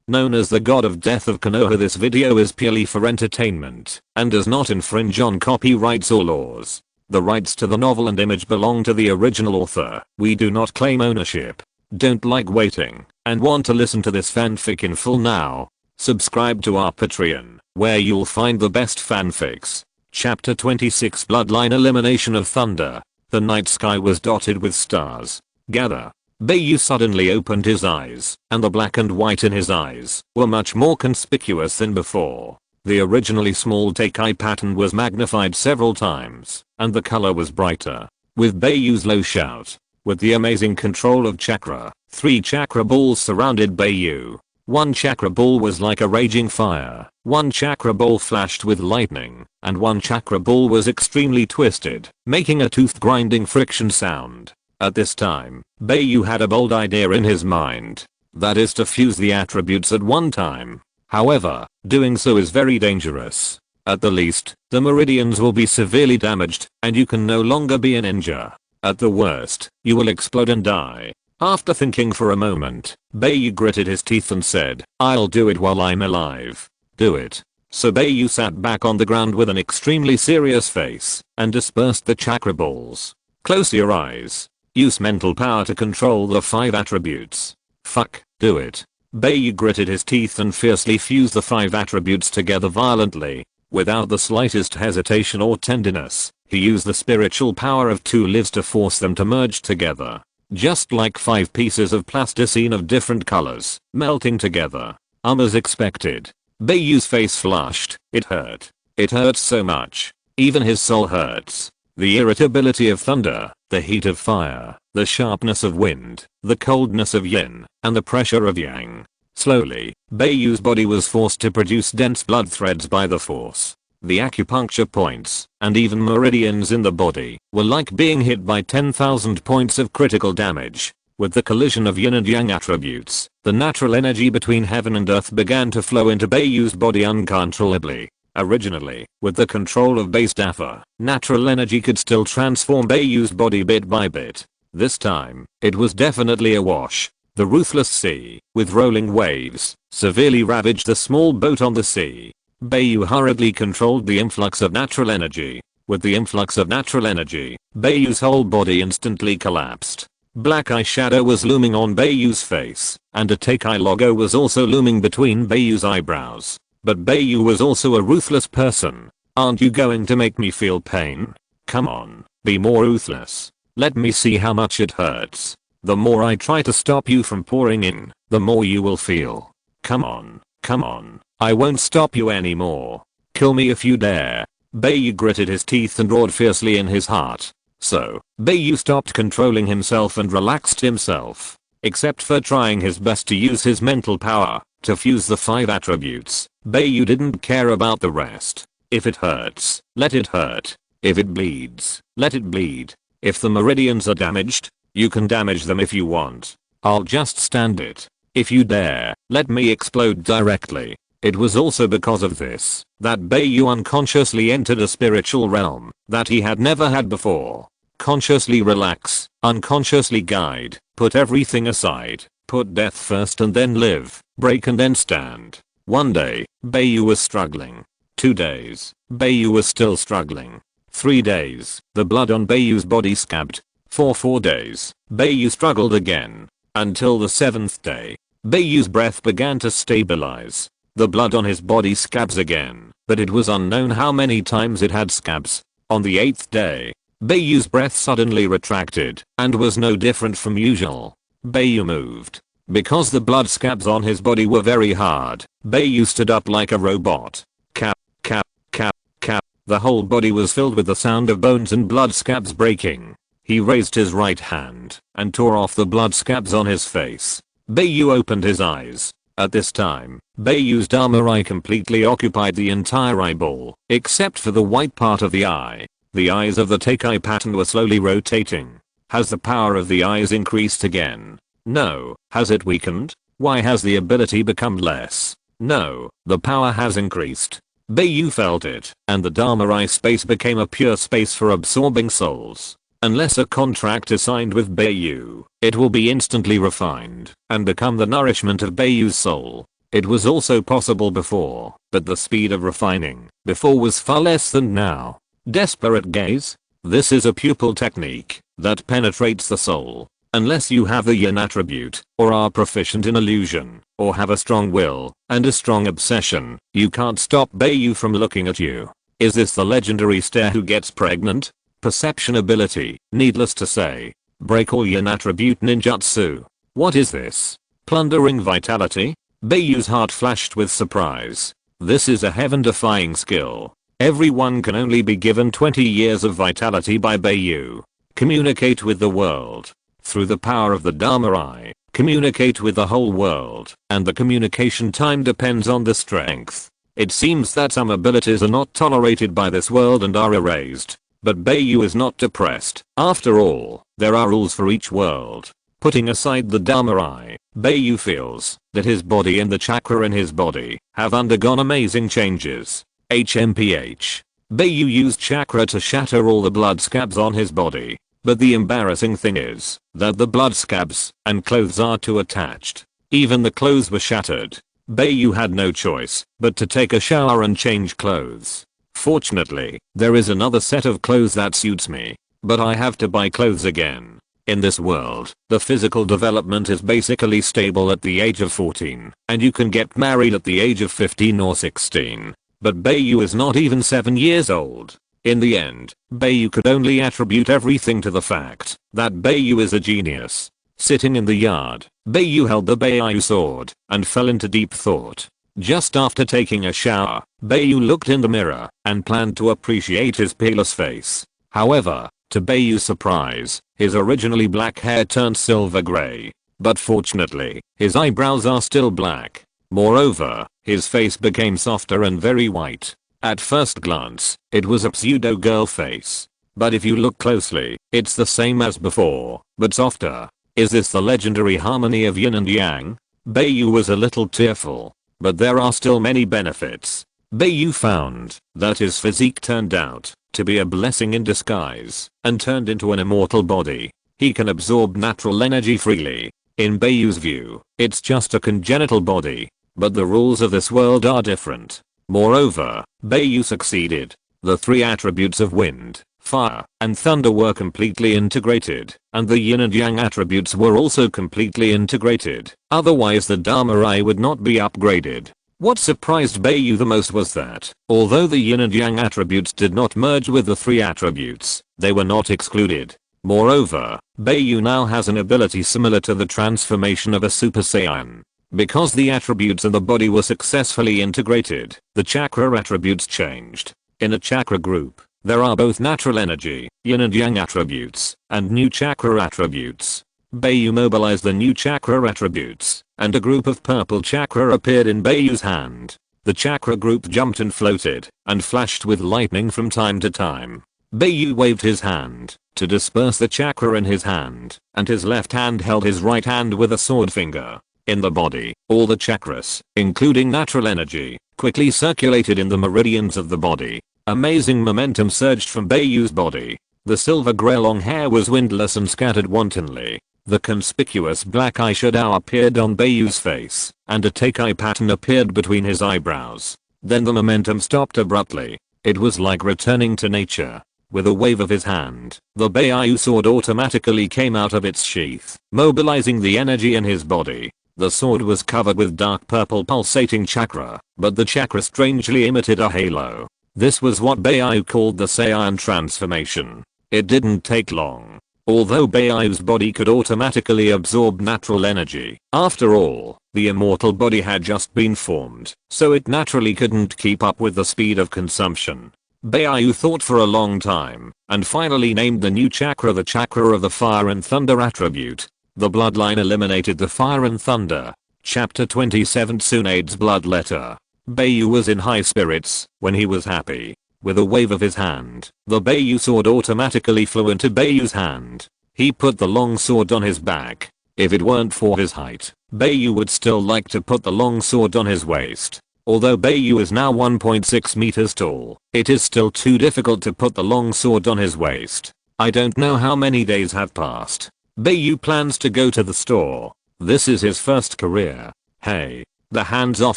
Known as the god of death of Konoha, this video is purely for entertainment and does not infringe on copyrights or laws. The rights to the novel and image belong to the original author. We do not claim ownership. Don't like waiting and want to listen to this fanfic in full now? Subscribe to our Patreon, where you'll find the best fanfics. Chapter 26, Bloodline Elimination of Thunder. The night sky was dotted with stars. Gather. Bai Yu suddenly opened his eyes, and the black and white in his eyes were much more conspicuous than before. The originally small Teikai pattern was magnified several times, and the color was brighter. With Bai Yu's low shout, with the amazing control of chakra, 3 chakra balls surrounded Bai Yu. 1 chakra ball was like a raging fire, 1 chakra ball flashed with lightning, and 1 chakra ball was extremely twisted, making a tooth-grinding friction sound. At this time, Bai Yu had a bold idea in his mind. That is to fuse the attributes at one time. However, doing so is very dangerous. At the least, the meridians will be severely damaged, and you can no longer be a ninja. At the worst, you will explode and die. After thinking for a moment, Bai Yu gritted his teeth and said, "I'll do it while I'm alive." Do it. So Bai Yu sat back on the ground with an extremely serious face, and dispersed the chakra balls. Close your eyes. Use mental power to control the 5 attributes. Fuck, do it. Bai Yu gritted his teeth and fiercely fused the 5 attributes together violently. Without the slightest hesitation or tenderness, he used the spiritual power of 2 lives to force them to merge together. Just like 5 pieces of plasticine of different colors, melting together. As expected. Bai Yu's face flushed. It hurt. It hurts so much. Even his soul hurts. The irritability of thunder, the heat of fire, the sharpness of wind, the coldness of yin, and the pressure of yang. Slowly, Bai Yu's body was forced to produce dense blood threads by the force. The acupuncture points, and even meridians in the body, were like being hit by 10,000 points of critical damage. With the collision of yin and yang attributes, the natural energy between heaven and earth began to flow into Bai Yu's body uncontrollably. Originally, with the control of Base Dapper, natural energy could still transform Bai Yu's body bit by bit. This time, it was definitely a wash. The ruthless sea, with rolling waves, severely ravaged the small boat on the sea. Bai Yu hurriedly controlled the influx of natural energy. With the influx of natural energy, Bai Yu's whole body instantly collapsed. Black eyeshadow was looming on Bai Yu's face, and a Teikai logo was also looming between Bai Yu's eyebrows. But Bai Yu was also a ruthless person. Aren't you going to make me feel pain? Come on, be more ruthless. Let me see how much it hurts. The more I try to stop you from pouring in, the more you will feel. Come on, come on. I won't stop you anymore. Kill me if you dare. Bai Yu gritted his teeth and roared fiercely in his heart. So, Bai Yu stopped controlling himself and relaxed himself. Except for trying his best to use his mental power to fuse the 5 attributes. Bai Yu didn't care about the rest. If it hurts, let it hurt. If it bleeds, let it bleed. If the meridians are damaged, you can damage them if you want. I'll just stand it. If you dare, let me explode directly. It was also because of this that Bai Yu unconsciously entered a spiritual realm that he had never had before. Consciously relax, unconsciously guide, put everything aside, put death first and then live, break and then stand. One day, Bai Yu was struggling. 2 days, Bai Yu was still struggling. 3 days, the blood on Bai Yu's body scabbed. For 4 days, Bai Yu struggled again. Until the 7th day, Bai Yu's breath began to stabilize. The blood on his body scabs again, but it was unknown how many times it had scabs. On the 8th day, Bai Yu's breath suddenly retracted and was no different from usual. Bai Yu moved. Because the blood scabs on his body were very hard, Bai Yu stood up like a robot. Cap, cap, cap, cap. The whole body was filled with the sound of bones and blood scabs breaking. He raised his right hand and tore off the blood scabs on his face. Bai Yu opened his eyes. At this time, Bai Yu's Dharma Eye completely occupied the entire eyeball, except for the white part of the eye. The eyes of the Teikai pattern were slowly rotating. Has the power of the eyes increased again? No. Has it weakened? Why has the ability become less? No, the power has increased. Bai Yu felt it, and the Dharma Eye space became a pure space for absorbing souls. Unless a contract is signed with Bai Yu, it will be instantly refined and become the nourishment of Bai Yu's soul. It was also possible before, but the speed of refining before was far less than now. Desperate gaze? This is a pupil technique that penetrates the soul. Unless you have the yin attribute, or are proficient in illusion, or have a strong will, and a strong obsession, you can't stop Bai Yu from looking at you. Is this the legendary stare who gets pregnant? Perception ability, needless to say. Break all yin attribute ninjutsu. What is this? Plundering vitality? Bai Yu's heart flashed with surprise. This is a heaven-defying skill. Everyone can only be given 20 years of vitality by Bai Yu. Communicate with the world. Through the power of the Dharma Eye, communicate with the whole world, and the communication time depends on the strength. It seems that some abilities are not tolerated by this world and are erased. But Bai Yu is not depressed. After all, there are rules for each world. Putting aside the Dharma Eye, Bai Yu feels that his body and the chakra in his body have undergone amazing changes. HMPH. Bai Yu used chakra to shatter all the blood scabs on his body. But the embarrassing thing is that the blood scabs and clothes are too attached. Even the clothes were shattered. Bai Yu had no choice but to take a shower and change clothes. Fortunately, there is another set of clothes that suits me, but I have to buy clothes again. In this world, the physical development is basically stable at the age of 14, and you can get married at the age of 15 or 16. But Bai Yu is not even 7 years old. In the end, Bai Yu could only attribute everything to the fact that Bai Yu is a genius. Sitting in the yard, Bai Yu held the Bai Yu sword and fell into deep thought. Just after taking a shower, Bai Yu looked in the mirror and planned to appreciate his peerless face. However, to Bai Yu's surprise, his originally black hair turned silver gray. But fortunately, his eyebrows are still black. Moreover, his face became softer and very white. At first glance, it was a pseudo girl face. But if you look closely, it's the same as before, but softer. Is this the legendary harmony of yin and yang? Bai Yu was a little tearful. But there are still many benefits. Bai Yu found that his physique turned out to be a blessing in disguise and turned into an immortal body. He can absorb natural energy freely. In Bai Yu's view, it's just a congenital body. But the rules of this world are different. Moreover, Bai Yu succeeded. The 3 attributes of wind, fire, and thunder were completely integrated, and the yin and yang attributes were also completely integrated. Otherwise the Dharma Eye would not be upgraded. What surprised Bai Yu the most was that, although the yin and yang attributes did not merge with the 3 attributes, they were not excluded. Moreover, Bai Yu now has an ability similar to the transformation of a Super Saiyan. Because the attributes in the body were successfully integrated, the chakra attributes changed. In a chakra group, there are both natural energy, yin and yang attributes, and new chakra attributes. Bai Yu mobilized the new chakra attributes, and a group of purple chakra appeared in Bai Yu's hand. The chakra group jumped and floated, and flashed with lightning from time to time. Bai Yu waved his hand to disperse the chakra in his hand, and his left hand held his right hand with a sword finger. In the body, all the chakras, including natural energy, quickly circulated in the meridians of the body. Amazing momentum surged from Bai Yu's body. The silver grey long hair was windless and scattered wantonly. The conspicuous black eyeshadow appeared on Bai Yu's face, and a take-eye pattern appeared between his eyebrows. Then the momentum stopped abruptly. It was like returning to nature. With a wave of his hand, the Bai Yu sword automatically came out of its sheath, mobilizing the energy in his body. The sword was covered with dark purple pulsating chakra, but the chakra strangely emitted a halo. This was what Bai Yu called the Saiyan transformation. It didn't take long. Although Bai Yu's body could automatically absorb natural energy, after all, the immortal body had just been formed, so it naturally couldn't keep up with the speed of consumption. Bai Yu thought for a long time, and finally named the new chakra the chakra of the fire and thunder attribute. The bloodline eliminated the fire and thunder. Chapter 27 Tsunade's Blood Letter. Bai Yu was in high spirits when he was happy. With a wave of his hand, the Bai Yu sword automatically flew into Bai Yu's hand. He put the long sword on his back. If it weren't for his height, Bai Yu would still like to put the long sword on his waist. Although Bai Yu is now 1.6 meters tall, it is still too difficult to put the long sword on his waist. I don't know how many days have passed. Bai Yu plans to go to the store. This is his first career. Hey. The hands-off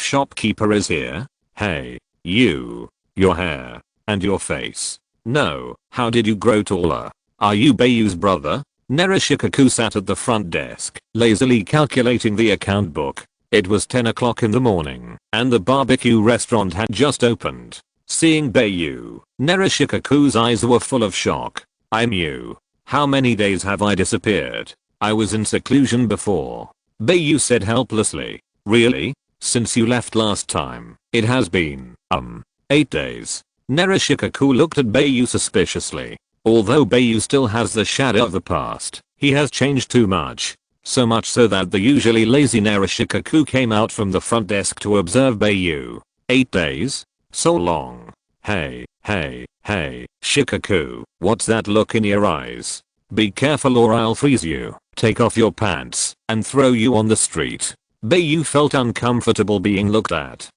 shopkeeper is here. Hey, you. Your hair. And your face. No, how did you grow taller? Are you Bai Yu's brother? Narashikaku sat at the front desk, lazily calculating the account book. It was 10 o'clock in the morning, and the barbecue restaurant had just opened. Seeing Bai Yu, Narashikaku's eyes were full of shock. I'm you. How many days have I disappeared? I was in seclusion before. Bai Yu said helplessly. Really? Since you left last time, it has been, 8 days. Narashikaku looked at Bai Yu suspiciously. Although Bai Yu still has the shadow of the past, he has changed too much. So much so that the usually lazy Narashikaku came out from the front desk to observe Bai Yu. 8 days? So long. Hey, Shikaku, what's that look in your eyes? Be careful or I'll freeze you, take off your pants, and throw you on the street. Bai Yu felt uncomfortable being looked at.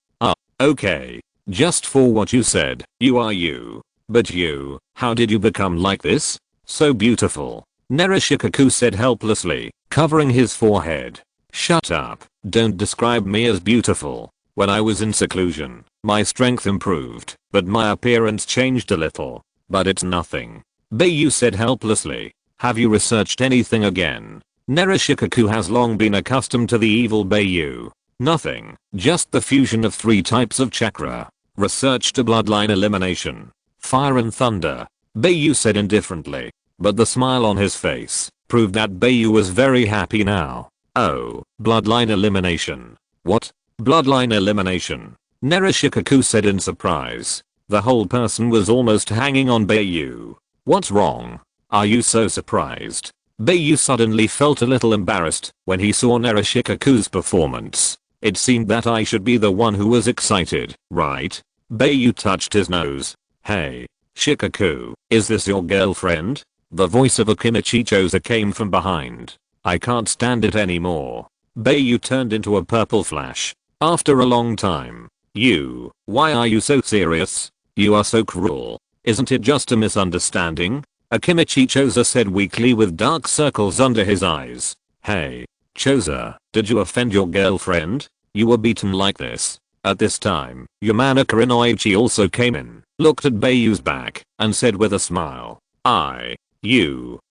Okay. Just for what you said, you are you. But you, how did you become like this? So beautiful. Narashikaku said helplessly, covering his forehead. Shut up, don't describe me as beautiful. When I was in seclusion, my strength improved, but my appearance changed a little. But it's nothing. Bai Yu said helplessly. Have you researched anything again? Narashikaku has long been accustomed to the evil Bai Yu. Nothing, just the fusion of 3 types of chakra. Research to bloodline elimination. Fire and thunder. Bai Yu said indifferently. But the smile on his face proved that Bai Yu was very happy now. Oh, bloodline elimination. What? Bloodline elimination? Narashikaku said in surprise. The whole person was almost hanging on Bai Yu. What's wrong? Are you so surprised? Bai Yu suddenly felt a little embarrassed when he saw Narashikaku's performance. It seemed that I should be the one who was excited, right? Bai Yu touched his nose. Hey, Shikaku, is this your girlfriend? The voice of Akimichi Choza came from behind. I can't stand it anymore. Bai Yu turned into a purple flash. After a long time. You, why are you so serious? You are so cruel. Isn't it just a misunderstanding? Akimichi Choza said weakly with dark circles under his eyes. Hey, Choza, did you offend your girlfriend? You were beaten like this. At this time, Yamanaka Inoichi also came in, looked at Bai Yu's back, and said with a smile.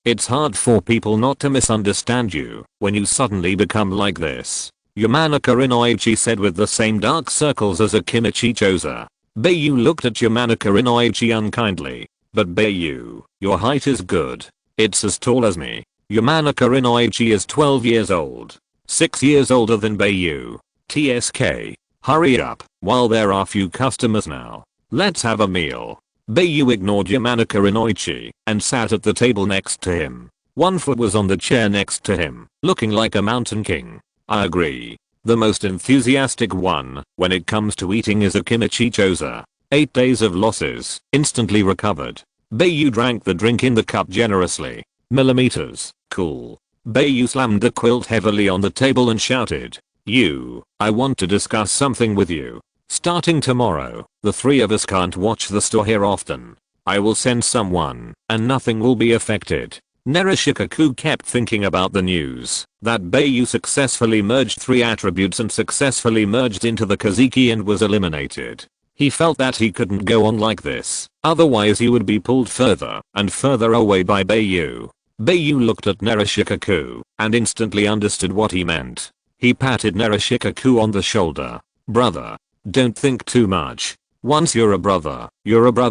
It's hard for people not to misunderstand you when you suddenly become like this. Yamanaka Inoichi said with the same dark circles as Akimichi Choza. Bai Yu looked at Yamanaka Inoichi unkindly. But Bai Yu, your height is good. It's as tall as me. Yamanaka Inoichi is 12 years old. 6 years older than Bai Yu. TSK. Hurry up, while there are few customers now. Let's have a meal. Bai Yu ignored Yamanaka Inoichi and sat at the table next to him. One foot was on the chair next to him, looking like a mountain king. I agree. The most enthusiastic one when it comes to eating is Akimichi Choza. 8 days of losses, instantly recovered. Bai Yu drank the drink in the cup generously. Millimeters, cool. Bai Yu slammed the quilt heavily on the table and shouted. I want to discuss something with you. Starting tomorrow, the 3 of us can't watch the store here often. I will send someone, and nothing will be affected. Narashikaku kept thinking about the news that Bai Yu successfully merged 3 attributes and successfully merged into the Kazuki and was eliminated. He felt that he couldn't go on like this, otherwise he would be pulled further and further away by Bai Yu. Bai Yu looked at Narashikaku and instantly understood what he meant. He patted Narashikaku on the shoulder. Brother, don't think too much. Once you're a brother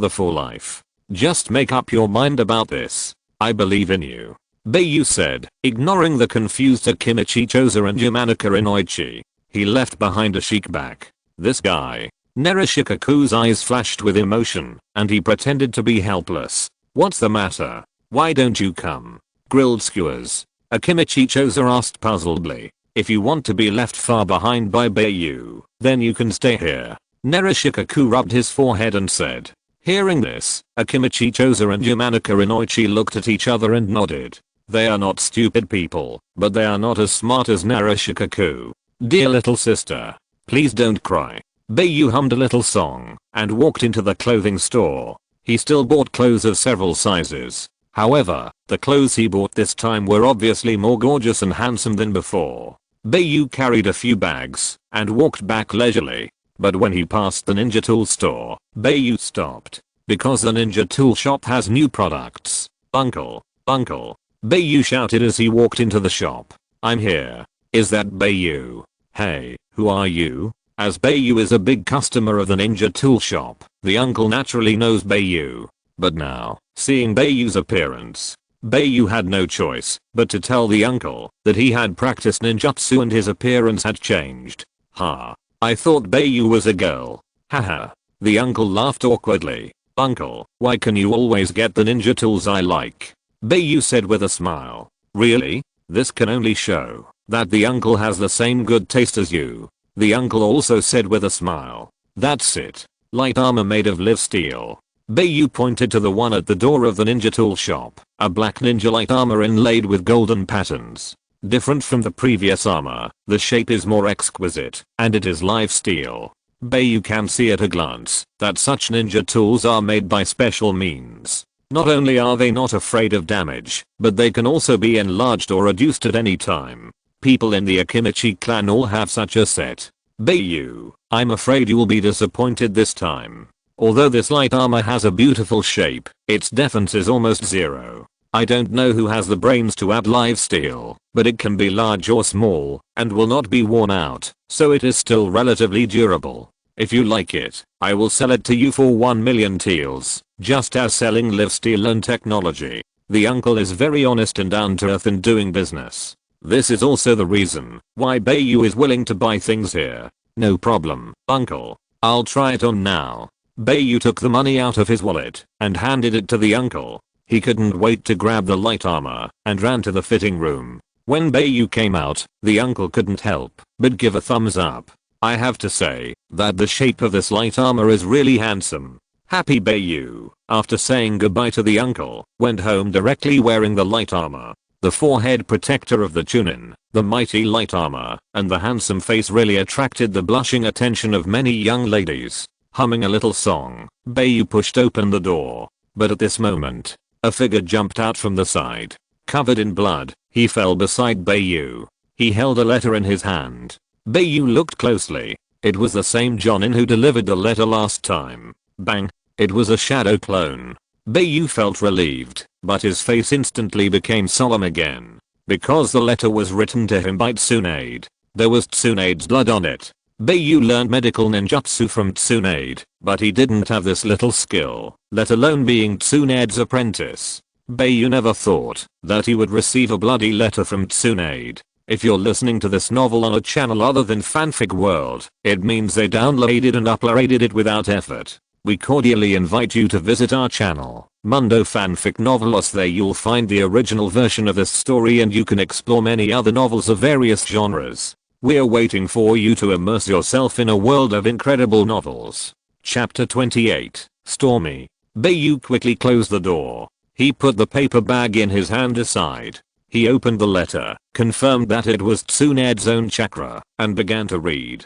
for life. Just make up your mind about this. I believe in you. Bai Yu said, ignoring the confused Akimichi Choza and Yamanaka Inoichi. He left behind a chic back. This guy. Narashikaku's eyes flashed with emotion, and he pretended to be helpless. What's the matter? Why don't you come? Grilled skewers. Akimichi Choza asked puzzledly. If you want to be left far behind by Bai Yu, then you can stay here. Narashikaku rubbed his forehead and said. Hearing this, Akimichi Choza and Yamanaka Inoichi looked at each other and nodded. They are not stupid people, but they are not as smart as Narashikaku. Dear little sister, please don't cry. Bai Yu hummed a little song and walked into the clothing store. He still bought clothes of several sizes. However, the clothes he bought this time were obviously more gorgeous and handsome than before. Bai Yu carried a few bags and walked back leisurely. But when he passed the ninja tool store, Bai Yu stopped. Because the ninja tool shop has new products. Uncle, uncle. Bai Yu shouted as he walked into the shop. I'm here. Is that Bai Yu? Hey, who are you? As Bai Yu is a big customer of the ninja tool shop, the uncle naturally knows Bai Yu. But now, seeing Bai Yu's appearance, Bai Yu had no choice but to tell the uncle that he had practiced ninjutsu and his appearance had changed. Ha. I thought Bai Yu was a girl. Haha. The uncle laughed awkwardly. Uncle, why can you always get the ninja tools I like? Bai Yu said with a smile. Really? This can only show that the uncle has the same good taste as you. The uncle also said with a smile. That's it. Light armor made of live steel. Bai Yu pointed to the one at the door of the ninja tool shop. A black ninja light armor inlaid with golden patterns. Different from the previous armor, the shape is more exquisite, and it is live steel. Bai Yu can see at a glance that such ninja tools are made by special means. Not only are they not afraid of damage, but they can also be enlarged or reduced at any time. People in the Akimichi clan all have such a set. Bai Yu, I'm afraid you will be disappointed this time. Although this light armor has a beautiful shape, its defense is almost zero. I don't know who has the brains to add live steel, but it can be large or small, and will not be worn out, so it is still relatively durable. If you like it, I will sell it to you for 1 million taels, just as selling live steel and technology. The uncle is very honest and down to earth in doing business. This is also the reason why Bai Yu is willing to buy things here. No problem, uncle. I'll try it on now. Bai Yu took the money out of his wallet and handed it to the uncle. He couldn't wait to grab the light armor and ran to the fitting room. When Bai Yu came out, the uncle couldn't help but give a thumbs up. I have to say that the shape of this light armor is really handsome. Happy Bai Yu, after saying goodbye to the uncle, went home directly wearing the light armor. The forehead protector of the Chunin, the mighty light armor, and the handsome face really attracted the blushing attention of many young ladies. Humming a little song, Bai Yu pushed open the door. But at this moment, a figure jumped out from the side. Covered in blood, he fell beside Bai Yu. He held a letter in his hand. Bai Yu looked closely. It was the same Jonin who delivered the letter last time. Bang! It was a shadow clone. Bai Yu felt relieved, but his face instantly became solemn again. Because the letter was written to him by Tsunade. There was Tsunade's blood on it. Bai Yu learned medical ninjutsu from Tsunade, but he didn't have this little skill, let alone being Tsunade's apprentice. Bai Yu never thought that he would receive a bloody letter from Tsunade. If you're listening to this novel on a channel other than Fanfic World, it means they downloaded and uploaded it without effort. We cordially invite you to visit our channel, Mundo Fanfic Novelos. There you'll find the original version of this story and you can explore many other novels of various genres. We're waiting for you to immerse yourself in a world of incredible novels. Chapter 28, Stormy. Bai Yu quickly closed the door. He put the paper bag in his hand aside. He opened the letter, confirmed that it was Tsunade's own chakra, and began to read.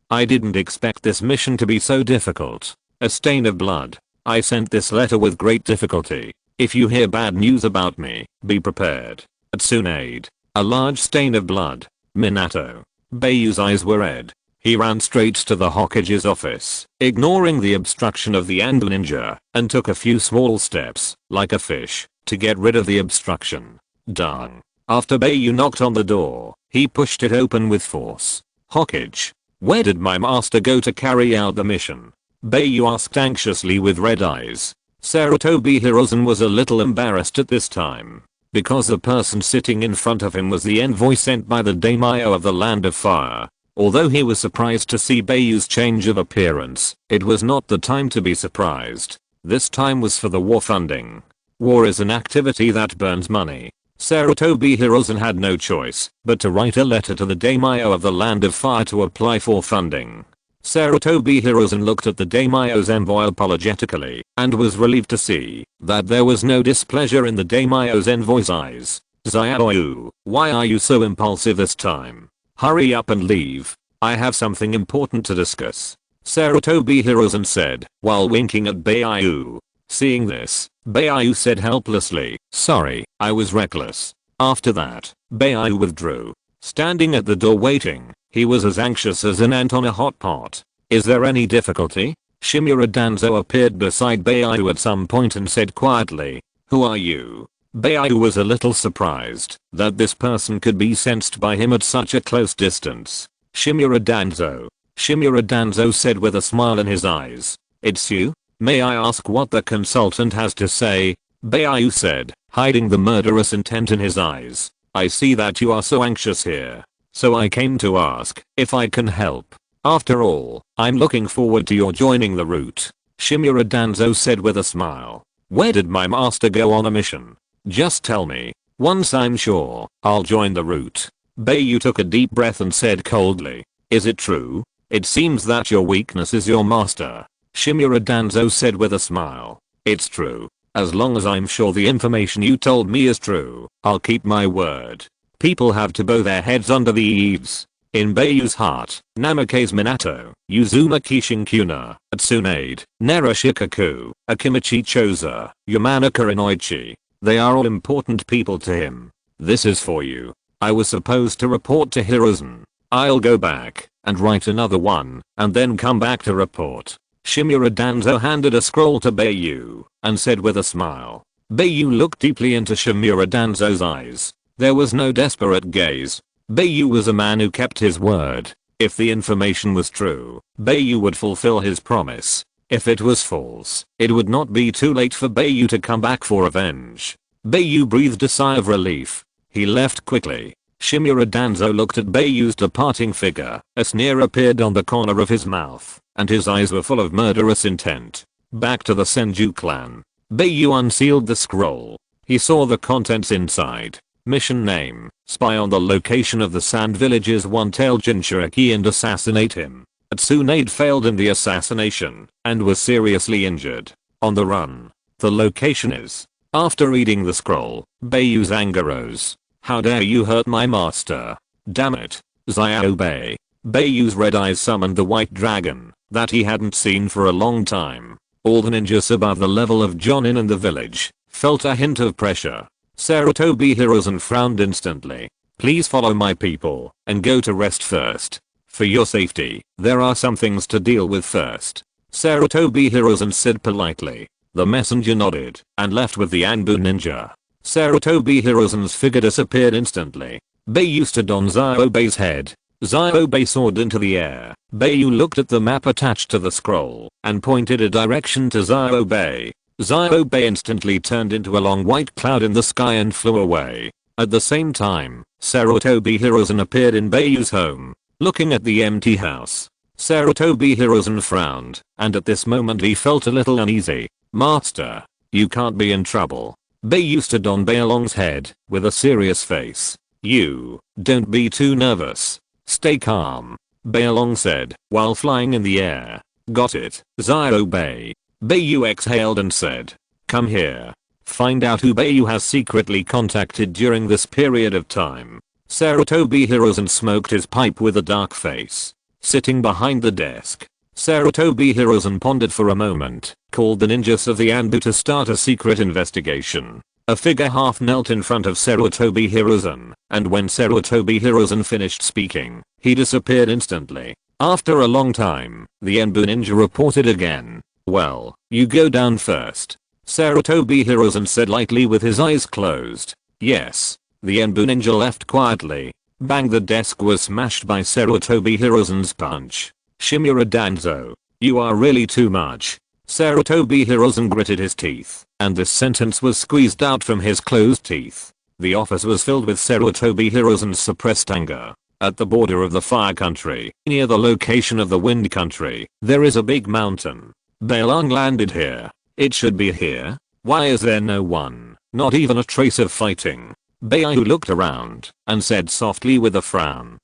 I didn't expect this mission to be so difficult. A stain of blood. I sent this letter with great difficulty. If you hear bad news about me, be prepared. Tsunade. A large stain of blood. Minato. Bai Yu's eyes were red. He ran straight to the Hokage's office, ignoring the obstruction of the Ando ninja, and took a few small steps, like a fish, to get rid of the obstruction. Dang. After Bai Yu knocked on the door, he pushed it open with force. Hokage. Where did my master go to carry out the mission? Bai Yu asked anxiously with red eyes. Sarutobi Hiruzen was a little embarrassed at this time. Because the person sitting in front of him was the envoy sent by the daimyo of the Land of Fire. Although he was surprised to see Bai Yu's change of appearance, it was not the time to be surprised. This time was for the war funding. War is an activity that burns money. Sarutobi Hiruzen had no choice but to write a letter to the daimyo of the Land of Fire to apply for funding. Sarutobi Hiruzen looked at the daimyo's envoy apologetically and was relieved to see that there was no displeasure in the daimyo's envoy's eyes. Xiaoyu, why are you so impulsive this time? Hurry up and leave. I have something important to discuss. Sarutobi Hiruzen said while winking at Bai Yu. Seeing this, Bai Yu said helplessly, sorry, I was reckless. After that, Bai Yu withdrew. standing at the door waiting. He was as anxious as an ant on a hot pot. Is there any difficulty? Shimura Danzo appeared beside Bai Yu at some point and said quietly, "Who are you?" Bai Yu was a little surprised that this person could be sensed by him at such a close distance. Shimura Danzo said with a smile in his eyes. "It's you? May I ask what the consultant has to say?" Bai Yu said, hiding the murderous intent in his eyes. "I see that you are so anxious here. So I came to ask if I can help. After all, I'm looking forward to your joining the route." Shimura Danzo said with a smile. "Where did my master go on a mission? Just tell me. Once I'm sure, I'll join the route." Bai Yu took a deep breath and said coldly, "Is it true? It seems that your weakness is your master." Shimura Danzo said with a smile. "It's true. As long as I'm sure the information you told me is true, I'll keep my word." People have to bow their heads under the eaves. In Bai Yu's heart, Namikaze Minato, Uzumaki Shinkuna, Tsunade, Narushikaku, Akimichi Choza, Yamanaka Inoichi. They are all important people to him. "This is for you. I was supposed to report to Hiruzen. I'll go back and write another one and then come back to report." Shimura Danzo handed a scroll to Bai Yu and said with a smile. Bai Yu looked deeply into Shimura Danzo's eyes. There was no desperate gaze. Bai Yu was a man who kept his word. If the information was true, Bai Yu would fulfill his promise. If it was false, it would not be too late for Bai Yu to come back for revenge. Bai Yu breathed a sigh of relief. He left quickly. Shimura Danzo looked at Bai Yu's departing figure. A sneer appeared on the corner of his mouth, and his eyes were full of murderous intent. Back to the Senju clan. Bai Yu unsealed the scroll. He saw the contents inside. Mission name: spy on the location of the Sand Village's one-tailed Jinchuriki and assassinate him. Tsunade failed in the assassination and was seriously injured. On the run. The location is. After reading the scroll, Bai Yu's anger rose. "How dare you hurt my master? Damn it. Xiao Bei." Bai Yu's red eyes summoned the white dragon that he hadn't seen for a long time. All the ninjas above the level of Jonin in the village felt a hint of pressure. Sarutobi Hiruzen frowned instantly. "Please follow my people and go to rest first. For your safety, there are some things to deal with first." Sarutobi Hiruzen said politely. The messenger nodded and left with the Anbu ninja. Sarutobi Hiruzen's figure disappeared instantly. Bai Yu stood on Xiao Bei's head. Xiao Bei soared into the air. Bai Yu looked at the map attached to the scroll and pointed a direction to Xiao Bei. Xiao Bei instantly turned into a long white cloud in the sky and flew away. At the same time, Sarutobi Hiruzen appeared in Bai Yu's home. Looking at the empty house, Sarutobi Hiruzen frowned, and at this moment he felt a little uneasy. "Master, you can't be in trouble." Bai Yu stood on Bai Long's head with a serious face. "You, don't be too nervous. Stay calm," Bai Long said while flying in the air. "Got it, Xiao Bei." Bai Yu exhaled and said, "Come here. Find out who Bai Yu has secretly contacted during this period of time." Sarutobi Hiruzen smoked his pipe with a dark face. Sitting behind the desk, Sarutobi Hiruzen pondered for a moment, called the ninjas of the Anbu to start a secret investigation. A figure half knelt in front of Sarutobi Hiruzen, and when Sarutobi Hiruzen finished speaking, he disappeared instantly. After a long time, the Anbu ninja reported again. "Well, you go down first," Sarutobi Hiruzen said lightly with his eyes closed. "Yes." The Anbu ninja left quietly. Bang, the desk was smashed by Sarutobi Hiruzen's punch. "Shimura Danzo, you are really too much." Sarutobi Hiruzen gritted his teeth, and this sentence was squeezed out from his closed teeth. The office was filled with Sarutobi Hiruzen's suppressed anger. At the border of the Fire Country, near the location of the Wind Country, there is a big mountain. Bai Long landed here. It should be here. Why is there no one? Not even a trace of fighting. Bai Yu looked around and said softly with a frown,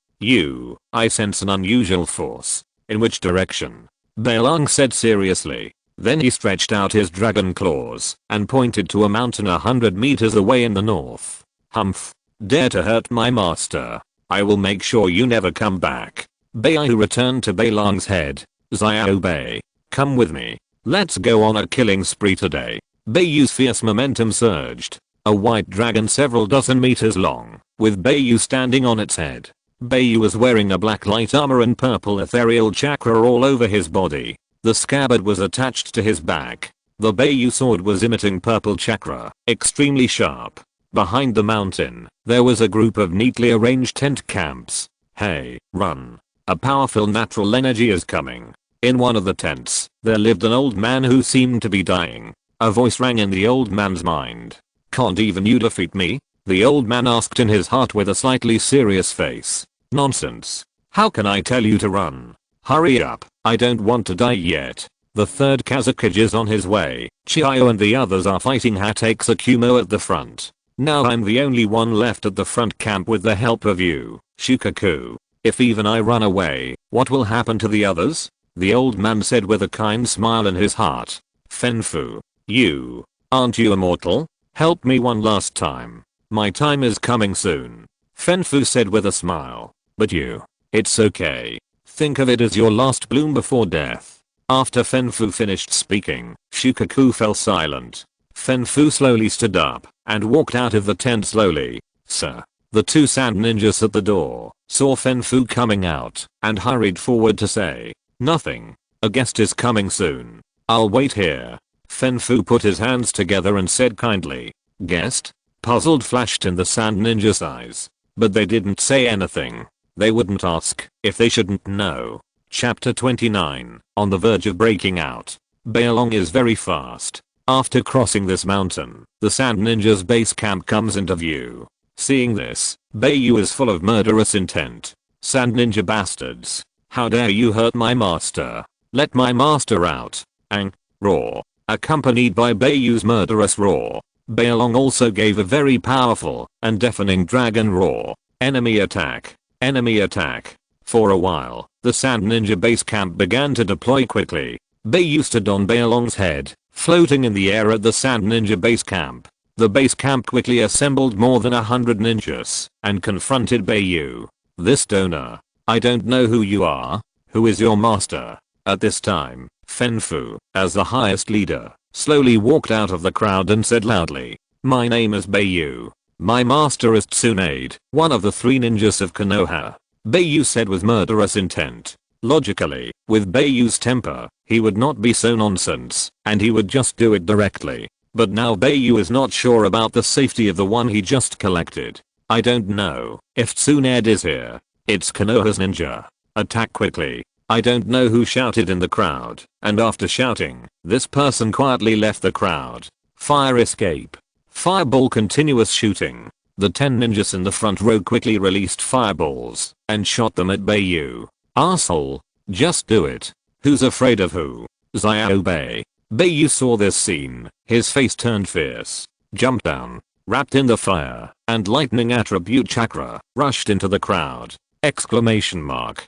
I sense an unusual force." "In which direction?" Bai Long said seriously. Then he stretched out his dragon claws and pointed to a mountain 100 meters away in the north. "Humph. Dare to hurt my master. I will make sure you never come back." Bai Yu returned to Bai Long's head. "Xiao Bei, come with me. Let's go on a killing spree today." Bai Yu's fierce momentum surged. A white dragon several dozen meters long, with Bai Yu standing on its head. Bai Yu was wearing a black light armor and purple ethereal chakra all over his body. The scabbard was attached to his back. The Bai Yu sword was emitting purple chakra, extremely sharp. Behind the mountain, there was a group of neatly arranged tent camps. Hey, run. A powerful natural energy is coming. In one of the tents, there lived an old man who seemed to be dying. A voice rang in the old man's mind. Can't even you defeat me? The old man asked in his heart with a slightly serious face. Nonsense. How can I tell you to run? Hurry up, I don't want to die yet. The third Kazakage is on his way. Chiyo and the others are fighting Hatake Tsukumo at the front. Now I'm the only one left at the front camp with the help of you, Shukaku. If even I run away, what will happen to the others? The old man said with a kind smile in his heart. Fenfu, you, aren't you immortal? Help me one last time. My time is coming soon. Fenfu said with a smile. But you, it's okay. Think of it as your last bloom before death. After Fenfu finished speaking, Shukaku fell silent. Fenfu slowly stood up and walked out of the tent slowly. Sir. The two sand ninjas at the door saw Fenfu coming out and hurried forward to say, nothing. A guest is coming soon. I'll wait here. Fenfu put his hands together and said kindly, guest? Puzzled flashed in the sand ninja's eyes. But they didn't say anything. They wouldn't ask if they shouldn't know. Chapter 29, on the verge of breaking out. Bailong is very fast. After crossing this mountain, the sand ninja's base camp comes into view. Seeing this, Bai Yu is full of murderous intent. Sand ninja bastards. How dare you hurt my master? Let my master out. Ang. Roar. Accompanied by Bai Yu's murderous roar. Bailong also gave a very powerful and deafening dragon roar. Enemy attack. Enemy attack. For a while, the sand ninja base camp began to deploy quickly. Bai Yu stood on Bailong's head, floating in the air at the sand ninja base camp. The base camp quickly assembled more than 100 ninjas and confronted Bai Yu. This donor. I don't know who you are. Who is your master? At this time, Fenfu, as the highest leader, slowly walked out of the crowd and said loudly, my name is Bai Yu. My master is Tsunade, one of the 3 ninjas of Konoha. Bai Yu said with murderous intent. Logically, with Bai Yu's temper, he would not be so nonsense, and he would just do it directly. But now Bai Yu is not sure about the safety of the one he just collected. I don't know if Tsunade is here. It's Konoha's ninja. Attack quickly. I don't know who shouted in the crowd, and after shouting, this person quietly left the crowd. Fire escape. Fireball continuous shooting. The 10 ninjas in the front row quickly released fireballs and shot them at Bai Yu. Arsehole. Just do it. Who's afraid of who? Xiao Bei. Bai Yu saw this scene. His face turned fierce. Jumped down. Wrapped in the fire and lightning attribute chakra. Rushed into the crowd. Exclamation mark.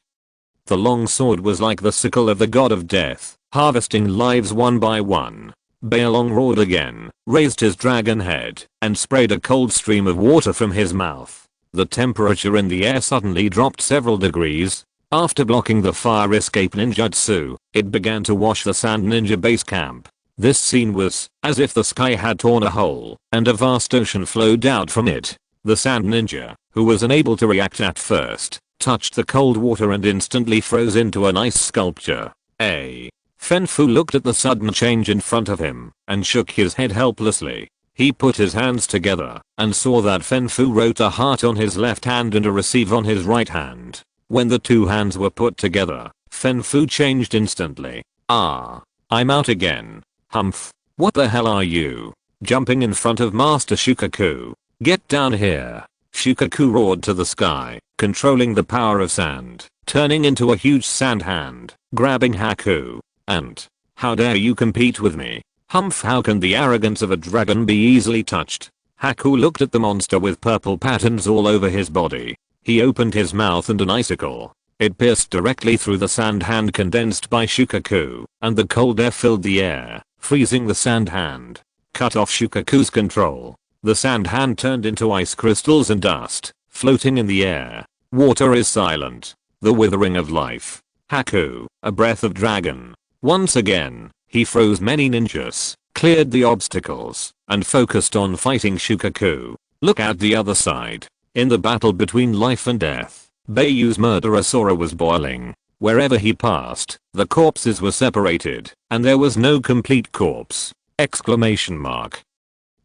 The long sword was like the sickle of the god of death, harvesting lives one by one. Bailong roared again, raised his dragon head, and sprayed a cold stream of water from his mouth. The temperature in the air suddenly dropped several degrees. After blocking the fire escape ninjutsu, it began to wash the sand ninja base camp. This scene was as if the sky had torn a hole, and a vast ocean flowed out from it. The sand ninja, who was unable to react at first, touched the cold water and instantly froze into an ice sculpture. Fenfu looked at the sudden change in front of him and shook his head helplessly. He put his hands together and saw that Fenfu wrote a heart on his left hand and a receive on his right hand. When the two hands were put together, Fenfu changed instantly. I'm out again. Humph. What the hell are you? Jumping in front of Master Shukaku. Get down here. Shukaku roared to the sky, controlling the power of sand, turning into a huge sand hand, grabbing Haku. And, how dare you compete with me? Humph, how can the arrogance of a dragon be easily touched? Haku looked at the monster with purple patterns all over his body. He opened his mouth and an icicle. It pierced directly through the sand hand condensed by Shukaku, and the cold air filled the air, freezing the sand hand. Cut off Shukaku's control. The sand hand turned into ice crystals and dust, floating in the air. Water is silent. The withering of life. Haku, a breath of dragon. Once again, he froze many ninjas, cleared the obstacles, and focused on fighting Shukaku. Look at the other side. In the battle between life and death, Bai Yu's murderer Sora was boiling. Wherever he passed, the corpses were separated, and there was no complete corpse. Exclamation mark.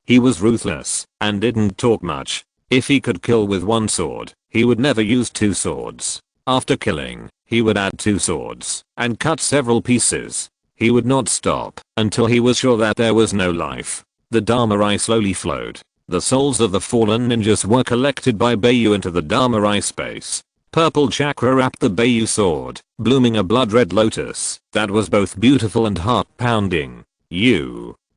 He was ruthless, and didn't talk much. If he could kill with one sword, he would never use two swords. After killing, he would add two swords, and cut several pieces. He would not stop, until he was sure that there was no life. The Dharma Eye slowly flowed. The souls of the fallen ninjas were collected by Bai Yu into the Dharma Eye space. Purple chakra wrapped the Bai Yu sword, blooming a blood-red lotus that was both beautiful and heart-pounding.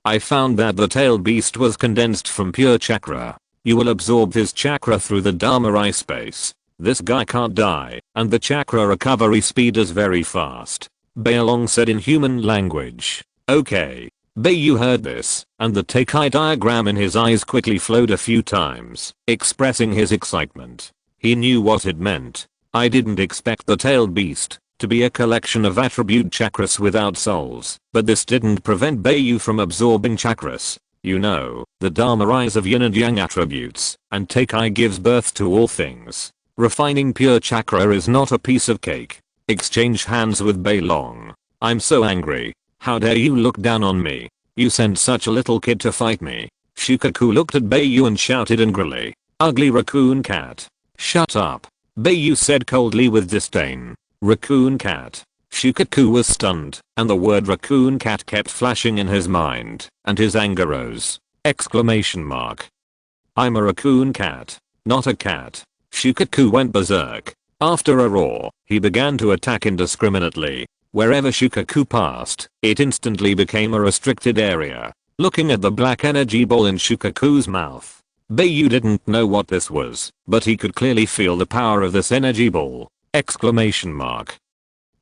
I found that the tail beast was condensed from pure chakra. You will absorb his chakra through the Dharma Eye space. This guy can't die, and the chakra recovery speed is very fast. Bai Long said in human language. Okay. Bai Yu heard this, and the Teikai diagram in his eyes quickly flowed a few times, expressing his excitement. He knew what it meant. I didn't expect the tailed beast to be a collection of attribute chakras without souls, but this didn't prevent Bai Yu from absorbing chakras. You know, the Dharma Eyes of yin and yang attributes, and Teikai gives birth to all things. Refining pure chakra is not a piece of cake. Exchange hands with Bai Long. I'm so angry. How dare you look down on me? You sent such a little kid to fight me. Shukaku looked at Bai Yu and shouted angrily. Ugly raccoon cat. Shut up. Bai Yu said coldly with disdain. Raccoon cat. Shukaku was stunned, and the word raccoon cat kept flashing in his mind, and his anger rose. Exclamation mark. I'm a raccoon cat, not a cat. Shukaku went berserk. After a roar, he began to attack indiscriminately. Wherever Shukaku passed, it instantly became a restricted area. Looking at the black energy ball in Shukaku's mouth, Bai Yu didn't know what this was, but he could clearly feel the power of this energy ball. Exclamation mark.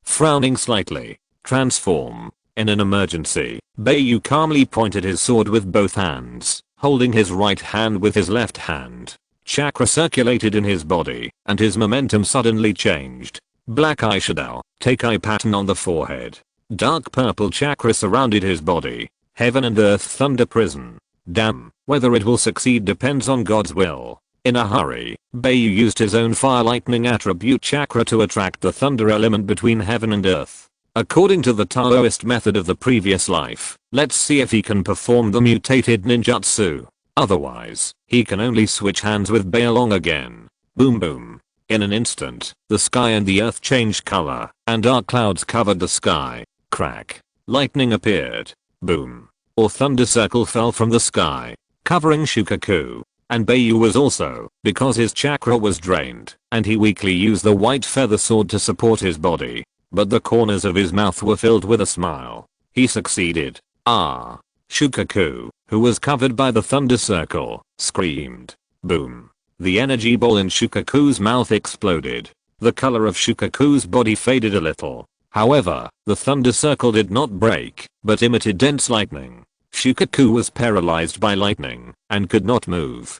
Frowning slightly. Transform. In an emergency, Bai Yu calmly pointed his sword with both hands, holding his right hand with his left hand. Chakra circulated in his body, and his momentum suddenly changed. Black eyeshadow, Teikai pattern on the forehead. Dark purple chakra surrounded his body. Heaven and earth thunder prison. Damn, whether it will succeed depends on God's will. In a hurry, Bai Yu used his own fire lightning attribute chakra to attract the thunder element between heaven and earth. According to the Taoist method of the previous life, let's see if he can perform the mutated ninjutsu. Otherwise, he can only switch hands with Bai Long again. Boom boom. In an instant, the sky and the earth changed color, and dark clouds covered the sky. Crack. Lightning appeared. Boom. Or thunder circle fell from the sky, covering Shukaku. And Bai Yu was also, because his chakra was drained, and he weakly used the white feather sword to support his body. But the corners of his mouth were filled with a smile. He succeeded. Ah. Shukaku, who was covered by the thunder circle, screamed. Boom. The energy ball in Shukaku's mouth exploded. The color of Shukaku's body faded a little. However, the thunder circle did not break, but emitted dense lightning. Shukaku was paralyzed by lightning, and could not move.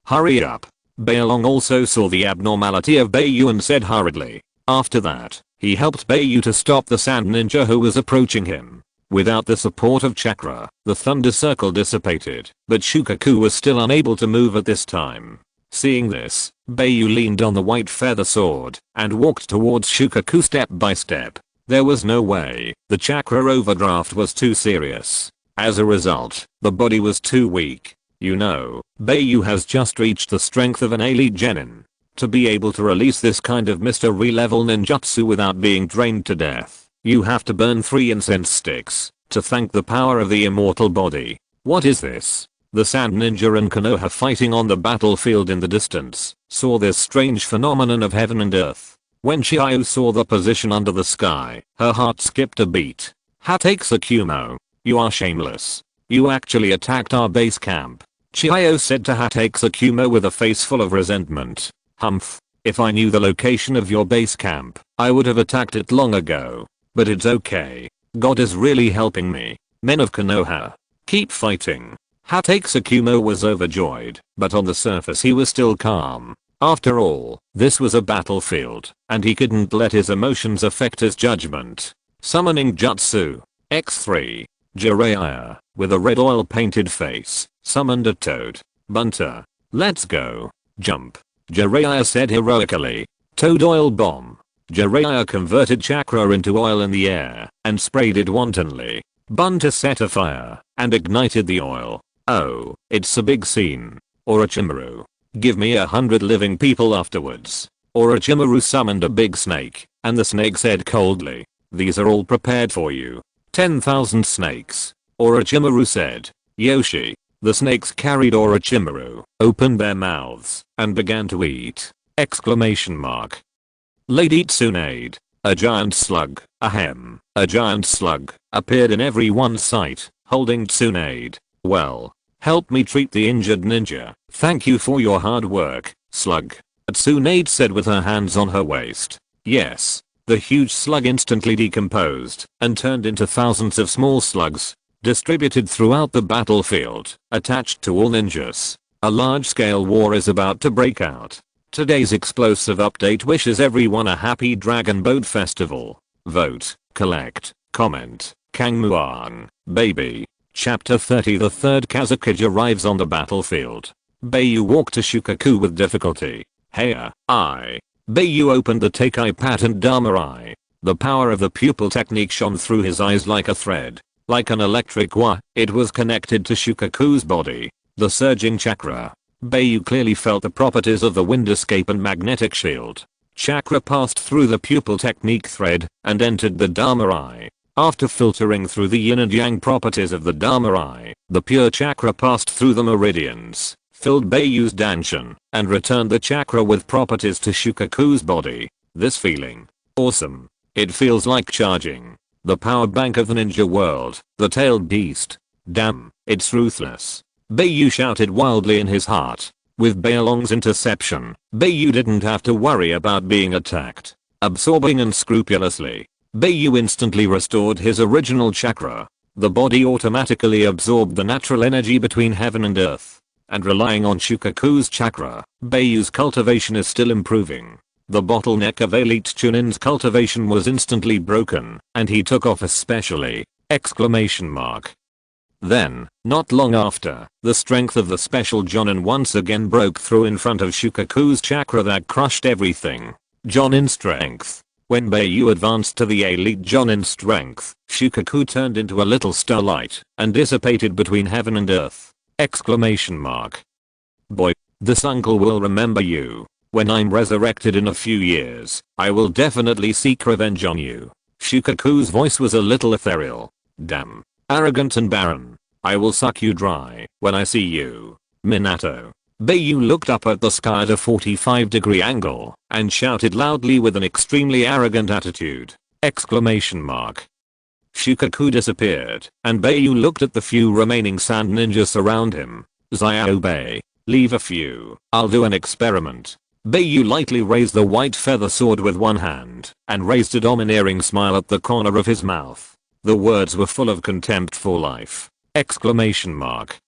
Hurry up. Bai Long also saw the abnormality of Bai Yu and said hurriedly. After that, he helped Bai Yu to stop the sand ninja who was approaching him. Without the support of chakra, the thunder circle dissipated, but Shukaku was still unable to move at this time. Seeing this, Bai Yu leaned on the white feather sword and walked towards Shukaku step by step. There was no way. The chakra overdraft was too serious. As a result, the body was too weak. You know, Bai Yu has just reached the strength of an elite genin. To be able to release this kind of mystery level ninjutsu without being drained to death, you have to burn 3 incense sticks to thank the power of the immortal body. What is this? The sand ninja and Konoha fighting on the battlefield in the distance saw this strange phenomenon of heaven and earth. When Chiyo saw the position under the sky, her heart skipped a beat. Hatake Tsukumo, you are shameless. You actually attacked our base camp. Chiyo said to Hatake Tsukumo with a face full of resentment. Humph. If I knew the location of your base camp, I would have attacked it long ago. But it's okay. God is really helping me. Men of Konoha, keep fighting. Hatake Tsukumo was overjoyed, but on the surface he was still calm. After all, this was a battlefield, and he couldn't let his emotions affect his judgment. Summoning Jutsu. X3. Jiraiya, with a red oil painted face, summoned a toad. Bunter. Let's go. Jump. Jiraiya said heroically. Toad oil bomb. Jiraiya converted chakra into oil in the air and sprayed it wantonly. Bunter set a fire and ignited the oil. Oh, it's a big scene. Orochimaru. Give me 100 living people afterwards. Orochimaru summoned a big snake, and the snake said coldly, these are all prepared for you. 10,000 snakes. Orochimaru said. Yoshi. The snakes carried Orochimaru, opened their mouths, and began to eat. Exclamation mark. Lady Tsunade. A giant slug, a giant slug, appeared in everyone's sight, holding Tsunade. Well, help me treat the injured ninja. Thank you for your hard work, slug. Tsunade said with her hands on her waist. Yes. The huge slug instantly decomposed and turned into thousands of small slugs, distributed throughout the battlefield, attached to all ninjas. A large-scale war is about to break out. Today's explosive update wishes everyone a happy Dragon Boat Festival. Vote, collect, comment, Kangmuang, baby. Chapter 30. The third Kazekage arrives on the battlefield. Bai Yu walked to Shukaku with difficulty. Hey, Bai Yu opened the Tekai patent Dharma Eye. The power of the pupil technique shone through his eyes like a thread. Like an electric wire, it was connected to Shukaku's body. The surging chakra. Bai Yu clearly felt the properties of the wind escape and magnetic shield. Chakra passed through the pupil technique thread and entered the Dharma Eye. After filtering through the yin and yang properties of the Dharma Eye, the pure chakra passed through the meridians, filled Bai Yu's danshin, and returned the chakra with properties to Shukaku's body. This feeling. Awesome. It feels like charging. The power bank of the ninja world, the tailed beast. Damn, it's ruthless. Bai Yu shouted wildly in his heart. With Bai Long's interception, Bai Yu didn't have to worry about being attacked. Absorbing unscrupulously, Bai Yu instantly restored his original chakra. The body automatically absorbed the natural energy between heaven and earth. And relying on Shukaku's chakra, Bai Yu's cultivation is still improving. The bottleneck of elite Chunin's cultivation was instantly broken, and he took off especially! Exclamation mark. Then, not long after, the strength of the special Jonin once again broke through in front of Shukaku's chakra that crushed everything. Jonin strength. When Bai Yu advanced to the elite Jonin strength, Shukaku turned into a little starlight and dissipated between heaven and earth. Exclamation mark. Boy, this uncle will remember you. When I'm resurrected in a few years, I will definitely seek revenge on you. Shukaku's voice was a little ethereal. Damn. Arrogant and barren. I will suck you dry when I see you. Minato. Bai Yu looked up at the sky at a 45-degree angle and shouted loudly with an extremely arrogant attitude. Exclamation mark. Shukaku disappeared, and Bai Yu looked at the few remaining sand ninjas around him. Xiao Bei. Leave a few. I'll do an experiment. Bai Yu lightly raised the white feather sword with one hand and raised a domineering smile at the corner of his mouth. The words were full of contempt for life. Exclamation mark.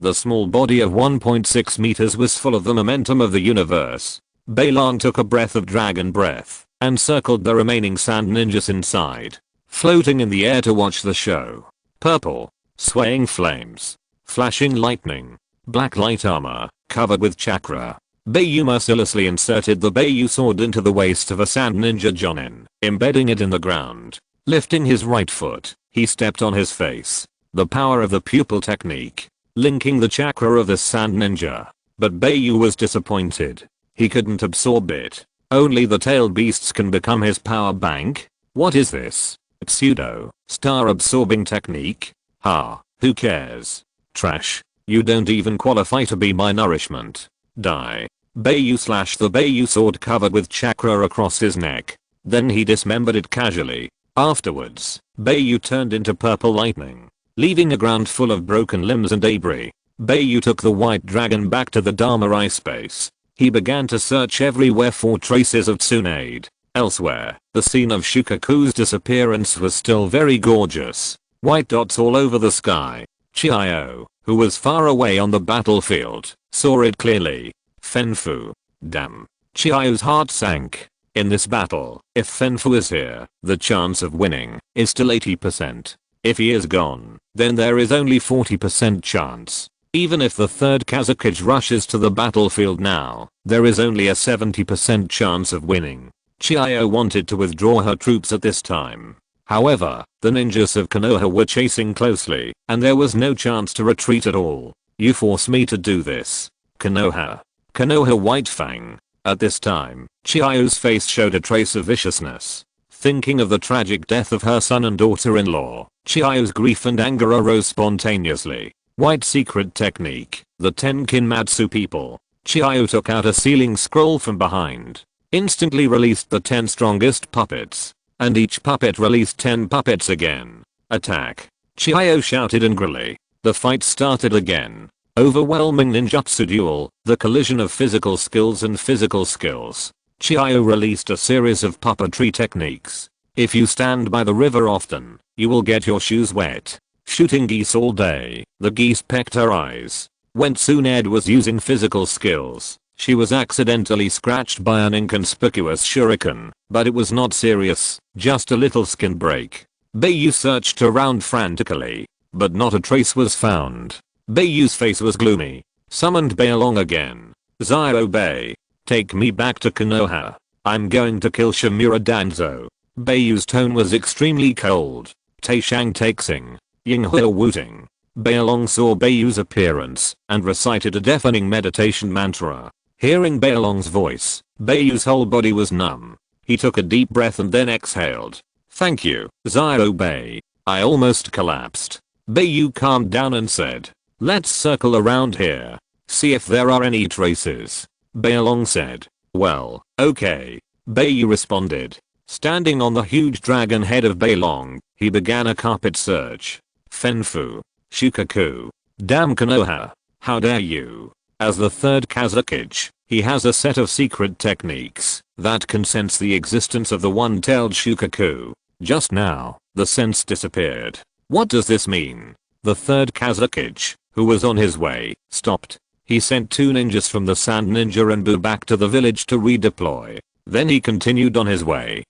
The small body of 1.6 meters was full of the momentum of the universe. Bai Long took a breath of dragon breath and circled the remaining sand ninjas inside, floating in the air to watch the show. Purple, swaying flames, flashing lightning, black light armor, covered with chakra. Bai Yu mercilessly inserted the Bai Yu sword into the waist of a sand ninja Jonin, embedding it in the ground. Lifting his right foot, he stepped on his face. The power of the pupil technique, linking the chakra of the sand ninja. But Bai Yu was disappointed. He couldn't absorb it. Only the tailed beasts can become his power bank? What is this? Pseudo, star absorbing technique? Ha, who cares? Trash. You don't even qualify to be my nourishment. Die. Bai Yu slashed the Bai Yu sword covered with chakra across his neck. Then he dismembered it casually. Afterwards, Bai Yu turned into purple lightning, leaving a ground full of broken limbs and debris. Bai Yu took the white dragon back to the Dharma Eye space. He began to search everywhere for traces of Tsunade. Elsewhere, the scene of Shukaku's disappearance was still very gorgeous. White dots all over the sky. Chiyo, who was far away on the battlefield, saw it clearly. Fenfu. Damn. Chiyo's heart sank. In this battle, if Fenfu is here, the chance of winning is still 80%. If he is gone, then there is only 40% chance. Even if the third Kazakage rushes to the battlefield now, there is only a 70% chance of winning. Chiyo wanted to withdraw her troops at this time. However, the ninjas of Konoha were chasing closely, and there was no chance to retreat at all. You force me to do this. Konoha. Konoha White Fang. At this time, Chiyo's face showed a trace of viciousness. Thinking of the tragic death of her son and daughter-in-law, Chiyo's grief and anger arose spontaneously. White secret technique. The 10 Kinmatsu people. Chiyo took out a sealing scroll from behind. Instantly released the 10 strongest puppets. And each puppet released 10 puppets again. Attack. Chiyo shouted angrily. The fight started again. Overwhelming ninjutsu duel, the collision of physical skills and physical skills. Chiyo released a series of puppetry techniques. If you stand by the river often, you will get your shoes wet. Shooting geese all day, the geese pecked her eyes. When Tsunade was using physical skills, she was accidentally scratched by an inconspicuous shuriken, but it was not serious, just a little skin break. Bai Yu searched around frantically, but not a trace was found. Bai Yu's face was gloomy. Summoned Bai along again. Zio Bai. Take me back to Konoha. I'm going to kill Shimura Danzo. Bai Yu's tone was extremely cold. Taishang Takesing. Yinghui Wooting. Bai Long saw Bai Yu's appearance and recited a deafening meditation mantra. Hearing Bai Long's voice, Bai Yu's whole body was numb. He took a deep breath and then exhaled. Thank you, Zio Bai. I almost collapsed. Bai Yu calmed down and said, let's circle around here. See if there are any traces. Bai Long said, well, okay. Bai Yu responded. Standing on the huge dragon head of Bai Long, he began a carpet search. Fenfu. Shukaku. Damn Konoha. How dare you. As the third Kazakage, he has a set of secret techniques that can sense the existence of the one-tailed Shukaku. Just now, the sense disappeared. What does this mean? The third Kazakage, who was on his way, stopped. He sent 2 ninjas from the Sand Ninja and Boo back to the village to redeploy. Then he continued on his way.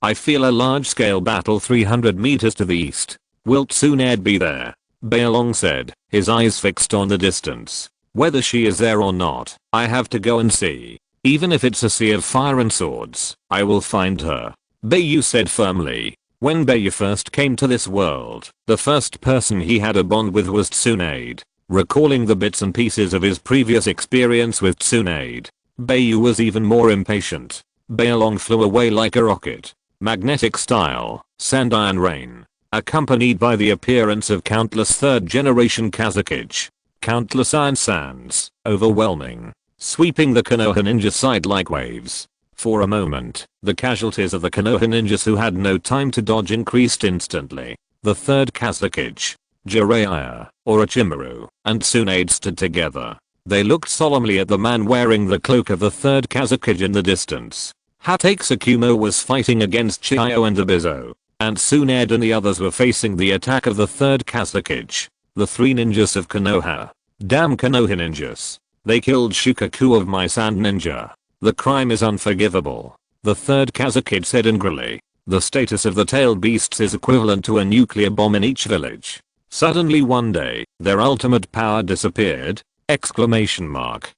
I feel a large-scale battle 300 meters to the east. Will Tsunade be there? Bai Long said, his eyes fixed on the distance. Whether she is there or not, I have to go and see. Even if it's a sea of fire and swords, I will find her. Bai Yu said firmly. When Bai Yu first came to this world, the first person he had a bond with was Tsunade. Recalling the bits and pieces of his previous experience with Tsunade, Bai Yu was even more impatient. Bai Long flew away like a rocket. Magnetic style, sand iron rain. Accompanied by the appearance of countless third-generation Kazakage. Countless iron sands, overwhelming. Sweeping the Konoha ninja side like waves. For a moment, the casualties of the Konoha ninjas who had no time to dodge increased instantly. The third Kazakage, Jiraiya, Orochimaru, and Tsunade stood together. They looked solemnly at the man wearing the cloak of the third Kazakage in the distance. Hatake Tsukumo was fighting against Chiyo and Abizo, and Tsunade and the others were facing the attack of the third Kazakage. The 3 ninjas of Konoha. Damn Konoha ninjas. They killed Shukaku of my Sand Ninja. The crime is unforgivable. The third Kazakage said angrily. The status of the tailed beasts is equivalent to a nuclear bomb in each village. Suddenly one day, their ultimate power disappeared. Exclamation mark.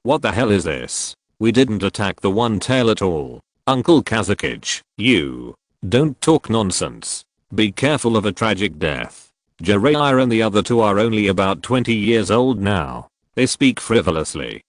What the hell is this? We didn't attack the one tail at all. Uncle Kazakage, you. Don't talk nonsense. Be careful of a tragic death. Jiraiya and the other 2 are only about 20 years old now. They speak frivolously.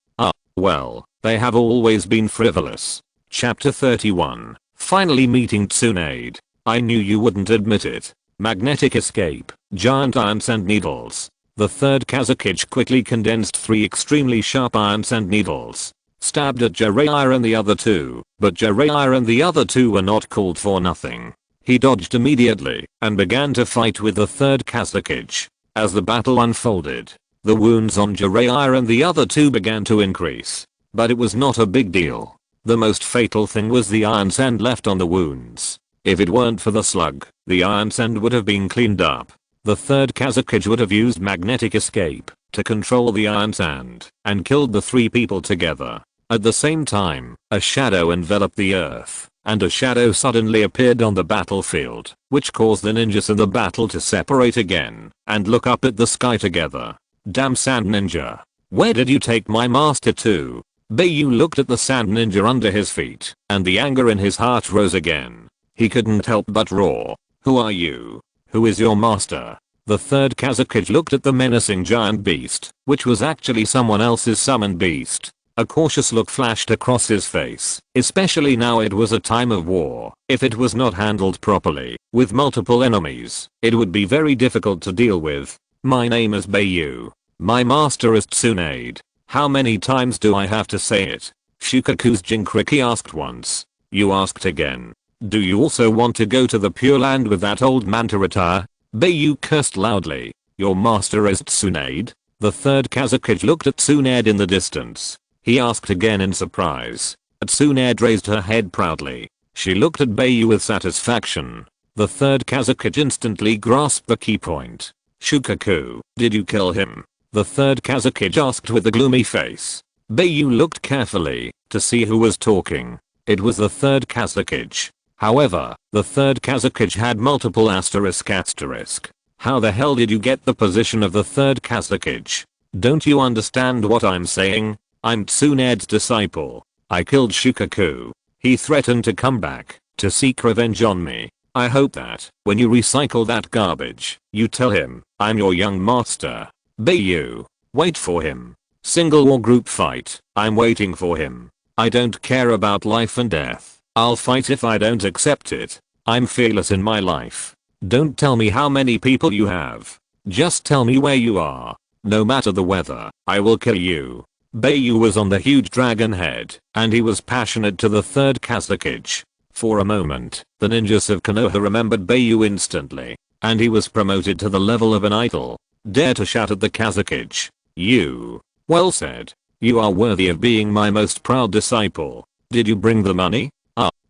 Well, they have always been frivolous. Chapter 31. Finally meeting Tsunade. I knew you wouldn't admit it. Magnetic escape. Giant iron sand needles. The third Kazakage quickly condensed 3 extremely sharp iron sand needles. Stabbed at Jiraiya and the other 2, but Jiraiya and the other 2 were not called for nothing. He dodged immediately and began to fight with the third Kazakage. As the battle unfolded, the wounds on Jiraiya and the other 2 began to increase. But it was not a big deal. The most fatal thing was the iron sand left on the wounds. If it weren't for the slug, the iron sand would have been cleaned up. The third Kazakage would have used magnetic escape to control the iron sand and killed the 3 people together. At the same time, a shadow enveloped the earth, and a shadow suddenly appeared on the battlefield, which caused the ninjas in the battle to separate again and look up at the sky together. Damn sand ninja. Where did you take my master to? Bai Yu looked at the sand ninja under his feet, and the anger in his heart rose again. He couldn't help but roar. Who are you? Who is your master? The third Kazakage looked at the menacing giant beast, which was actually someone else's summoned beast. A cautious look flashed across his face, especially now it was a time of war. If it was not handled properly, with multiple enemies, it would be very difficult to deal with. My name is Bai Yu. My master is Tsunade. How many times do I have to say it? Shukaku's Jinkriki asked once. You asked again. Do you also want to go to the Pure Land with that old man to retire? Bai Yu cursed loudly. Your master is Tsunade? The third Kazakage looked at Tsunade in the distance. He asked again in surprise. Tsunade raised her head proudly. She looked at Bai Yu with satisfaction. The third Kazakage instantly grasped the key point. Shukaku, did you kill him? The third Kazakage asked with a gloomy face. Bai Yu looked carefully to see who was talking. It was the third Kazakage. However, the third Kazakage had multiple asterisk. How the hell did you get the position of the third Kazakage? Don't you understand what I'm saying? I'm Tsunade's disciple. I killed Shukaku. He threatened to come back to seek revenge on me. I hope that when you recycle that garbage, you tell him I'm your young master. Bai Yu, wait for him. Single or group fight, I'm waiting for him. I don't care about life and death. I'll fight if I don't accept it. I'm fearless in my life. Don't tell me how many people you have. Just tell me where you are. No matter the weather, I will kill you. Bai Yu was on the huge dragon head, and he was passionate to the third Kazakage. For a moment, the ninjas of Konoha remembered Bai Yu instantly, and he was promoted to the level of an idol. Dare to shout at the Kazakage. You. Well said. You are worthy of being my most proud disciple. Did you bring the money?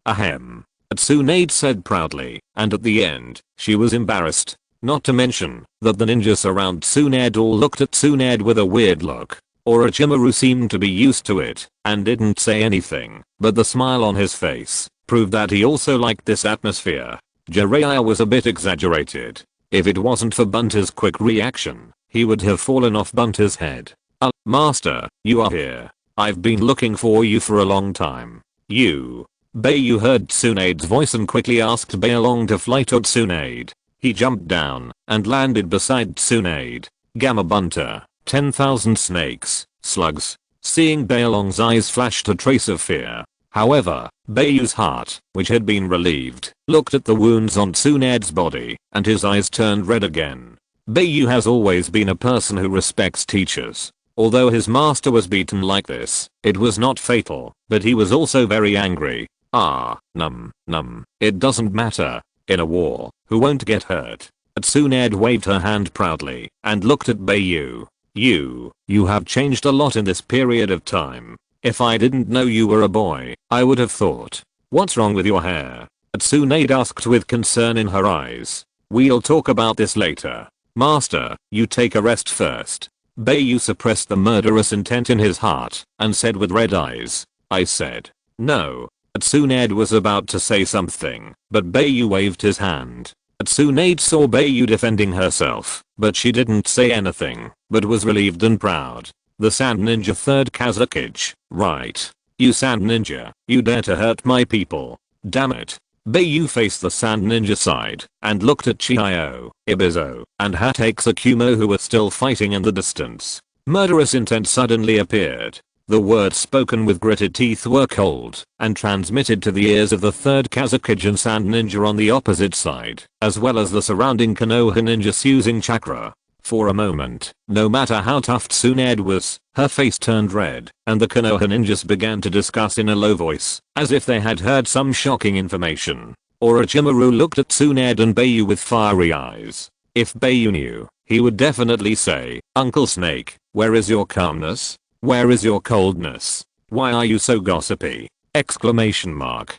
Ahem. Tsunade said proudly, and at the end, she was embarrassed. Not to mention that the ninjas around Tsunade all looked at Tsunade with a weird look. Orochimaru seemed to be used to it and didn't say anything, but the smile on his face proved that he also liked this atmosphere. Jiraiya was a bit exaggerated. If it wasn't for Bunter's quick reaction, he would have fallen off Bunter's head. Master, you are here. I've been looking for you for a long time. You. Bai Yu heard Tsunade's voice and quickly asked Bai along to fly to Tsunade. He jumped down and landed beside Tsunade. Gamma Bunter, 10,000 snakes, slugs. Seeing Bai Long's eyes flashed a trace of fear. However, Bai Yu's heart, which had been relieved, looked at the wounds on Tsunade's body, and his eyes turned red again. Bai Yu has always been a person who respects teachers. Although his master was beaten like this, it was not fatal, but he was also very angry. It doesn't matter. In a war, who won't get hurt? Tsunade waved her hand proudly and looked at Bai Yu. You have changed a lot in this period of time. If I didn't know you were a boy, I would have thought. What's wrong with your hair? Tsunade asked with concern in her eyes. We'll talk about this later. Master, you take a rest first. Bai Yu suppressed the murderous intent in his heart and said with red eyes. I said. No. Tsunade was about to say something, but Bai Yu waved his hand. Tsunade saw Bai Yu defending herself, but she didn't say anything, but was relieved and proud. The Sand Ninja third Kazakage, right. You Sand Ninja, you dare to hurt my people. Damn it. Bai Yu faced the Sand Ninja side and looked at Chiyo, Ibizo, and Hatake Tsukumo who were still fighting in the distance. Murderous intent suddenly appeared. The words spoken with gritted teeth were cold and transmitted to the ears of the third Kazakage and Sand Ninja on the opposite side, as well as the surrounding Konoha ninjas using chakra. For a moment, no matter how tough Tsunade was, her face turned red, and the Konoha ninjas began to discuss in a low voice, as if they had heard some shocking information. Orochimaru looked at Tsunade and Bai Yu with fiery eyes. If Bai Yu knew, he would definitely say, Uncle Snake, where is your calmness? Where is your coldness? Why are you so gossipy? Exclamation mark.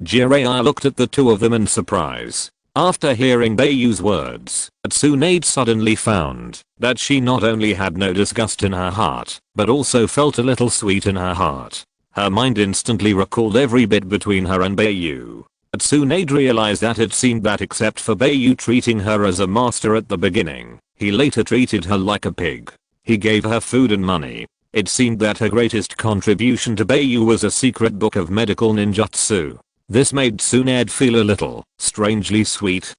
Jiraiya looked at the two of them in surprise. After hearing Bai Yu's words, Tsunade suddenly found that she not only had no disgust in her heart, but also felt a little sweet in her heart. Her mind instantly recalled every bit between her and Bai Yu. Tsunade realized that it seemed that except for Bai Yu treating her as a master at the beginning, he later treated her like a pig. He gave her food and money. It seemed that her greatest contribution to Bai Yu was a secret book of medical ninjutsu. This made Tsunade feel a little strangely sweet!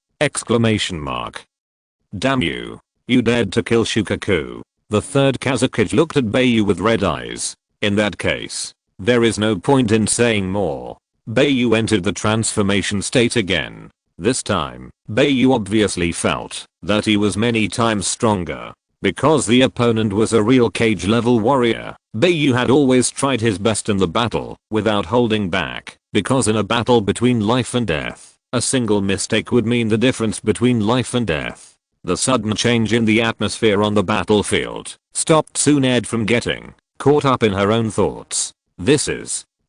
Damn you. You dared to kill Shukaku. The third Kazekage looked at Bai Yu with red eyes. In that case, there is no point in saying more. Bai Yu entered the transformation state again. This time, Bai Yu obviously felt that he was many times stronger. Because the opponent was a real cage level warrior, Bai Yu had always tried his best in the battle without holding back, because in a battle between life and death, a single mistake would mean the difference between life and death. The sudden change in the atmosphere on the battlefield stopped Tsunade from getting caught up in her own thoughts.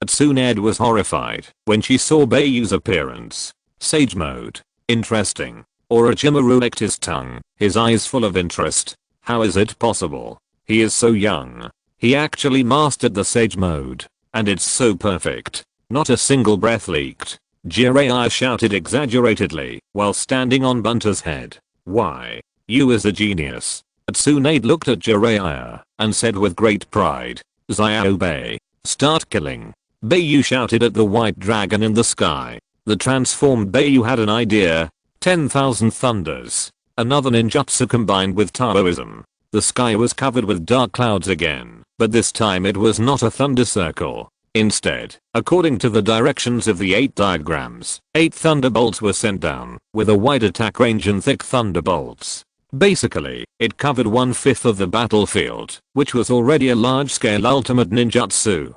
Tsunade was horrified when she saw Bai Yu's appearance. Sage mode. Interesting. Orochimaru licked his tongue, his eyes full of interest. How is it possible? He is so young. He actually mastered the sage mode. And it's so perfect. Not a single breath leaked. Jiraiya shouted exaggeratedly while standing on Bunter's head. Why? You is a genius. Tsunade looked at Jiraiya and said with great pride. Zyobei. Start killing. Bai Yu shouted at the white dragon in the sky. The transformed Bai Yu had an idea. 10,000 thunders. Another ninjutsu combined with Taoism. The sky was covered with dark clouds again, but this time it was not a thunder circle. Instead, according to the directions of the 8 diagrams, 8 thunderbolts were sent down, with a wide attack range and thick thunderbolts. Basically, it covered 1/5 of the battlefield, which was already a large-scale ultimate ninjutsu.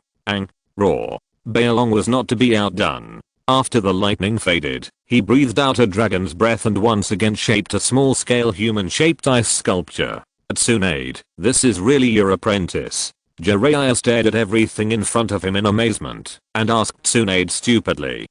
Raw. Bai Long was not to be outdone. After the lightning faded, he breathed out a dragon's breath and once again shaped a small-scale human-shaped ice sculpture. Tsunade, this is really your apprentice. Jiraiya stared at everything in front of him in amazement and asked Tsunade stupidly.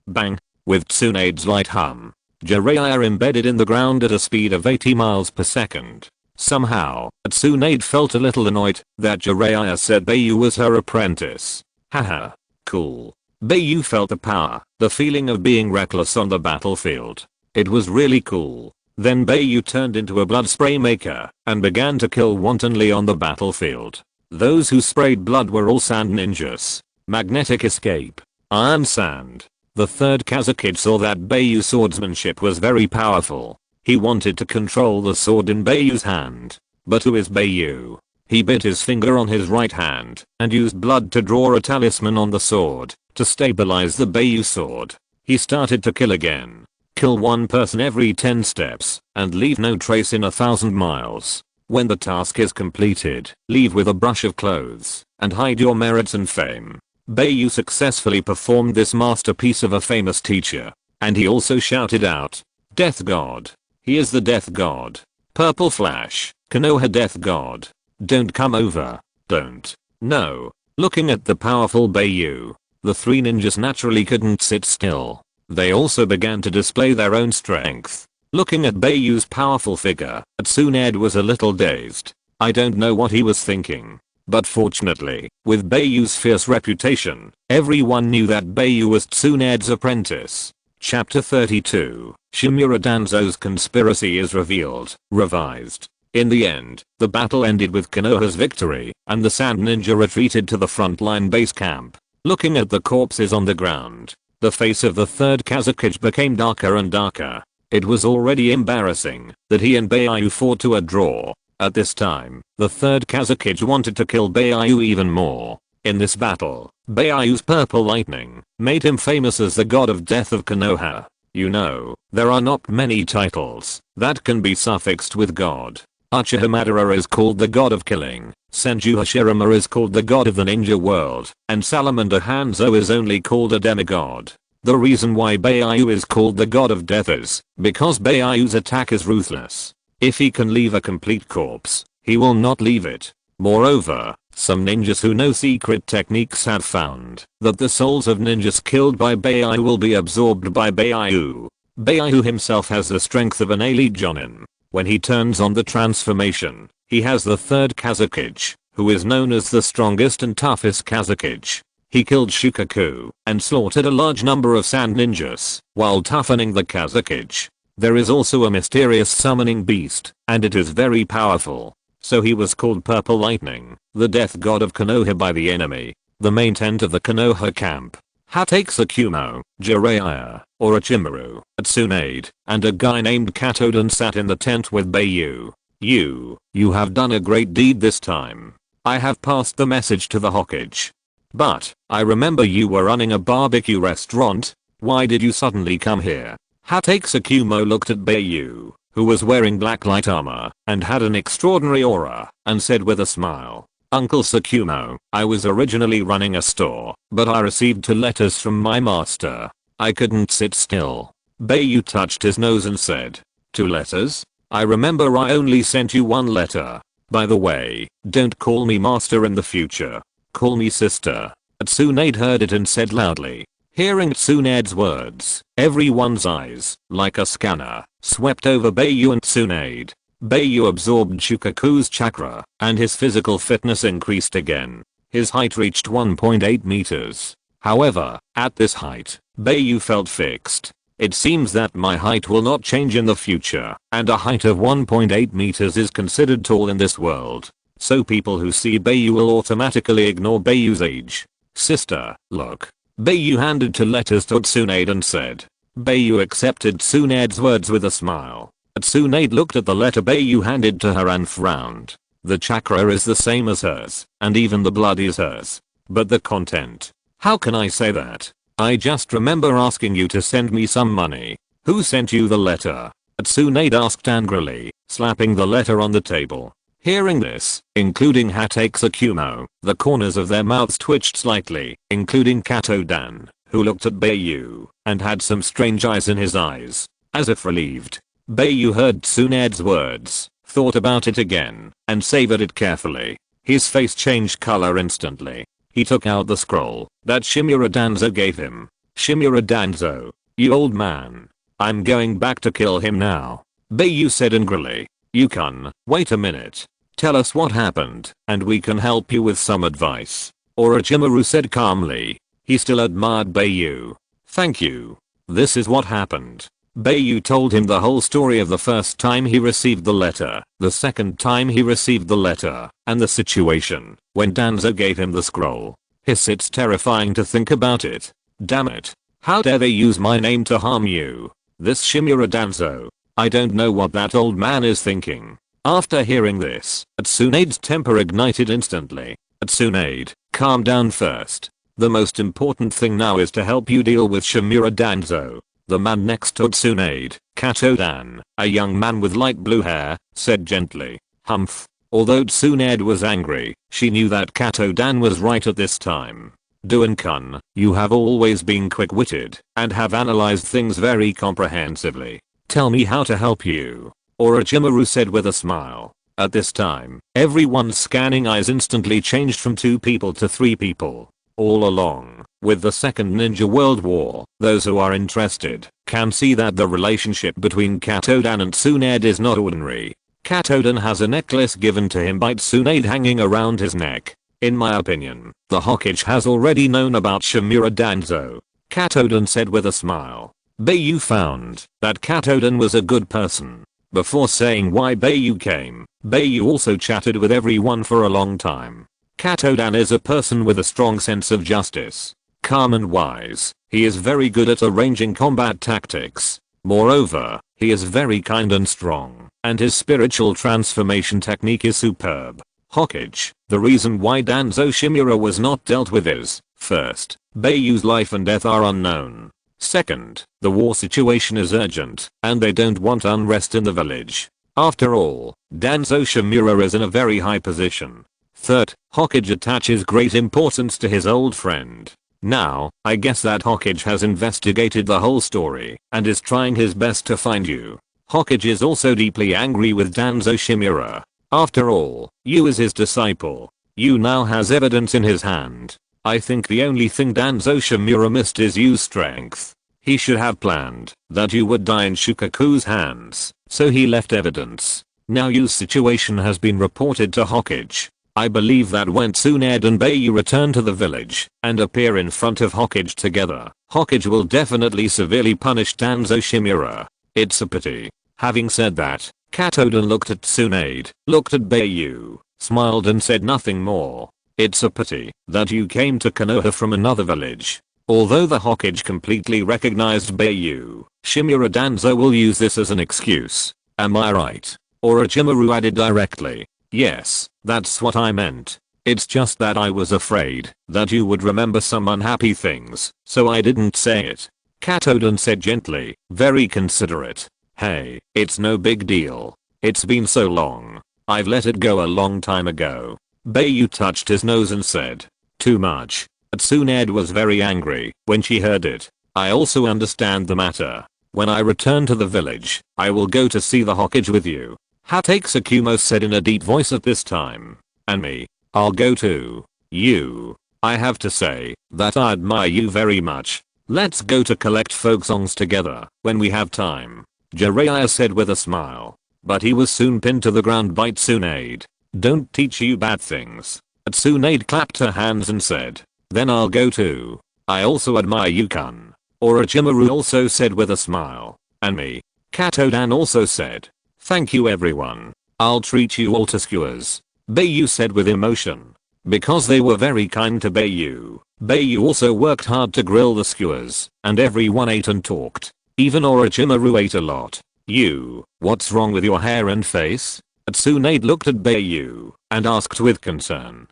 Bang. With Tsunade's light hum, Jiraiya embedded in the ground at a speed of 80 miles per second. Somehow, Tsunade felt a little annoyed that Jiraiya said Bai Yu was her apprentice. Haha. Cool. Bai Yu felt the power, the feeling of being reckless on the battlefield. It was really cool. Then Bai Yu turned into a blood spray maker and began to kill wantonly on the battlefield. Those who sprayed blood were all sand ninjas. Magnetic escape. Iron sand. The third Kazekage saw that Bai Yu's swordsmanship was very powerful. He wanted to control the sword in Bai Yu's hand. But who is Bai Yu? He bit his finger on his right hand and used blood to draw a talisman on the sword to stabilize the Bai Yu sword. He started to kill again. Kill one person every 10 steps and leave no trace in 1,000 miles. When the task is completed, leave with a brush of clothes and hide your merits and fame. Bai Yu successfully performed this masterpiece of a famous teacher. And he also shouted out, Death God. He is the Death God. Purple Flash, Konoha Death God. Don't come over. Don't. No. Looking at the powerful Bai Yu, the 3 ninjas naturally couldn't sit still. They also began to display their own strength. Looking at Bai Yu's powerful figure, Tsunade was a little dazed. I don't know what he was thinking. But fortunately, with Bai Yu's fierce reputation, everyone knew that Bai Yu was Tsunade's apprentice. Chapter 32, Shimura Danzo's conspiracy is revealed, revised. In the end, the battle ended with Konoha's victory, and the Sand Ninja retreated to the frontline base camp. Looking at the corpses on the ground, the face of the third Kazekage became darker and darker. It was already embarrassing that he and Bai Yu fought to a draw. At this time, the third Kazekage wanted to kill Bai Yu even more. In this battle, Bai Yu's purple lightning made him famous as the god of death of Konoha. You know, there are not many titles that can be suffixed with god. Uchiha Madara is called the god of killing, Senju Hashirama is called the god of the ninja world, and Salamander Hanzo is only called a demigod. The reason why Bai Yu is called the god of death is because Bai Yu's attack is ruthless. If he can leave a complete corpse, he will not leave it. Moreover, some ninjas who know secret techniques have found that the souls of ninjas killed by Bai Yu will be absorbed by Bai Yu. Bai Yu himself has the strength of an elite jonin. When he turns on the transformation, he has the third Kazekage, who is known as the strongest and toughest Kazekage. He killed Shukaku and slaughtered a large number of sand ninjas while toughening the Kazekage. There is also a mysterious summoning beast, and it is very powerful. So he was called Purple Lightning, the death god of Konoha by the enemy. The main tent of the Konoha camp. Hatake Tsukumo, Jiraiya, Orochimaru, Tsunade, and a guy named Katoden sat in the tent with Bai Yu. You have done a great deed this time. I have passed the message to the Hokage. But, I remember you were running a barbecue restaurant. Why did you suddenly come here? Hatake Tsukumo looked at Bai Yu, who was wearing black light armor and had an extraordinary aura, and said with a smile, Uncle Tsukumo, I was originally running a store, but I received 2 letters from my master. I couldn't sit still. Bai Yu touched his nose and said, 2 letters? I remember I only sent you 1 letter. By the way, don't call me master in the future. Call me sister. Tsunade heard it and said loudly. Hearing Tsunade's words, everyone's eyes, like a scanner, swept over Bai Yu and Tsunade. Bai Yu absorbed Shukaku's chakra, and his physical fitness increased again. His height reached 1.8 meters. However, at this height, Bai Yu felt fixed. It seems that my height will not change in the future, and a height of 1.8 meters is considered tall in this world. So people who see Bai Yu will automatically ignore Bai Yu's age. Sister, look. Bai Yu handed 2 letters to Tsunade and said. Bai Yu accepted Tsunade's words with a smile. Tsunade looked at the letter Bai Yu handed to her and frowned. The chakra is the same as hers, and even the blood is hers. But the content. How can I say that? I just remember asking you to send me some money. Who sent you the letter? Tsunade asked angrily, slapping the letter on the table. Hearing this, including Hatake Tsukumo, the corners of their mouths twitched slightly, including Katoden, who looked at Bai Yu, and had some strange eyes in his eyes. As if relieved. Bai Yu heard Tsunade's words, thought about it again, and savored it carefully. His face changed color instantly. He took out the scroll that Shimura Danzo gave him. Shimura Danzo, you old man. I'm going back to kill him now. Bai Yu said angrily. Yukon, wait a minute. Tell us what happened, and we can help you with some advice. Orochimaru said calmly. He still admired Bai Yu. Thank you. This is what happened. Bai Yu told him the whole story of the first time he received the letter, the second time he received the letter, and the situation when Danzo gave him the scroll. It's terrifying to think about it. Damn it. How dare they use my name to harm you? This Shimura Danzo. I don't know what that old man is thinking. After hearing this, Tsunade's temper ignited instantly. Tsunade, calm down first. The most important thing now is to help you deal with Shimura Danzo. The man next to Tsunade, Katoden, a young man with light blue hair, said gently. Humph. Although Tsunade was angry, she knew that Katoden was right at this time. Duan-kun, you have always been quick-witted, and have analyzed things very comprehensively. Tell me how to help you. Orochimaru said with a smile. At this time, everyone's scanning eyes instantly changed from 2 people to 3 people. All along, with the Second Ninja World War, those who are interested can see that the relationship between Katoden and Tsunade is not ordinary. Katoden has a necklace given to him by Tsunade hanging around his neck. In my opinion, the Hokage has already known about Shimura Danzo. Katoden said with a smile. Bai Yu found that Katoden was a good person. Before saying why Bai Yu came, Bai Yu also chatted with everyone for a long time. Katoden is a person with a strong sense of justice. Calm and wise, he is very good at arranging combat tactics. Moreover, he is very kind and strong, and his spiritual transformation technique is superb. Hokage, the reason why Danzo Shimura was not dealt with is, first, Bai Yu's life and death are unknown. Second, the war situation is urgent, and they don't want unrest in the village. After all, Danzo Shimura is in a very high position. Third, Hokage attaches great importance to his old friend. Now, I guess that Hokage has investigated the whole story, and is trying his best to find you. Hokage is also deeply angry with Danzo Shimura. After all, Yu is his disciple. Yu now has evidence in his hand. I think the only thing Danzo Shimura missed is Yu's strength. He should have planned that Yu would die in Shukaku's hands, so he left evidence. Now Yu's situation has been reported to Hokage. I believe that when Tsunade and Bai Yu return to the village and appear in front of Hokage together, Hokage will definitely severely punish Danzo Shimura. It's a pity. Having said that, Katodan looked at Tsunade, looked at Bai Yu, smiled and said nothing more. It's a pity that you came to Konoha from another village. Although the Hokage completely recognized Bai Yu, Shimura Danzo will use this as an excuse. Am I right? Orochimaru added directly. Yes, that's what I meant. It's just that I was afraid that you would remember some unhappy things, so I didn't say it. Katodan said gently, very considerate. Hey, it's no big deal. It's been so long. I've let it go a long time ago. Bai Yu touched his nose and said. Too much. Tsunade was very angry when she heard it. I also understand the matter. When I return to the village, I will go to see the Hokage with you. Hatake Tsukumo said in a deep voice at this time. And me. I'll go too. You. I have to say that I admire you very much. Let's go to collect folk songs together when we have time. Jiraiya said with a smile. But he was soon pinned to the ground by Tsunade. Don't teach you bad things. Tsunade clapped her hands and said. Then I'll go too. I also admire you, Kun. Orochimaru also said with a smile. And me. Katodan also said. Thank you everyone. I'll treat you all to skewers. Bai Yu said with emotion. Because they were very kind to Bai Yu. Bai Yu also worked hard to grill the skewers, and everyone ate and talked. Even Orochimaru ate a lot. You, what's wrong with your hair and face? Tsunade looked at Bai Yu and asked with concern.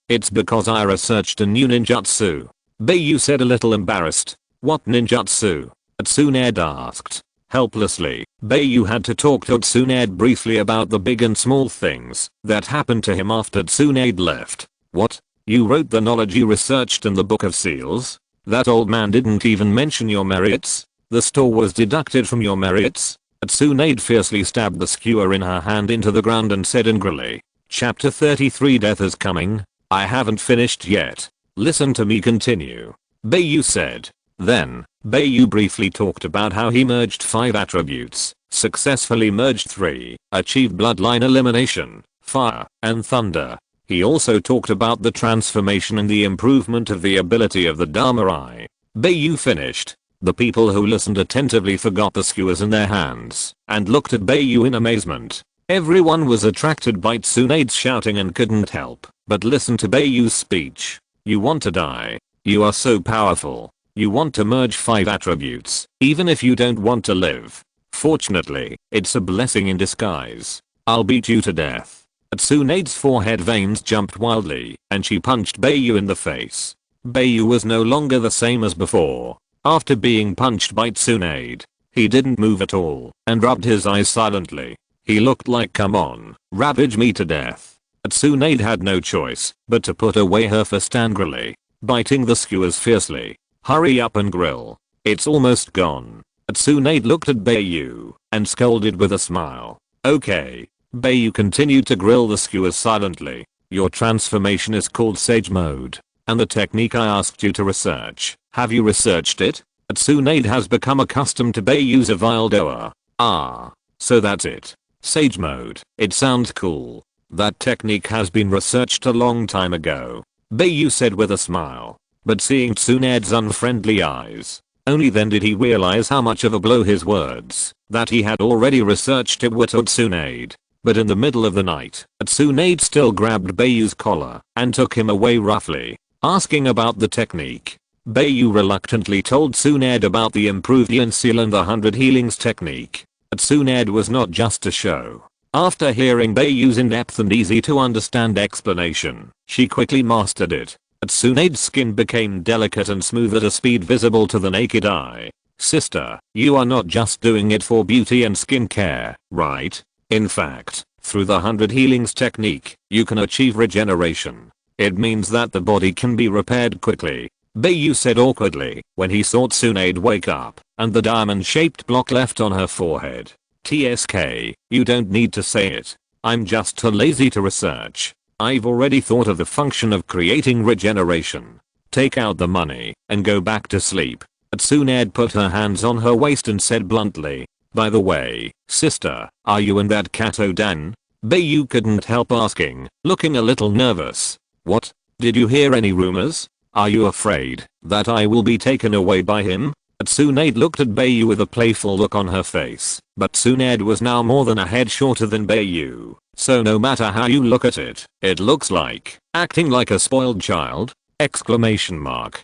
It's because I researched a new ninjutsu. Bai Yu said a little embarrassed. What ninjutsu? Tsunade asked. Helplessly, Bai Yu had to talk to Tsunade briefly about the big and small things that happened to him after Tsunade left. What? You wrote the knowledge you researched in the Book of Seals? That old man didn't even mention your merits? The store was deducted from your merits? Tsunade fiercely stabbed the skewer in her hand into the ground and said angrily. Chapter 33 Death is coming. I haven't finished yet. Listen to me continue. Bai Yu said. Then, Bai Yu briefly talked about how he merged 5 attributes, successfully merged 3, achieved bloodline elimination, fire, and thunder. He also talked about the transformation and the improvement of the ability of the Dharma Eye. Bai Yu finished. The people who listened attentively forgot the skewers in their hands and looked at Bai Yu in amazement. Everyone was attracted by Tsunade's shouting and couldn't help but listen to Bai Yu's speech. You want to die. You are so powerful. You want to merge 5 attributes, even if you don't want to live. Fortunately, it's a blessing in disguise. I'll beat you to death. Tsunade's forehead veins jumped wildly, and she punched Bai Yu in the face. Bai Yu was no longer the same as before. After being punched by Tsunade, he didn't move at all, and rubbed his eyes silently. He looked like come on, ravage me to death. Tsunade had no choice but to put away her fist angrily, biting the skewers fiercely. Hurry up and grill. It's almost gone. Tsunade looked at Bai Yu and scolded with a smile. Okay. Bai Yu continued to grill the skewers silently. Your transformation is called Sage Mode. And the technique I asked you to research. Have you researched it? Tsunade has become accustomed to Bai Yu's vile doer. Ah. So that's it. Sage Mode. It sounds cool. That technique has been researched a long time ago. Bai Yu said with a smile. But seeing Tsunade's unfriendly eyes, only then did he realize how much of a blow his words that he had already researched it were to Tsunade. But in the middle of the night, Tsunade still grabbed Bai Yu's collar and took him away roughly, asking about the technique. Bai Yu reluctantly told Tsunade about the improved Yin Seal and the 100 Healings technique. Tsunade was not just a show. After hearing Bai Yu's in-depth and easy to understand explanation, she quickly mastered it. Tsunade's skin became delicate and smooth at a speed visible to the naked eye. Sister, you are not just doing it for beauty and skincare, right? In fact, through the 100 Healings technique, you can achieve regeneration. It means that the body can be repaired quickly. Bai Yu said awkwardly when he saw Tsunade wake up and the diamond-shaped block left on her forehead. TSK, you don't need to say it. I'm just too lazy to research. I've already thought of the function of creating regeneration. Take out the money and go back to sleep. Tsunade put her hands on her waist and said bluntly. By the way, sister, are you and that Katodan? Bai Yu couldn't help asking, looking a little nervous. What? Did you hear any rumors? Are you afraid that I will be taken away by him? Tsunade looked at Bai Yu with a playful look on her face, but Tsunade was now more than a head shorter than Bai Yu, so no matter how you look at it, it looks like acting like a spoiled child? Exclamation mark.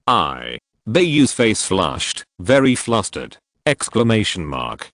Bai Yu's face flushed, very flustered. Exclamation mark.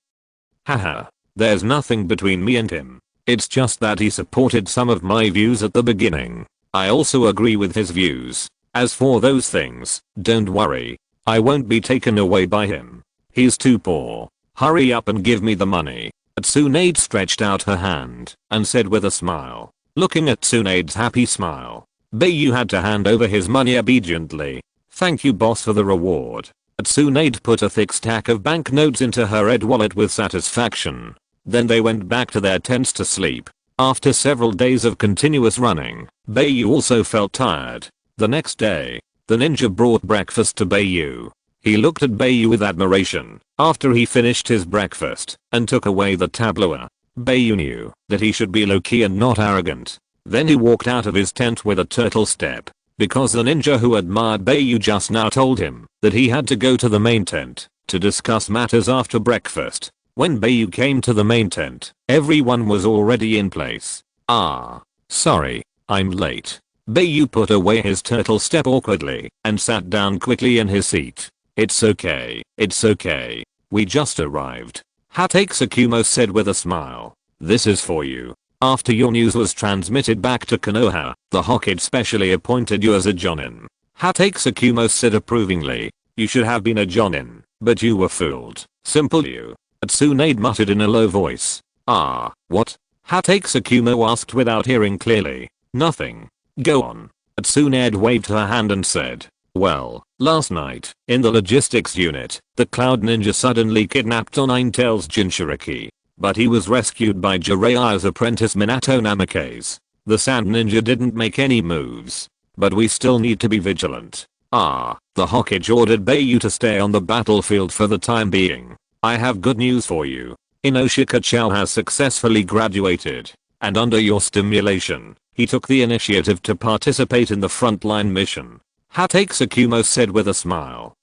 Haha. There's nothing between me and him. It's just that he supported some of my views at the beginning. I also agree with his views. As for those things, don't worry. I won't be taken away by him. He's too poor. Hurry up and give me the money. Tsunade stretched out her hand and said with a smile. Looking at Tsunade's happy smile, Bai Yu had to hand over his money obediently. Thank you boss for the reward. Tsunade put a thick stack of banknotes into her red wallet with satisfaction. Then they went back to their tents to sleep. After several days of continuous running, Bai Yu also felt tired. The next day, the ninja brought breakfast to Bai Yu. He looked at Bai Yu with admiration after he finished his breakfast and took away the tabloid. Bai Yu knew that he should be low-key and not arrogant. Then he walked out of his tent with a turtle step, because the ninja who admired Bai Yu just now told him that he had to go to the main tent to discuss matters after breakfast. When Bai Yu came to the main tent, everyone was already in place. Sorry, I'm late. Bai Yu put away his turtle step awkwardly and sat down quickly in his seat. It's okay. We just arrived. Hatake Tsukumo said with a smile. This is for you. After your news was transmitted back to Konoha, the Hokage specially appointed you as a Jonin. Hatake Tsukumo said approvingly. You should have been a Jonin, but you were fooled. Simple you. Tsunade muttered in a low voice. What? Hatake Tsukumo asked without hearing clearly. Nothing. Go on. Tsunade waved her hand and said. Well, last night, in the logistics unit, the Cloud Ninja suddenly kidnapped Ninetales Jinchuriki. But he was rescued by Jiraiya's apprentice Minato Namikaze. The Sand Ninja didn't make any moves. But we still need to be vigilant. The Hokage ordered Bai Yu to stay on the battlefield for the time being. I have good news for you. Inoshika Chao has successfully graduated. And under your stimulation, he took the initiative to participate in the frontline mission. Hatake Tsukumo said with a smile.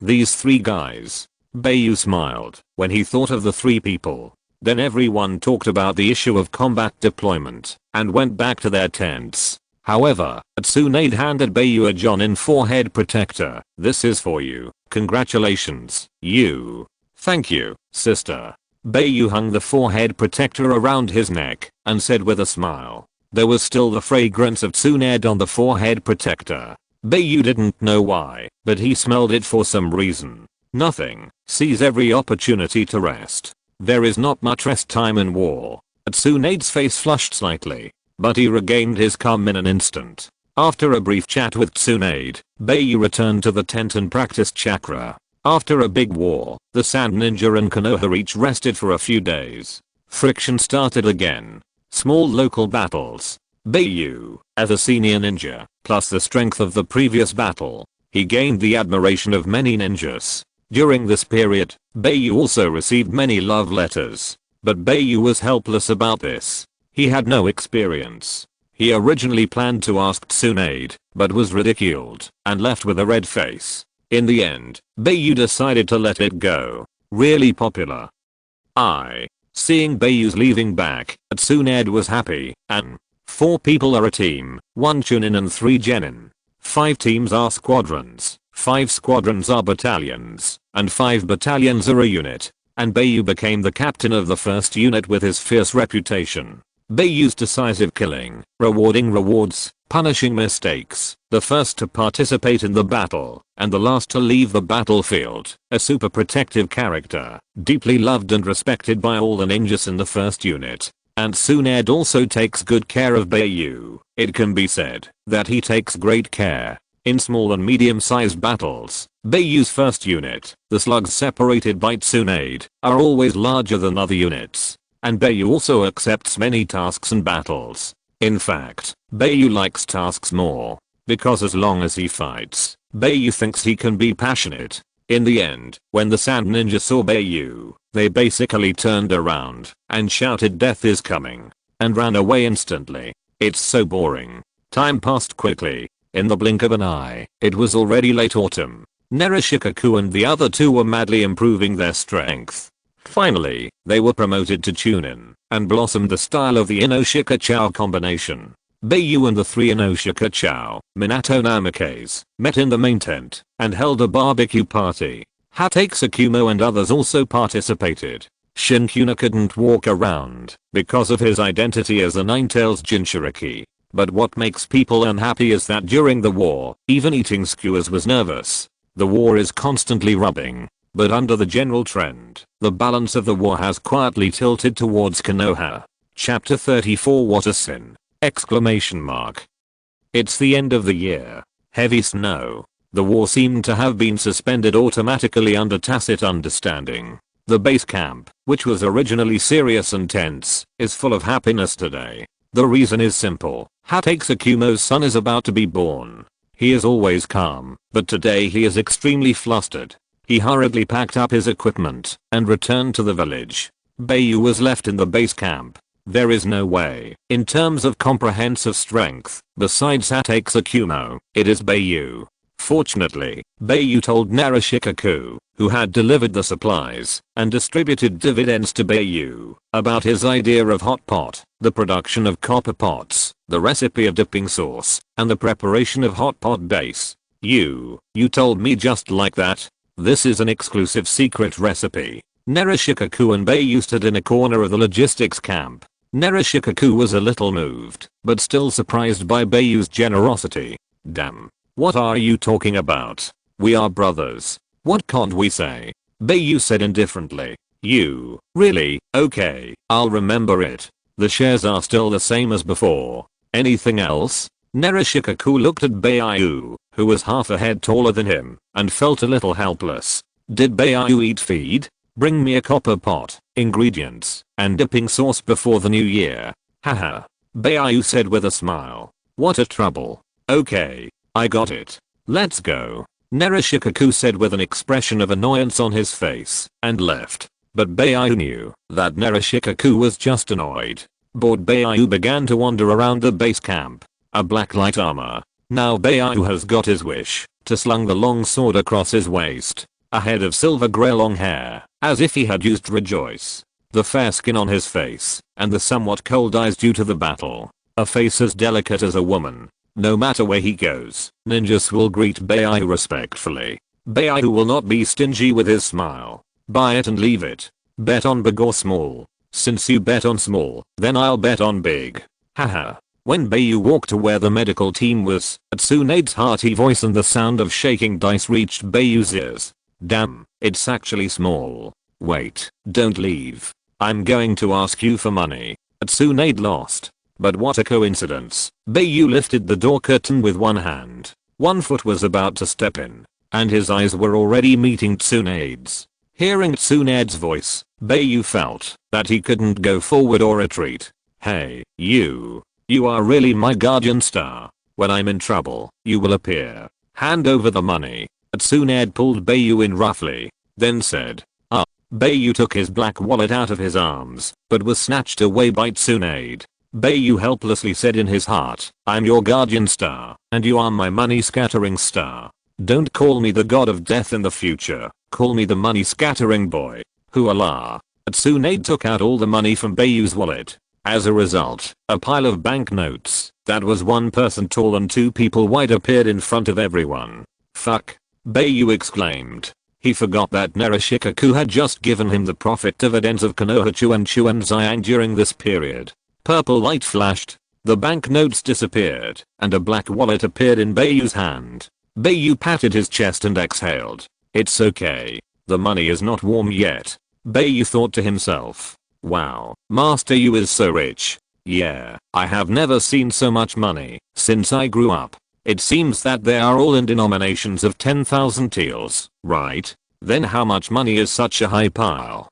These three guys. Bai Yu smiled when he thought of the three people. Then everyone talked about the issue of combat deployment and went back to their tents. However, Tsunade handed Bai Yu a Jonin forehead protector. This is for you. Congratulations, you. Thank you, sister. Bai Yu hung the forehead protector around his neck and said with a smile. There was still the fragrance of Tsunade on the forehead protector. Bai Yu didn't know why, but he smelled it for some reason. Nothing. Seize every opportunity to rest. There is not much rest time in war. Tsunade's face flushed slightly, but he regained his calm in an instant. After a brief chat with Tsunade, Bai Yu returned to the tent and practiced chakra. After a big war, the Sand Ninja and Konoha each rested for a few days. Friction started again. Small local battles. Bai Yu, as a senior ninja, plus the strength of the previous battle, he gained the admiration of many ninjas. During this period, Bai Yu also received many love letters. But Bai Yu was helpless about this. He had no experience. He originally planned to ask Tsunade, but was ridiculed and left with a red face. In the end, Bai Yu decided to let it go. Really popular. Seeing Bai Yu's leaving back, Tsunade was happy, and 4 people are a team, 1 Chunin and 3 Genin. 5 teams are squadrons, 5 squadrons are battalions, and 5 battalions are a unit. And Bai Yu became the captain of the first unit with his fierce reputation. Bai Yu's decisive killing, rewarding rewards, punishing mistakes, the first to participate in the battle, and the last to leave the battlefield, a super protective character, deeply loved and respected by all the ninjas in the first unit. And Tsunade also takes good care of Bai Yu. It can be said that he takes great care. In small and medium-sized battles, Bai Yu's first unit, the slugs separated by Tsunade, are always larger than other units. And Bai Yu also accepts many tasks and battles. In fact, Bai Yu likes tasks more. Because as long as he fights, Bai Yu thinks he can be passionate. In the end, when the sand ninja saw Bai Yu, they basically turned around and shouted death is coming and ran away instantly. It's so boring. Time passed quickly. In the blink of an eye, it was already late autumn. Narushikaku and the other two were madly improving their strength. Finally, they were promoted to Chunin and blossomed the style of the Inoshika-Chao combination. Bai Yu and the three Inoshika-Chao, Minato Namikaze, met in the main tent and held a barbecue party. Hatake Tsukumo and others also participated. Shinkuna couldn't walk around because of his identity as a Ninetales Jinchuriki. But what makes people unhappy is that during the war, even eating skewers was nervous. The war is constantly rubbing. But under the general trend, the balance of the war has quietly tilted towards Konoha. Chapter 34 What a sin! Exclamation mark. It's the end of the year. Heavy snow. The war seemed to have been suspended automatically under tacit understanding. The base camp, which was originally serious and tense, is full of happiness today. The reason is simple. Hatake Tsukumo's son is about to be born. He is always calm, but today he is extremely flustered. He hurriedly packed up his equipment and returned to the village. Bai Yu was left in the base camp. There is no way, in terms of comprehensive strength, besides Hatake Tsukumo, it is Bai Yu. Fortunately, Bai Yu told Narushikaku, who had delivered the supplies and distributed dividends to Bai Yu, about his idea of hot pot, the production of copper pots, the recipe of dipping sauce, and the preparation of hot pot base. You told me just like that? This is an exclusive secret recipe. Narushikaku and Bai Yu stood in a corner of the logistics camp. Narushikaku was a little moved, but still surprised by Bai Yu's generosity. Damn. What are you talking about? We are brothers. What can't we say? Bai Yu said indifferently. You, really? Okay, I'll remember it. The shares are still the same as before. Anything else? Narushikaku looked at Bai Yu, who was half a head taller than him, and felt a little helpless. Did Bai Yu eat feed? Bring me a copper pot, ingredients, and dipping sauce before the new year. Haha. Bai Yu said with a smile. What a trouble. Okay, I got it. Let's go. Narushikaku said with an expression of annoyance on his face, and left. But Bai Yu knew that Narushikaku was just annoyed. Bored, Bai Yu began to wander around the base camp. A black light armor. Now Bai Yu has got his wish, to slung the long sword across his waist. A head of silver grey long hair, as if he had used rejoice. The fair skin on his face, and the somewhat cold eyes due to the battle. A face as delicate as a woman. No matter where he goes, ninjas will greet Bai Yu respectfully. Bai Yu will not be stingy with his smile. Buy it and leave it. Bet on big or small. Since you bet on small, then I'll bet on big. Haha. When Bai Yu walked to where the medical team was, Tsunade's hearty voice and the sound of shaking dice reached Bai Yu's ears. Damn, it's actually small. Wait, don't leave. I'm going to ask you for money. Tsunade lost. But what a coincidence. Bai Yu lifted the door curtain with one hand. 1 foot was about to step in, and his eyes were already meeting Tsunade's. Hearing Tsunade's voice, Bai Yu felt that he couldn't go forward or retreat. Hey, you are really my guardian star. When I'm in trouble, you will appear. Hand over the money. Tsunade pulled Bai Yu in roughly, then said, ah. Bai Yu took his black wallet out of his arms, but was snatched away by Tsunade. Bai Yu helplessly said in his heart, I'm your guardian star, and you are my money scattering star. Don't call me the god of death in the future, call me the money scattering boy. Hooala. Tsunade took out all the money from Bai Yu's wallet. As a result, a pile of banknotes that was 1 person tall and 2 people wide appeared in front of everyone. Fuck. Bai Yu exclaimed. He forgot that Narushikaku had just given him the profit dividends of Konoha and Chuanzang during this period. Purple light flashed. The banknotes disappeared, and a black wallet appeared in Bai Yu's hand. Bai Yu patted his chest and exhaled. It's okay. The money is not warm yet. Bai Yu thought to himself. Wow, Master Yu is so rich. Yeah, I have never seen so much money since I grew up. It seems that they are all in denominations of 10,000 taels, right? Then how much money is such a high pile?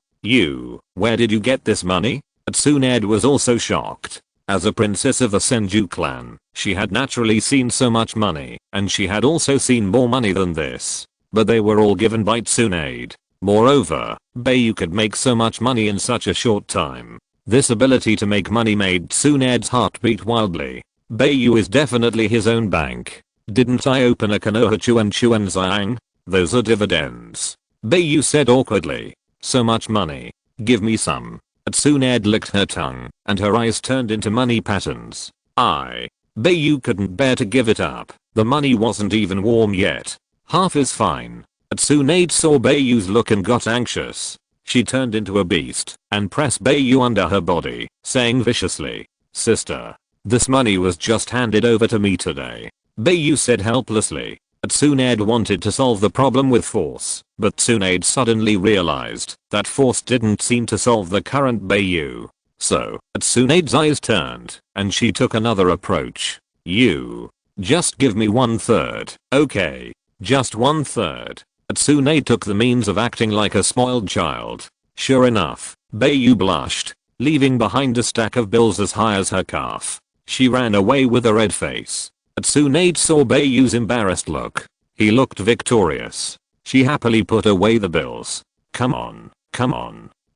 Where did you get this money? Tsunade was also shocked. As a princess of the Senju clan, she had naturally seen so much money, and she had also seen more money than this. but they were all given by Tsunade. Moreover, Bai Yu could make so much money in such a short time. This ability to make money made Tsunade's heart beat wildly. Bai Yu is definitely his own bank. Didn't I open a Konoha Chuan Zhang? Those are dividends. Bai Yu said awkwardly. So much money. Give me some. Tsunade licked her tongue, and her eyes turned into money patterns. Bai Yu couldn't bear to give it up. The money wasn't even warm yet. Half is fine. Tsunade saw Bai Yu's look and got anxious. She turned into a beast and pressed Bai Yu under her body, saying viciously, "Sister, this money was just handed over to me today." Bai Yu said helplessly. Tsunade wanted to solve the problem with force, but Tsunade suddenly realized that force didn't seem to solve the current Bai Yu. So, Tsunade's eyes turned, and she took another approach. "You just give me 1/3, okay? Just 1/3. Tsunade took the means of acting like a spoiled child. Sure enough, Bai Yu blushed, leaving behind a stack of bills as high as her calf. She ran away with a red face. Tsunade saw Bai Yu's embarrassed look. He looked victorious. She happily put away the bills. Come on.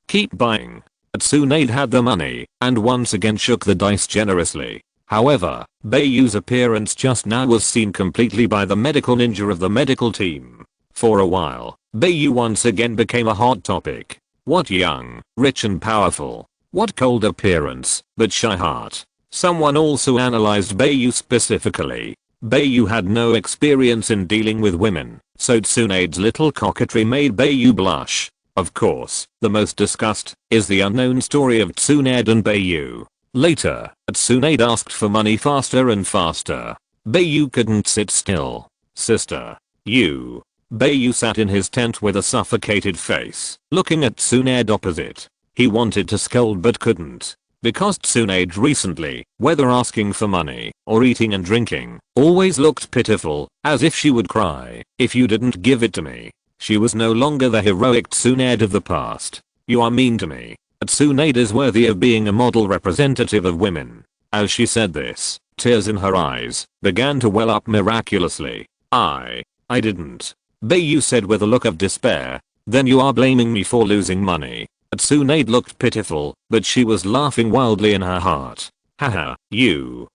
Keep buying." Tsunade had the money, and once again shook the dice generously. However, Bai Yu's appearance just now was seen completely by the medical ninja of the medical team. For a while, Bai Yu once again became a hot topic. What young, rich and powerful. What cold appearance, but shy heart. Someone also analyzed Bai Yu specifically. Bai Yu had no experience in dealing with women, so Tsunade's little coquetry made Bai Yu blush. Of course, the most discussed is the unknown story of Tsunade and Bai Yu. Later, Tsunade asked for money faster and faster. Bai Yu couldn't sit still. "Sister, you." Bai Yu sat in his tent with a suffocated face, looking at Tsunade opposite. He wanted to scold but couldn't. Because Tsunade recently, whether asking for money or eating and drinking, always looked pitiful, as if she would cry if you didn't give it to me. She was no longer the heroic Tsunade of the past. "You are mean to me. Tsunade is worthy of being a model representative of women." As she said this, tears in her eyes began to well up miraculously. I didn't." Bai Yu said with a look of despair. "Then you are blaming me for losing money." Tsunade looked pitiful, but she was laughing wildly in her heart. "Haha,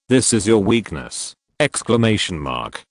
this is your weakness!" Exclamation mark.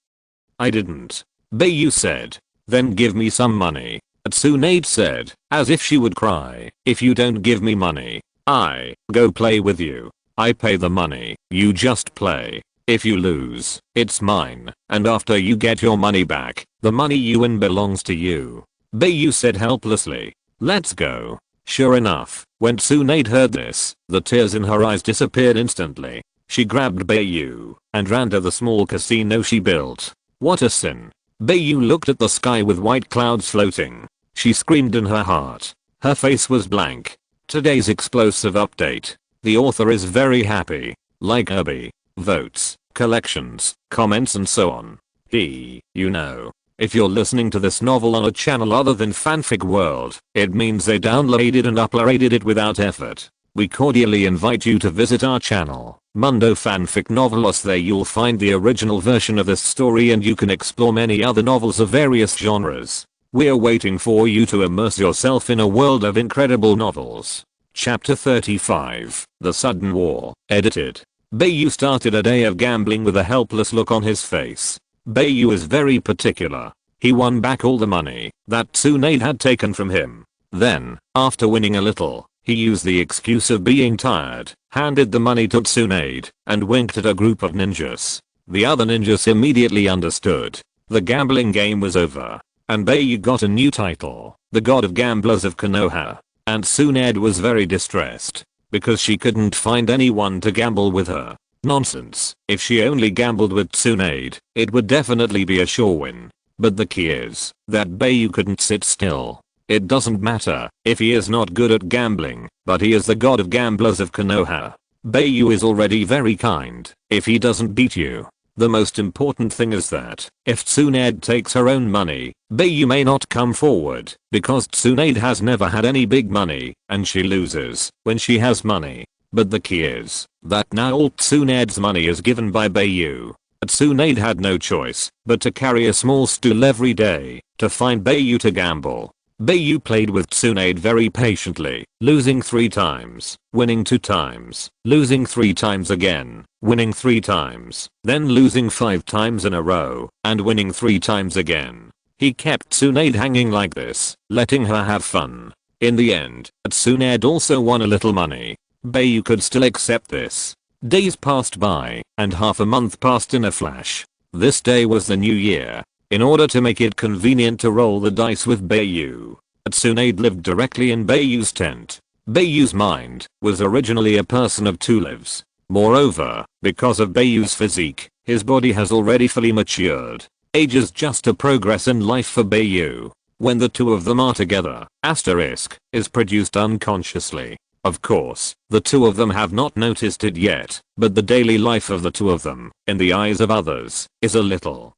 "I didn't." Bai Yu said. "Then give me some money." Tsunade said, as if she would cry. "If you don't give me money, I go play with you. I pay the money, you just play. If you lose, it's mine, and after you get your money back, the money you win belongs to you." Bai Yu said helplessly. "Let's go." Sure enough, when Tsunade heard this, the tears in her eyes disappeared instantly. She grabbed Bai Yu and ran to the small casino she built. What a sin. Bai Yu looked at the sky with white clouds floating. She screamed in her heart. Her face was blank. Today's explosive update. The author is very happy. Like Irby. Votes, collections, comments and so on. If you're listening to this novel on a channel other than Fanfic World, it means they downloaded and uploaded it without effort. We cordially invite you to visit our channel, Mundo Fanfic Novelos. There you'll find the original version of this story and you can explore many other novels of various genres. We're waiting for you to immerse yourself in a world of incredible novels. Chapter 35, The Sudden War, edited. Bai Yu started a day of gambling with a helpless look on his face. Bai Yu is very particular. He won back all the money that Tsunade had taken from him. Then, after winning a little, he used the excuse of being tired, handed the money to Tsunade, and winked at a group of ninjas. The other ninjas immediately understood. The gambling game was over, and Bai Yu got a new title, the God of Gamblers of Konoha. And Tsunade was very distressed, because she couldn't find anyone to gamble with her. Nonsense. If she only gambled with Tsunade, it would definitely be a sure win. But the key is that Bai Yu couldn't sit still. It doesn't matter if he is not good at gambling, but he is the God of Gamblers of Konoha. Bai Yu is already very kind if he doesn't beat you. The most important thing is that if Tsunade takes her own money, Bai Yu may not come forward because Tsunade has never had any big money and she loses when she has money. But the key is that now all Tsunade's money is given by Bai Yu. Tsunade had no choice but to carry a small stool every day to find Bai Yu to gamble. Bai Yu played with Tsunade very patiently, losing 3 times, winning 2 times, losing 3 times again, winning 3 times, then losing 5 times in a row, and winning 3 times again. He kept Tsunade hanging like this, letting her have fun. In the end, Tsunade also won a little money. Bai Yu could still accept this. Days passed by, and half a month passed in a flash. This day was the new year. In order to make it convenient to roll the dice with Bai Yu, Tsunade lived directly in Bai Yu's tent. Bai Yu's mind was originally a person of 2 lives. Moreover, because of Bai Yu's physique, his body has already fully matured. Age is just a progress in life for Bai Yu. When the 2 of them are together, asterisk is produced unconsciously. Of course, the 2 of them have not noticed it yet, but the daily life of the 2 of them, in the eyes of others, is a little.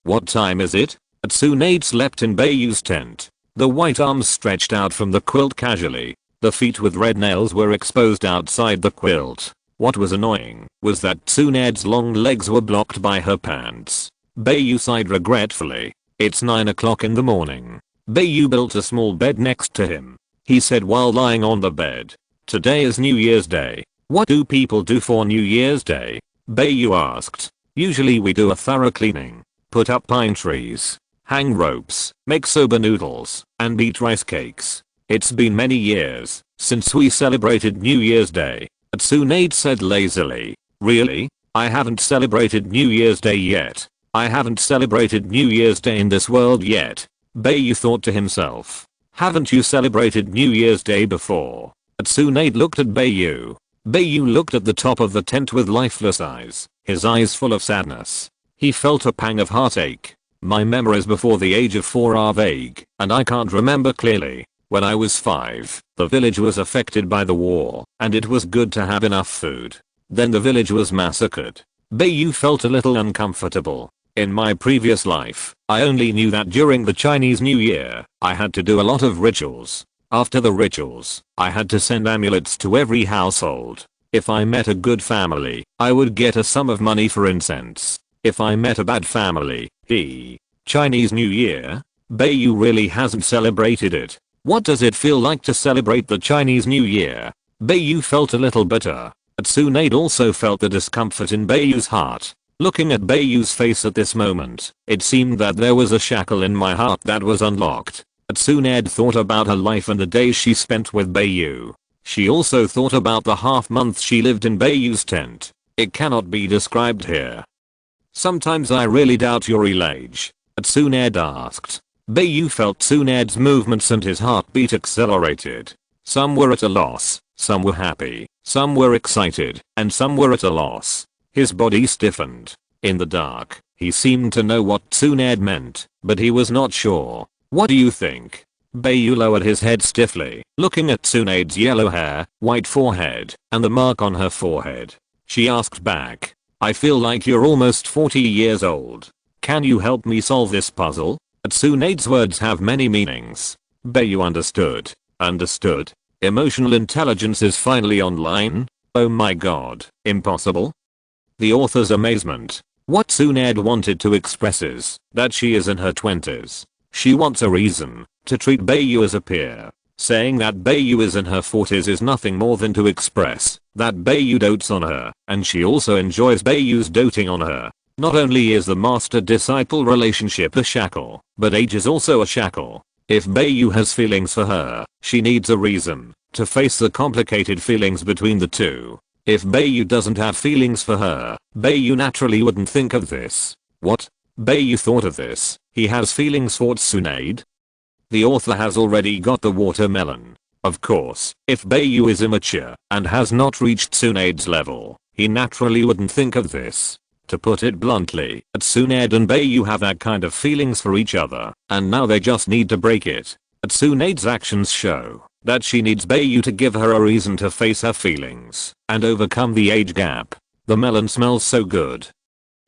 What time is it? Tsunade slept in Bai Yu's tent. The white arms stretched out from the quilt casually. The feet with red nails were exposed outside the quilt. What was annoying was that Tsunade's long legs were blocked by her pants. Bai Yu sighed regretfully. It's 9 o'clock in the morning. Bai Yu built a small bed next to him. He said while lying on the bed, "Today is New Year's Day. What do people do for New Year's Day?" Bai Yu asked. "Usually we do a thorough cleaning, put up pine trees, hang ropes, make soba noodles, and eat rice cakes. It's been many years since we celebrated New Year's Day," Tsunade said lazily. "Really? I haven't celebrated New Year's Day yet. I haven't celebrated New Year's Day in this world yet." Bai Yu thought to himself. "Haven't you celebrated New Year's Day before?" Tsunade looked at Bai Yu. Bai Yu looked at the top of the tent with lifeless eyes, his eyes full of sadness. He felt a pang of heartache. "My memories before the age of 4 are vague, and I can't remember clearly. When I was 5, the village was affected by the war, and it was good to have enough food. Then the village was massacred." Bai Yu felt a little uncomfortable. "In my previous life, I only knew that during the Chinese New Year, I had to do a lot of rituals. After the rituals, I had to send amulets to every household. If I met a good family, I would get a sum of money for incense. If I met a bad family, Chinese New Year? Bai Yu really hasn't celebrated it. What does it feel like to celebrate the Chinese New Year?" Bai Yu felt a little bitter. Tsunade also felt the discomfort in Bai Yu's heart. Looking at Bai Yu's face at this moment, it seemed that there was a shackle in my heart that was unlocked. Tsunade thought about her life and the days she spent with Bai Yu. She also thought about the half month she lived in Bai Yu's tent. It cannot be described here. "Sometimes I really doubt your real age," Tsunade asked. Bai Yu felt Tsunade's movements and his heartbeat accelerated. Some were at a loss, some were happy, some were excited, and some were at a loss. His body stiffened. In the dark, he seemed to know what Tsunade meant, but he was not sure. "What do you think?" Bai Yu lowered his head stiffly, looking at Tsunade's yellow hair, white forehead, and the mark on her forehead. She asked back, "I feel like you're almost 40 years old. Can you help me solve this puzzle?" Tsunade's words have many meanings. Bai Yu understood. Understood? Emotional intelligence is finally online? Oh my god, impossible? The author's amazement. What Tsunade wanted to express is that she is in her 20s. She wants a reason to treat Bai Yu as a peer. Saying that Bai Yu is in her 40s is nothing more than to express that Bai Yu dotes on her, and she also enjoys Bai Yu's doting on her. Not only is the master-disciple relationship a shackle, but age is also a shackle. If Bai Yu has feelings for her, she needs a reason to face the complicated feelings between the two. If Bai Yu doesn't have feelings for her, Bai Yu naturally wouldn't think of this. What? Bai Yu thought of this. He has feelings for Tsunade? The author has already got the watermelon. Of course, if Bai Yu is immature and has not reached Tsunade's level, he naturally wouldn't think of this. To put it bluntly, Tsunade and Bai Yu have that kind of feelings for each other, and now they just need to break it. Tsunade's actions show that she needs Bai Yu to give her a reason to face her feelings and overcome the age gap. The melon smells so good.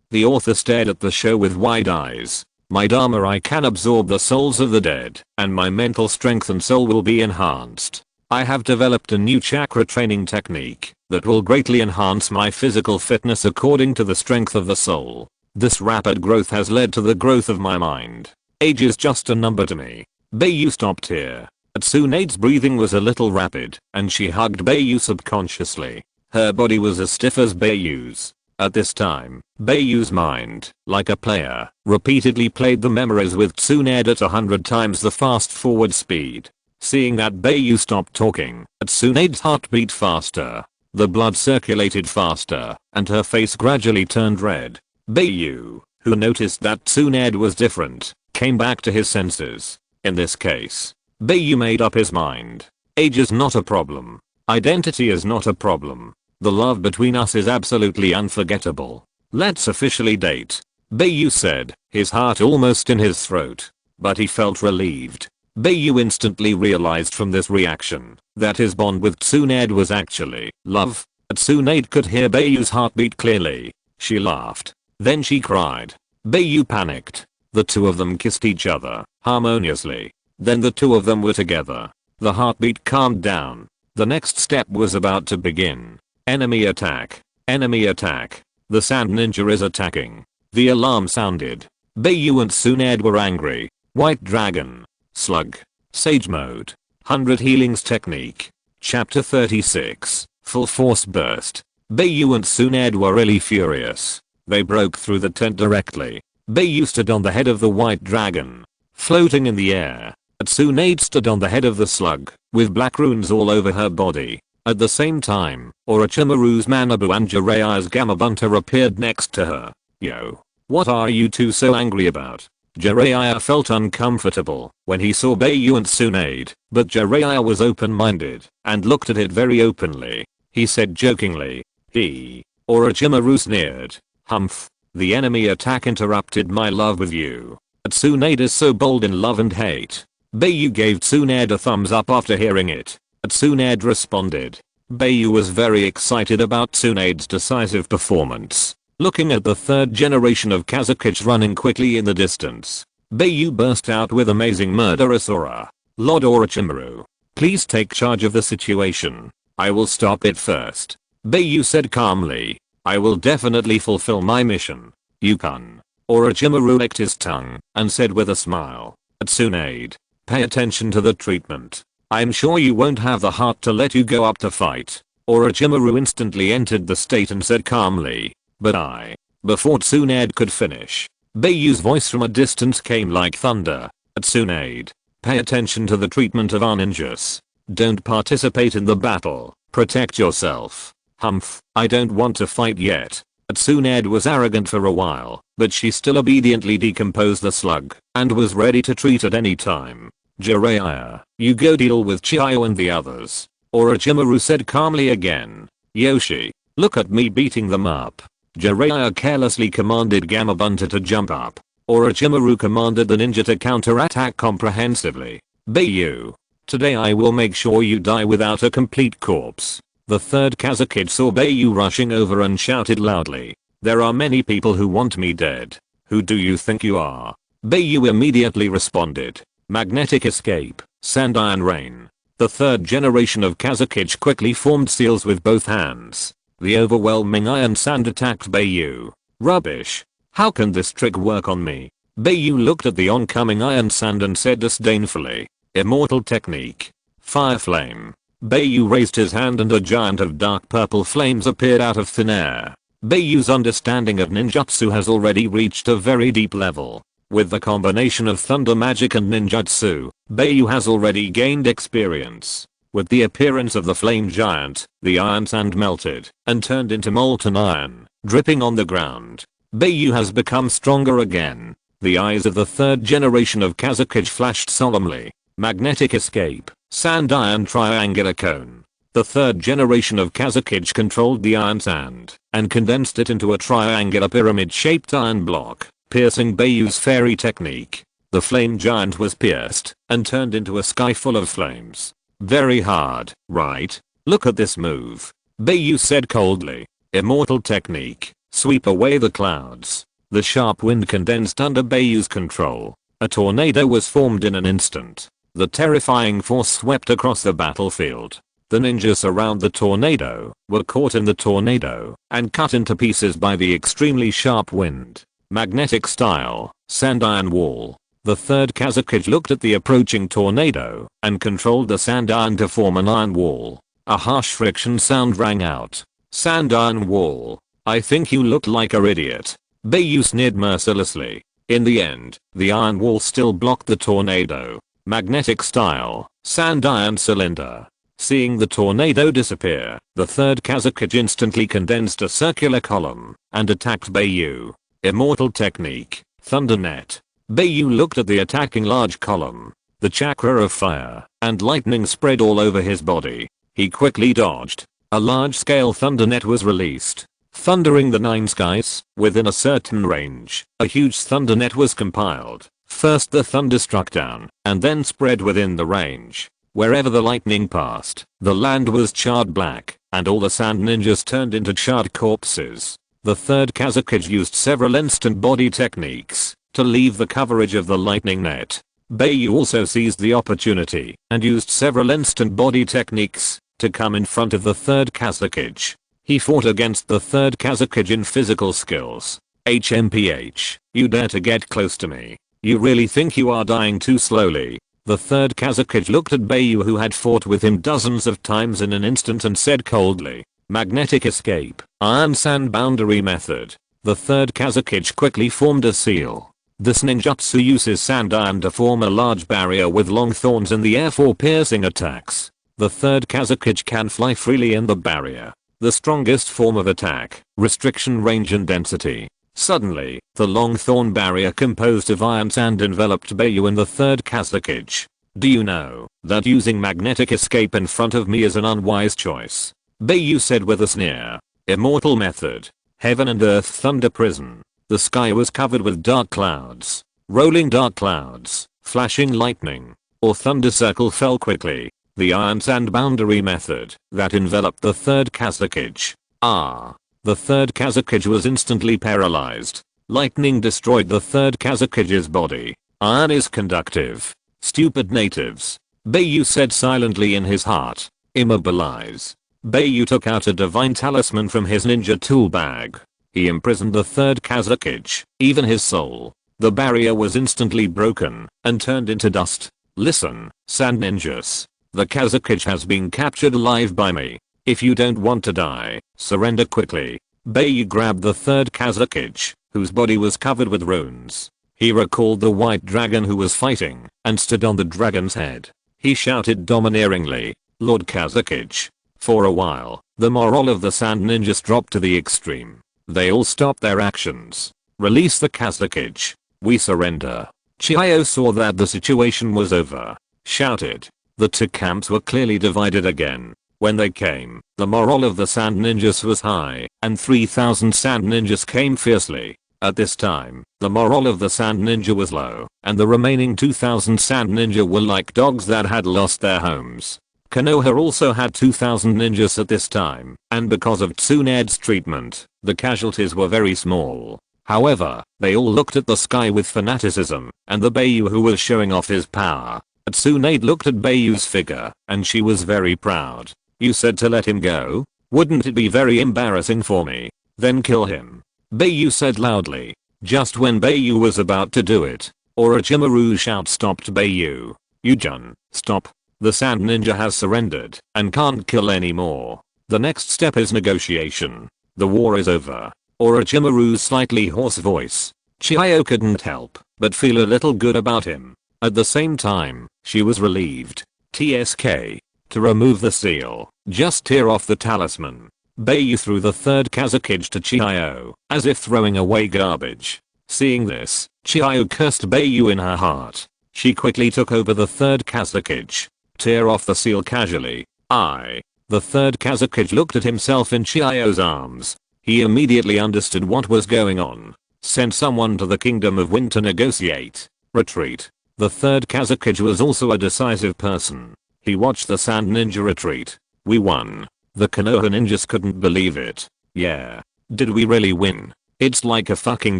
The author stared at the show with wide eyes. My Dharma Eye can absorb the souls of the dead, and my mental strength and soul will be enhanced. I have developed a new chakra training technique. That will greatly enhance my physical fitness according to the strength of the soul. This rapid growth has led to the growth of my mind. Age is just a number to me. Bai Yu stopped here. Tsunade's breathing was a little rapid, and she hugged Bai Yu subconsciously. Her body was as stiff as Bai Yu's. At this time, Bai Yu's mind, like a player, repeatedly played the memories with Tsunade at 100 times the fast forward speed. Seeing that Bai Yu stopped talking, Tsunade's heart beat faster. The blood circulated faster, and her face gradually turned red. Bai Yu, who noticed that Tsunade was different, came back to his senses. In this case, Bai Yu made up his mind. Age is not a problem. Identity is not a problem. The love between us is absolutely unforgettable. Let's officially date. Bai Yu said, his heart almost in his throat. But he felt relieved. Bai Yu instantly realized from this reaction that his bond with Tsunade was actually love. Tsunade could hear Bai Yu's heartbeat clearly. She laughed. Then she cried. Bai Yu panicked. The two of them kissed each other harmoniously. Then the two of them were together. The heartbeat calmed down. The next step was about to begin. Enemy attack. Enemy attack. The sand ninja is attacking. The alarm sounded. Bai Yu and Tsunade were angry. White dragon. Slug. Sage mode. 100 healings technique. Chapter 36. Full force burst. Bai Yu and Tsunade were really furious. They broke through the tent directly. Bai Yu stood on the head of the white dragon, floating in the air. Tsunade stood on the head of the slug, with black runes all over her body. At the same time, Orochimaru's Manabu and Jiraiya's Gamabunta appeared next to her. Yo. What are you two so angry about? Jiraiya felt uncomfortable when he saw Bai Yu and Tsunade, but Jiraiya was open-minded and looked at it very openly. He said jokingly, Orochimaru sneered. Humph. The enemy attack interrupted my love with you. Tsunade is so bold in love and hate. Bai Yu gave Tsunade a thumbs up after hearing it. Tsunade responded. Bai Yu was very excited about Tsunade's decisive performance. Looking at the third generation of Kazakage running quickly in the distance, Bai Yu burst out with amazing murderous aura. Lord Orochimaru, please take charge of the situation. I will stop it first. Bai Yu said calmly. I will definitely fulfill my mission. You can. Orochimaru licked his tongue and said with a smile. Tsunade, pay attention to the treatment. I'm sure you won't have the heart to let you go up to fight. Orochimaru instantly entered the state and said calmly. But before Tsunade could finish, Bai Yu's voice from a distance came like thunder. Tsunade, pay attention to the treatment of our ninjas. Don't participate in the battle. Protect yourself. Humph, I don't want to fight yet. Tsunade was arrogant for a while, but she still obediently decomposed the slug and was ready to treat at any time. Jiraiya, you go deal with Chiyo and the others. Orochimaru said calmly again. Yoshi, look at me beating them up. Jiraiya carelessly commanded Gamabunta to jump up. Orochimaru commanded the ninja to counterattack comprehensively. Bai Yu, today I will make sure you die without a complete corpse. The third Kazakage saw Bai Yu rushing over and shouted loudly. There are many people who want me dead. Who do you think you are? Bai Yu immediately responded. Magnetic escape, sand iron rain. The third generation of Kazakage quickly formed seals with both hands. The overwhelming iron sand attacked Bai Yu. Rubbish. How can this trick work on me? Bai Yu looked at the oncoming iron sand and said disdainfully. Immortal technique. Fire flame. Bai Yu raised his hand and a giant of dark purple flames appeared out of thin air. Bai Yu's understanding of ninjutsu has already reached a very deep level. With the combination of thunder magic and ninjutsu, Bai Yu has already gained experience. With the appearance of the flame giant, the iron sand melted and turned into molten iron, dripping on the ground. Bai Yu has become stronger again. The eyes of the third generation of Kazakage flashed solemnly. Magnetic escape, sand iron triangular cone. The third generation of Kazakage controlled the iron sand and condensed it into a triangular pyramid-shaped iron block, piercing Bai Yu's fairy technique. The flame giant was pierced and turned into a sky full of flames. Very hard, right? Look at this move. Bai Yu said coldly. Immortal technique, sweep away the clouds. The sharp wind condensed under Bai Yu's control. A tornado was formed in an instant. The terrifying force swept across the battlefield. The ninjas around the tornado were caught in the tornado and cut into pieces by the extremely sharp wind. Magnetic style, sand iron wall. The third Kazakage looked at the approaching tornado and controlled the sand iron to form an iron wall. A harsh friction sound rang out. Sand iron wall. I think you look like a idiot. Bai Yu sneered mercilessly. In the end, the iron wall still blocked the tornado. Magnetic style, sand iron cylinder. Seeing the tornado disappear, the third Kazakage instantly condensed a circular column and attacked Bai Yu. Immortal technique, thunder net. Bai Yu looked at the attacking large column. The chakra of fire and lightning spread all over his body. He quickly dodged. A large-scale thunder net was released. Thundering the 9 skies, within a certain range, a huge thunder net was compiled. First the thunder struck down, and then spread within the range. Wherever the lightning passed, the land was charred black, and all the sand ninjas turned into charred corpses. The third Kazakage used several instant body techniques to leave the coverage of the lightning net. Bai Yu also seized the opportunity and used several instant body techniques to come in front of the third Kazakage. He fought against the third Kazakage in physical skills. HMPH, you dare to get close to me. You really think you are dying too slowly? The third Kazakage looked at Bai Yu, who had fought with him dozens of times in an instant, and said coldly, magnetic escape, iron sand boundary method. The third Kazakage quickly formed a seal. This ninjutsu uses sand iron to form a large barrier with long thorns in the air for piercing attacks. The third Kazakage can fly freely in the barrier. The strongest form of attack, restriction range and density. Suddenly, the long thorn barrier composed of iron sand enveloped Bai Yu and the third Kazakage. Do you know that using magnetic escape in front of me is an unwise choice? Bai Yu said with a sneer. Immortal method. Heaven and earth thunder prison. The sky was covered with dark clouds. Rolling dark clouds, flashing lightning, or thunder circle fell quickly. The iron sand boundary method that enveloped the third Kazakage. The third Kazakage was instantly paralyzed. Lightning destroyed the third Kazakage's body. Iron is conductive. Stupid natives. Bai Yu said silently in his heart. Immobilize. Bai Yu took out a divine talisman from his ninja tool bag. He imprisoned the third Kazakage, even his soul. The barrier was instantly broken and turned into dust. Listen, sand ninjas. The Kazakage has been captured alive by me. If you don't want to die, surrender quickly. Bai Yu grabbed the third Kazakage, whose body was covered with runes. He recalled the white dragon who was fighting and stood on the dragon's head. He shouted domineeringly, Lord Kazakage. For a while, the morale of the sand ninjas dropped to the extreme. They all stopped their actions. Release the Kazakage. We surrender. Chiyo saw that the situation was over. Shouted. The two camps were clearly divided again. When they came, the morale of the sand ninjas was high, and 3,000 sand ninjas came fiercely. At this time, the morale of the sand ninja was low, and the remaining 2,000 sand ninja were like dogs that had lost their homes. Konoha also had 2,000 ninjas at this time, and because of Tsunade's treatment, the casualties were very small. However, they all looked at the sky with fanaticism, and the Bai Yu who was showing off his power. Tsunade looked at Bai Yu's figure, and she was very proud. You said to let him go? Wouldn't it be very embarrassing for me? Then kill him. Bai Yu said loudly. Just when Bai Yu was about to do it, Orochimaru's shout stopped Bai Yu. Yu-jun, stop. The sand ninja has surrendered and can't kill anymore. The next step is negotiation. The war is over. Orochimaru's slightly hoarse voice. Chiyo couldn't help but feel a little good about him. At the same time, she was relieved. TSK. To remove the seal, just tear off the talisman. Bai Yu threw the third Kazakage to Chiyo, as if throwing away garbage. Seeing this, Chiyo cursed Bai Yu in her heart. She quickly took over the third Kazakage. Tear off the seal casually. The third Kazakage looked at himself in Chiyo's arms. He immediately understood what was going on. Send someone to the Kingdom of Wind to negotiate. Retreat. The third Kazakage was also a decisive person. He watched the sand ninja retreat. We won. The Konoha ninjas couldn't believe it. Yeah. Did we really win? It's like a fucking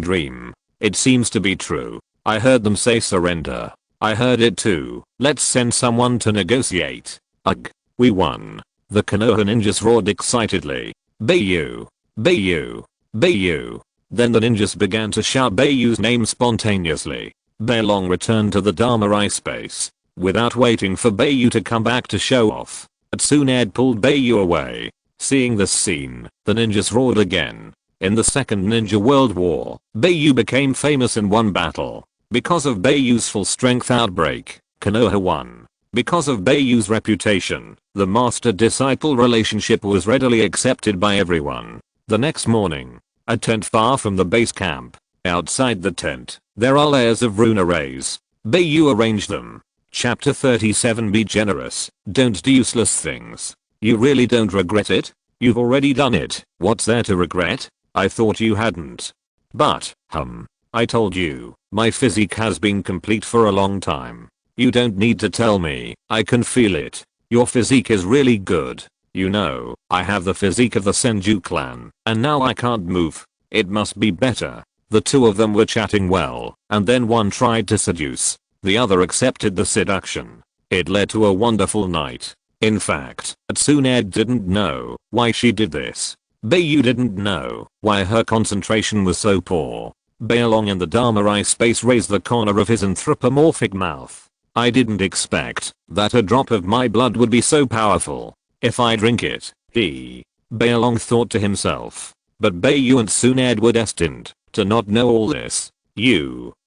dream. It seems to be true. I heard them say surrender. I heard it too. Let's send someone to negotiate. Ugh. We won. The Konoha ninjas roared excitedly. Bai Yu! Bai Yu! Bai Yu! Then the ninjas began to shout Bai Yu's name spontaneously. Bai Long returned to the Dharma Eyes space. Without waiting for Bai Yu to come back to show off, Tsunade pulled Bai Yu away. Seeing this scene, the ninjas roared again. In the Second Ninja World War, Bai Yu became famous in one battle. Because of Bai Yu's full strength outbreak, Konoha won. Because of Bai Yu's reputation, the master-disciple relationship was readily accepted by everyone. The next morning, a tent far from the base camp. Outside the tent, there are layers of rune arrays. Bai Yu arranged them. Chapter 37. Be generous, don't do useless things. You really don't regret it? You've already done it. What's there to regret? I thought you hadn't. But, I told you, my physique has been complete for a long time. You don't need to tell me, I can feel it. Your physique is really good. You know, I have the physique of the Senju clan, and now I can't move. It must be better. The two of them were chatting well, and then one tried to seduce. The other accepted the seduction. It led to a wonderful night. In fact, Tsunade didn't know why she did this. Bai Yu didn't know why her concentration was so poor. Bai Long in the Dharma Eyes space raised the corner of his anthropomorphic mouth. I didn't expect that a drop of my blood would be so powerful. If I drink it, Bai Long thought to himself. But Bai Yu and Tsunade were destined to not know all this.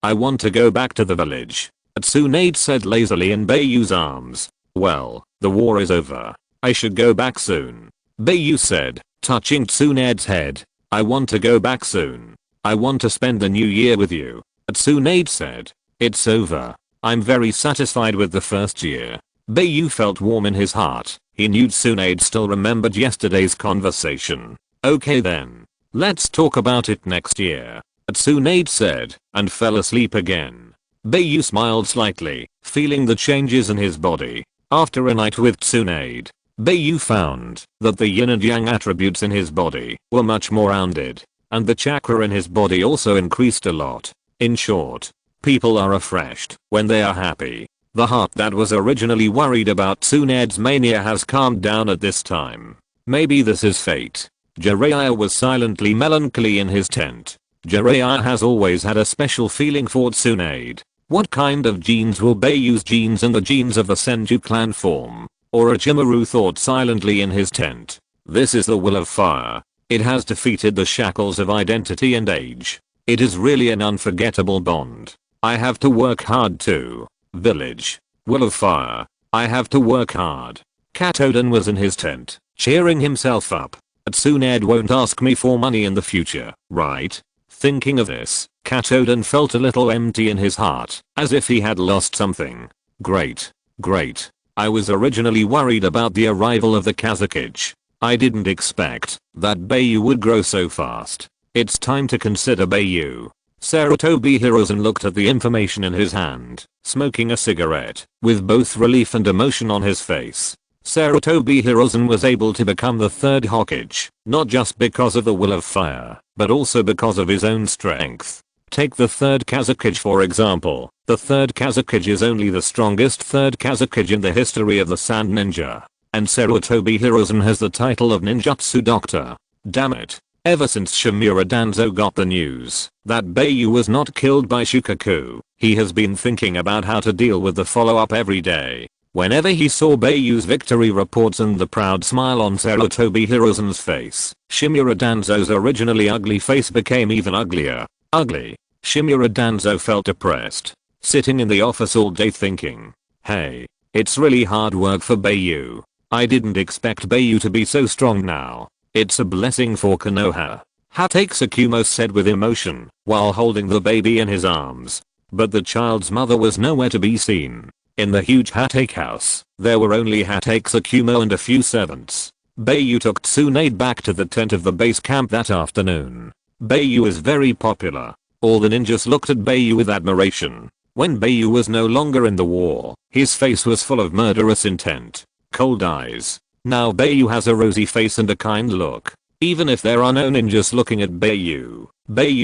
I want to go back to the village. Tsunade said lazily in Bai Yu's arms. Well, the war is over. I should go back soon. Bai Yu said, touching Tsunade's head. I want to go back soon. I want to spend the new year with you. Tsunade said. It's over. I'm very satisfied with the first year. Bai Yu felt warm in his heart. He knew Tsunade still remembered yesterday's conversation. Okay then. Let's talk about it next year. Tsunade said, and fell asleep again. Bai Yu smiled slightly, feeling the changes in his body. After a night with Tsunade, Bai Yu found that the yin and yang attributes in his body were much more rounded, and the chakra in his body also increased a lot. In short, people are refreshed when they are happy. The heart that was originally worried about Tsunade's mania has calmed down at this time. Maybe this is fate. Jiraiya was silently melancholy in his tent. Jiraiya has always had a special feeling for Tsunade. What kind of genes will Bai Yu's genes and the genes of the Senju clan form? Orochimaru thought silently in his tent. This is the will of fire. It has defeated the shackles of identity and age. It is really an unforgettable bond. I have to work hard too. Village. Will of fire. I have to work hard. Katoden was in his tent, cheering himself up. Tsunade won't ask me for money in the future, right? Thinking of this, Katoden felt a little empty in his heart, as if he had lost something. Great. I was originally worried about the arrival of the Kazakage. I didn't expect that Bai Yu would grow so fast. It's time to consider Bai Yu. Sarutobi Hiruzen looked at the information in his hand, smoking a cigarette, with both relief and emotion on his face. Sarutobi Hiruzen was able to become the third Hokage, not just because of the will of fire, but also because of his own strength. Take the third Kazakage for example. The third Kazakage is only the strongest third Kazakage in the history of the Sand Ninja. And Sarutobi Hiruzen has the title of Ninjutsu Doctor. Damn it. Ever since Shimura Danzo got the news that Bai Yu was not killed by Shukaku, he has been thinking about how to deal with the follow-up every day. Whenever he saw Bai Yu's victory reports and the proud smile on Sarutobi Hiruzen's face, Shimura Danzo's originally ugly face became even uglier. Ugly. Shimura Danzo felt depressed, sitting in the office all day thinking, hey, it's really hard work for Bai Yu. I didn't expect Bai Yu to be so strong now. It's a blessing for Konoha. Hatake Tsukumo said with emotion, while holding the baby in his arms. But the child's mother was nowhere to be seen. In the huge Hatake house, there were only Hatake Tsukumo and a few servants. Bai Yu took Tsunade back to the tent of the base camp that afternoon. Bai Yu is very popular. All the ninjas looked at Bai Yu with admiration. When Bai Yu was no longer in the war, his face was full of murderous intent. Cold eyes. Now Bai Yu has a rosy face and a kind look. Even if there are no ninjas looking at Bai Yu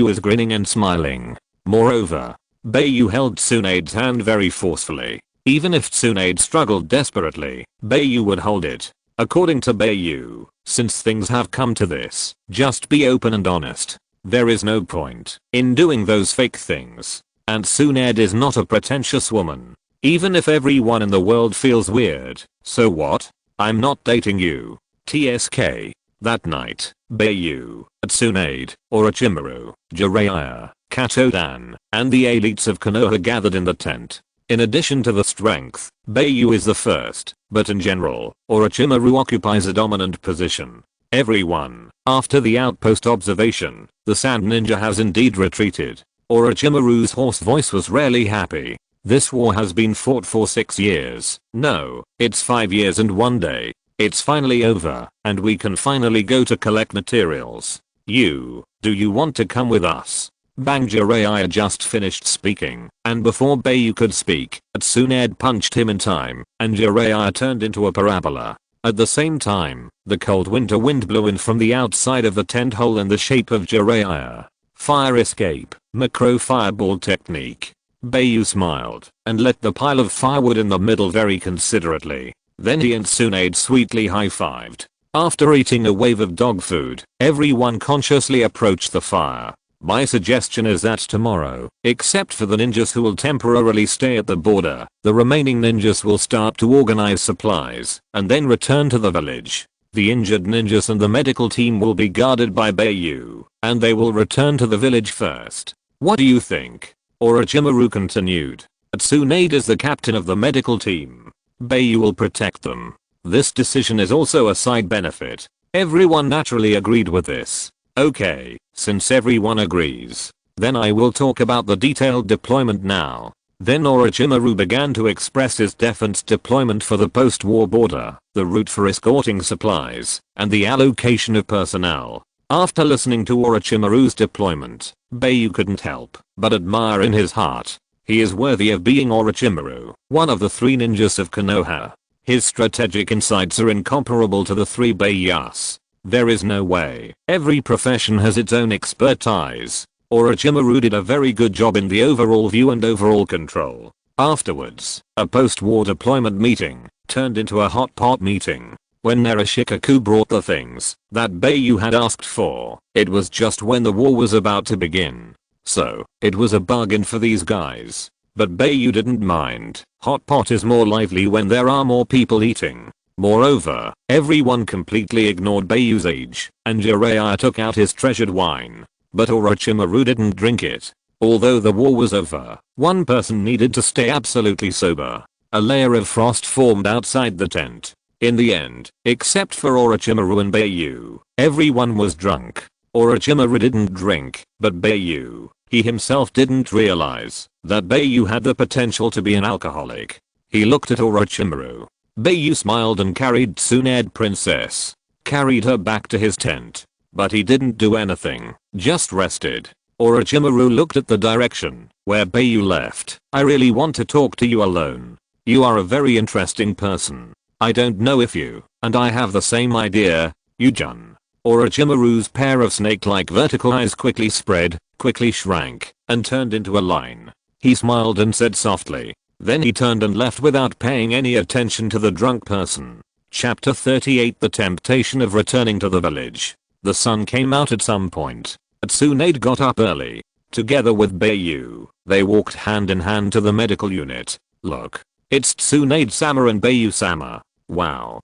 is grinning and smiling. Moreover, Bai Yu held Tsunade's hand very forcefully. Even if Tsunade struggled desperately, Bai Yu would hold it. According to Bai Yu, since things have come to this, just be open and honest. There is no point in doing those fake things. And Tsunade is not a pretentious woman. Even if everyone in the world feels weird, so what? I'm not dating you. TSK. That night, Bai Yu, Tsunade, Orochimaru, Jiraiya, Katodan, and the elites of Konoha gathered in the tent. In addition to the strength, Bai Yu is the first, but in general, Orochimaru occupies a dominant position. Everyone, after the outpost observation, the Sand Ninja has indeed retreated. Orochimaru's hoarse voice was rarely happy. This war has been fought for 6 years. No, it's 5 years and 1 day. It's finally over, and we can finally go to collect materials. Do you want to come with us? Bang. Jiraiya just finished speaking, and before Bai Yu could speak, Tsunade punched him in time, and Jiraiya turned into a parabola. At the same time, the cold winter wind blew in from the outside of the tent hole in the shape of Jiraiya. Fire escape, macro fireball technique. Bai Yu smiled, and let the pile of firewood in the middle very considerately. Then he and Tsunade sweetly high-fived. After eating a wave of dog food, everyone consciously approached the fire. My suggestion is that tomorrow, except for the ninjas who will temporarily stay at the border, the remaining ninjas will start to organize supplies, and then return to the village. The injured ninjas and the medical team will be guarded by Bai Yu, and they will return to the village first. What do you think? Orochimaru continued. Tsunade is the captain of the medical team. Bai Yu will protect them. This decision is also a side benefit. Everyone naturally agreed with this. Okay, since everyone agrees, then I will talk about the detailed deployment now. Then Orochimaru began to express his defense deployment for the post-war border, the route for escorting supplies, and the allocation of personnel. After listening to Orochimaru's deployment, Bai Yu couldn't help but admire in his heart. He is worthy of being Orochimaru, one of the 3 ninjas of Konoha. His strategic insights are incomparable to the 3 Bai Yus. There is no way. Every profession has its own expertise. Orochimaru did a very good job in the overall view and overall control. Afterwards, a post-war deployment meeting turned into a hot pot meeting. When Narashikaku brought the things that Bai Yu had asked for, it was just when the war was about to begin. So, it was a bargain for these guys. But Bai Yu didn't mind. Hot pot is more lively when there are more people eating. Moreover, everyone completely ignored Bai Yu's age, and Jiraiya took out his treasured wine. But Orochimaru didn't drink it. Although the war was over, one person needed to stay absolutely sober. A layer of frost formed outside the tent. In the end, except for Orochimaru and Bai Yu, everyone was drunk. Orochimaru didn't drink, but Bai Yu, he himself didn't realize that Bai Yu had the potential to be an alcoholic. He looked at Orochimaru. Bai Yu smiled and carried Tsunade Princess. Carried her back to his tent. But he didn't do anything, just rested. Orochimaru looked at the direction where Bai Yu left. I really want to talk to you alone. You are a very interesting person. I don't know if you and I have the same idea, Yu-jun. Orochimaru's pair of snake-like vertical eyes quickly spread, quickly shrank, and turned into a line. He smiled and said softly. Then he turned and left without paying any attention to the drunk person. Chapter 38. The temptation of returning to the village. The sun came out at some point. Tsunade got up early. Together with Bai Yu, they walked hand in hand to the medical unit. Look. It's Tsunade-sama and Bai Yu-sama. Wow.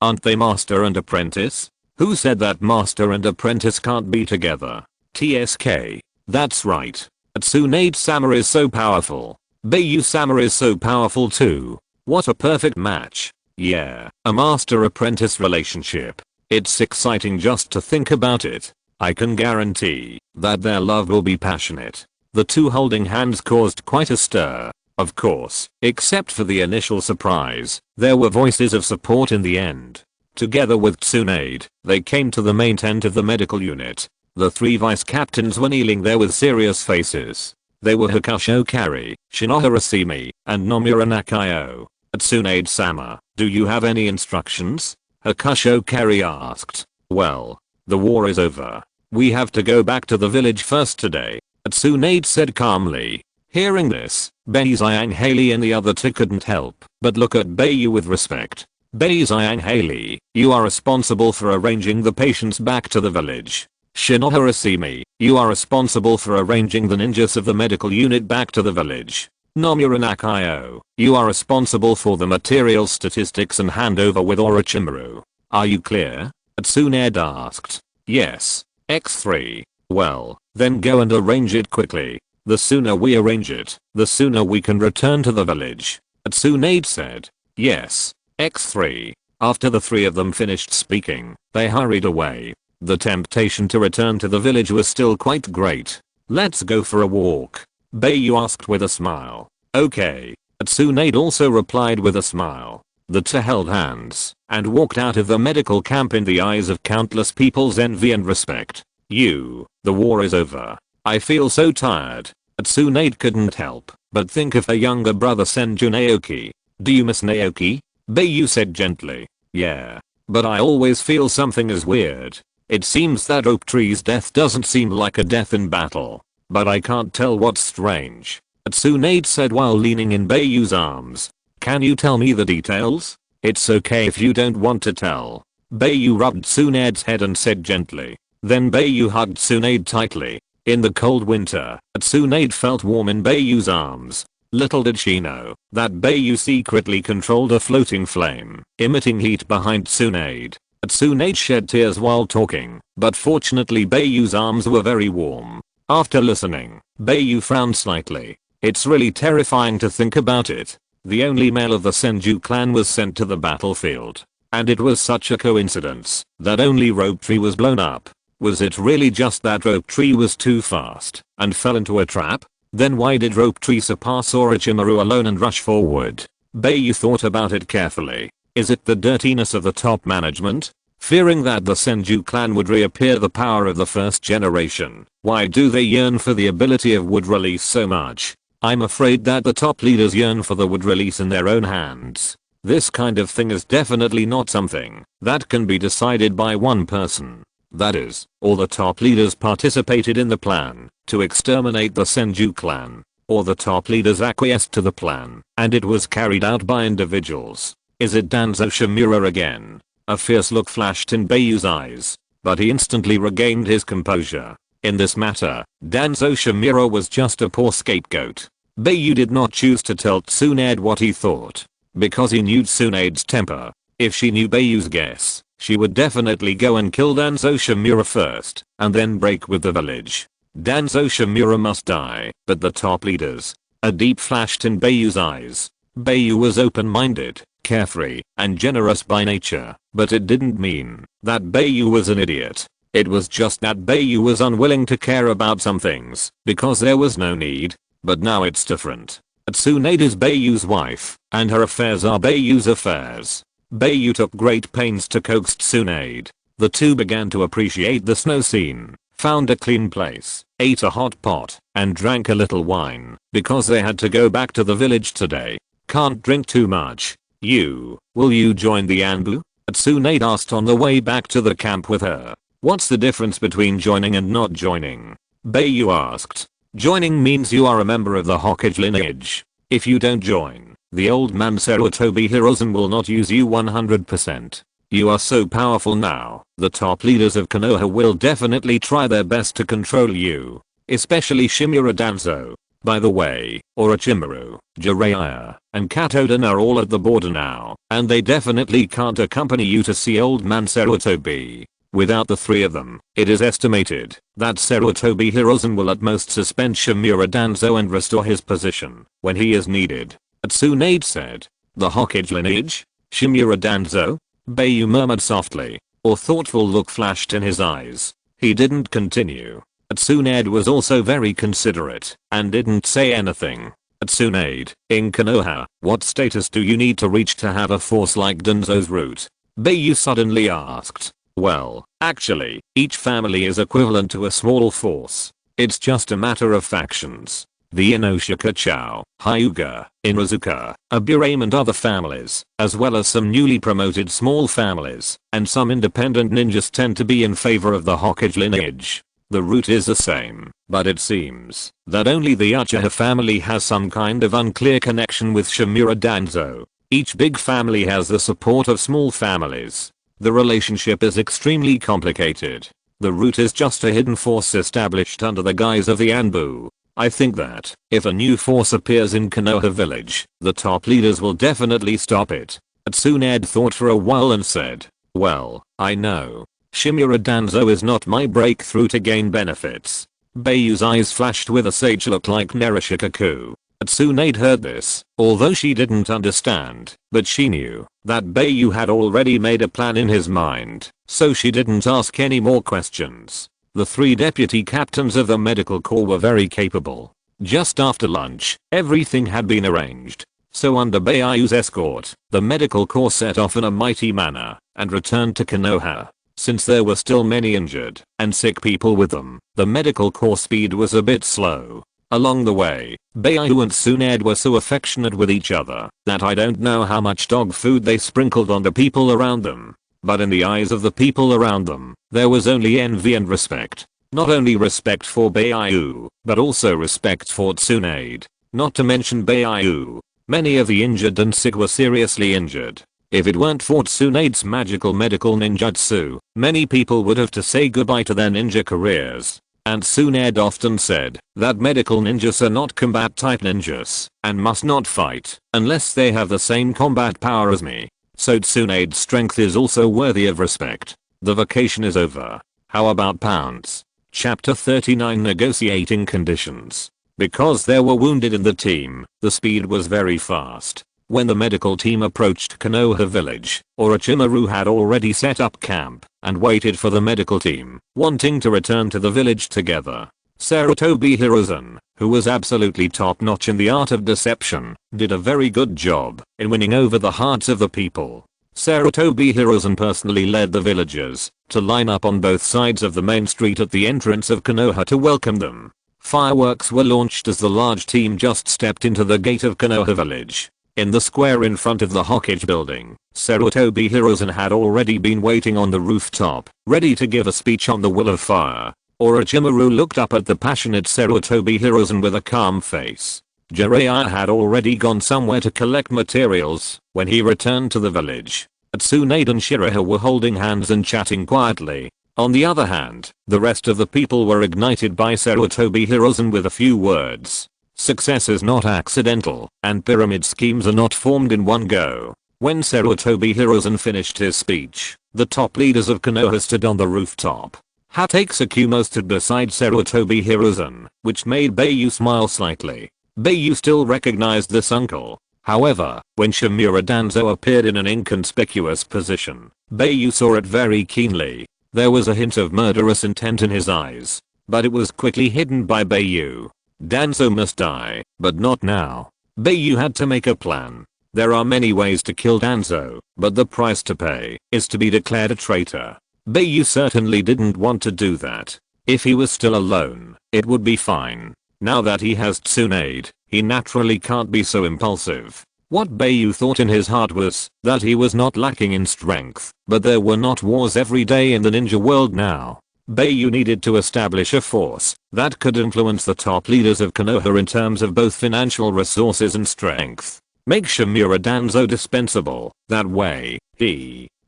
Aren't they master and apprentice? Who said that master and apprentice can't be together? TSK. That's right. Tsunade-sama is so powerful. Bai Yu-sama is so powerful too. What a perfect match. Yeah, a master-apprentice relationship. It's exciting just to think about it. I can guarantee that their love will be passionate. The two holding hands caused quite a stir. Of course, except for the initial surprise, there were voices of support in the end. Together with Tsunade, they came to the main tent of the medical unit. The 3 vice captains were kneeling there with serious faces. They were Hakusho Kari, Shinohara Simi, and Nomura Nakayo. Tsunade-sama, do you have any instructions? Hakusho Kari asked. Well, the war is over. We have to go back to the village first today. Tsunade said calmly. Hearing this, Bai Zhang Haley and the other 2 couldn't help but look at Bai Yu with respect. Baizai Haley, you are responsible for arranging the patients back to the village. Shinohara Simi, you are responsible for arranging the ninjas of the medical unit back to the village. Nomura Nakayo, you are responsible for the material statistics and handover with Orochimaru. Are you clear? Tsunade asked. Yes. X3. Well, then go and arrange it quickly. The sooner we arrange it, the sooner we can return to the village. Tsunade said. Yes. X3. After the three of them finished speaking, they hurried away. The temptation to return to the village was still quite great. Let's go for a walk, Bai Yu asked with a smile. Okay. Tsunade also replied with a smile. The two held hands and walked out of the medical camp in the eyes of countless people's envy and respect. The war is over. I feel so tired. Tsunade couldn't help but think of her younger brother Senju Naoki. Do you miss Naoki? Bai Yu said gently. Yeah. But I always feel something is weird. It seems that Oak Tree's death doesn't seem like a death in battle. But I can't tell what's strange. Tsunade said while leaning in Bai Yu's arms. Can you tell me the details? It's okay if you don't want to tell. Bai Yu rubbed Tsunade's head and said gently. Then Bai Yu hugged Tsunade tightly. In the cold winter, Tsunade felt warm in Bai Yu's arms. Little did she know that Bai Yu secretly controlled a floating flame, emitting heat behind Tsunade. Tsunade shed tears while talking, but fortunately Bai Yu's arms were very warm. After listening, Bai Yu frowned slightly. It's really terrifying to think about it. The only male of the Senju clan was sent to the battlefield. And it was such a coincidence that only Rope Tree was blown up. Was it really just that Rope Tree was too fast and fell into a trap? Then why did Rope Tree surpass Orochimaru alone and rush forward? Bai Yu thought about it carefully. Is it the dirtiness of the top management? Fearing that the Senju clan would reappear the power of the first generation? Why do they yearn for the ability of wood release so much? I'm afraid that the top leaders yearn for the wood release in their own hands. This kind of thing is definitely not something that can be decided by one person. That is, all the top leaders participated in the plan to exterminate the Senju clan. Or the top leaders acquiesced to the plan and it was carried out by individuals. Is it Danzo Shimura again? A fierce look flashed in Bai Yu's eyes, but he instantly regained his composure. In this matter, Danzo Shimura was just a poor scapegoat. Bai Yu did not choose to tell Tsunade what he thought, because he knew Tsunade's temper. If she knew Bai Yu's guess, she would definitely go and kill Danzo Shimura first, and then break with the village. Danzo Shimura must die, but the top leaders. A deep flashed in Bai Yu's eyes. Bai Yu was open-minded, carefree, and generous by nature, but it didn't mean that Bai Yu was an idiot. It was just that Bai Yu was unwilling to care about some things, because there was no need. But now it's different. Tsunade is Bai Yu's wife, and her affairs are Bai Yu's affairs. Bai Yu took great pains to coax Tsunade. The two began to appreciate the snow scene, found a clean place, ate a hot pot, and drank a little wine, because they had to go back to the village today. Can't drink too much. Will you join the Anbu? Tsunade asked on the way back to the camp with her. What's the difference between joining and not joining? Bai Yu asked. Joining means you are a member of the Hokage lineage. If you don't join, the old man Sarutobi Hiruzen will not use you 100%. You are so powerful now, the top leaders of Konoha will definitely try their best to control you. Especially Shimura Danzo. By the way, Orochimaru, Jiraiya, and Katoden are all at the border now, and they definitely can't accompany you to see old man Sarutobi. Without the three of them, it is estimated that Sarutobi Hiruzen will at most suspend Shimura Danzo and restore his position when he is needed. Tsunade said. The Hokage lineage? Shimura Danzo? Bai Yu murmured softly. A thoughtful look flashed in his eyes. He didn't continue. Tsunade was also very considerate and didn't say anything. Tsunade, in Konoha, what status do you need to reach to have a force like Danzo's root? Bai Yu suddenly asked. Well, actually, each family is equivalent to a small force. It's just a matter of factions. The Inoshika Chao, Hyuga, Inuzuka, Aburame and other families, as well as some newly promoted small families, and some independent ninjas tend to be in favor of the Hokage lineage. The root is the same, but it seems that only the Uchiha family has some kind of unclear connection with Shimura Danzo. Each big family has the support of small families. The relationship is extremely complicated. The root is just a hidden force established under the guise of the Anbu. I think that if a new force appears in Konoha village, the top leaders will definitely stop it. Tsunade thought for a while and said, well, I know. Shimura Danzo is not my breakthrough to gain benefits. Bai Yu's eyes flashed with a sage look like Nerishikaku. Tsunade heard this, although she didn't understand, but she knew that Bai Yu had already made a plan in his mind, so she didn't ask any more questions. The 3 deputy captains of the medical corps were very capable. Just after lunch, everything had been arranged. So under Bai Yu's escort, the medical corps set off in a mighty manner and returned to Konoha. Since there were still many injured and sick people with them, the medical corps speed was a bit slow. Along the way, Bai Yu and Tsunade were so affectionate with each other that I don't know how much dog food they sprinkled on the people around them. But in the eyes of the people around them, there was only envy and respect. Not only respect for Bai Yu, but also respect for Tsunade. Not to mention Bai Yu. Many of the injured and sick were seriously injured. If it weren't for Tsunade's magical medical ninjutsu, many people would have to say goodbye to their ninja careers. And Tsunade often said that medical ninjas are not combat type ninjas and must not fight unless they have the same combat power as me. So Tsunade's strength is also worthy of respect. The vacation is over. How about pounds? Chapter 39 Negotiating Conditions. Because there were wounded in the team, the speed was very fast. When the medical team approached Konoha village, Orochimaru had already set up camp and waited for the medical team, wanting to return to the village together. Sarutobi Hiruzen, who was absolutely top-notch in the art of deception, did a very good job in winning over the hearts of the people. Sarutobi Hiruzen personally led the villagers to line up on both sides of the main street at the entrance of Konoha to welcome them. Fireworks were launched as the large team just stepped into the gate of Konoha village. In the square in front of the Hokage building, Sarutobi Hiruzen had already been waiting on the rooftop, ready to give a speech on the will of fire. Orochimaru looked up at the passionate Sarutobi Hiruzen with a calm face. Jiraiya had already gone somewhere to collect materials when he returned to the village. Tsunade and Shiraiya were holding hands and chatting quietly. On the other hand, the rest of the people were ignited by Sarutobi Hiruzen with a few words. Success is not accidental, and pyramid schemes are not formed in one go. When Sarutobi Hiruzen finished his speech, the top leaders of Konoha stood on the rooftop. Hatake Tsukumo stood beside Sarutobi Hiruzen, which made Bai Yu smile slightly. Bai Yu still recognized this uncle. However, when Shimura Danzo appeared in an inconspicuous position, Bai Yu saw it very keenly. There was a hint of murderous intent in his eyes, but it was quickly hidden by Bai Yu. Danzo must die, but not now. Bai Yu had to make a plan. There are many ways to kill Danzo, but the price to pay is to be declared a traitor. Bai Yu certainly didn't want to do that. If he was still alone, it would be fine. Now that he has Tsunade, he naturally can't be so impulsive. What Bai Yu thought in his heart was that he was not lacking in strength, but there were not wars every day in the ninja world now. Bai Yu needed to establish a force that could influence the top leaders of Konoha in terms of both financial resources and strength. Make Shimura Danzo dispensable. That way,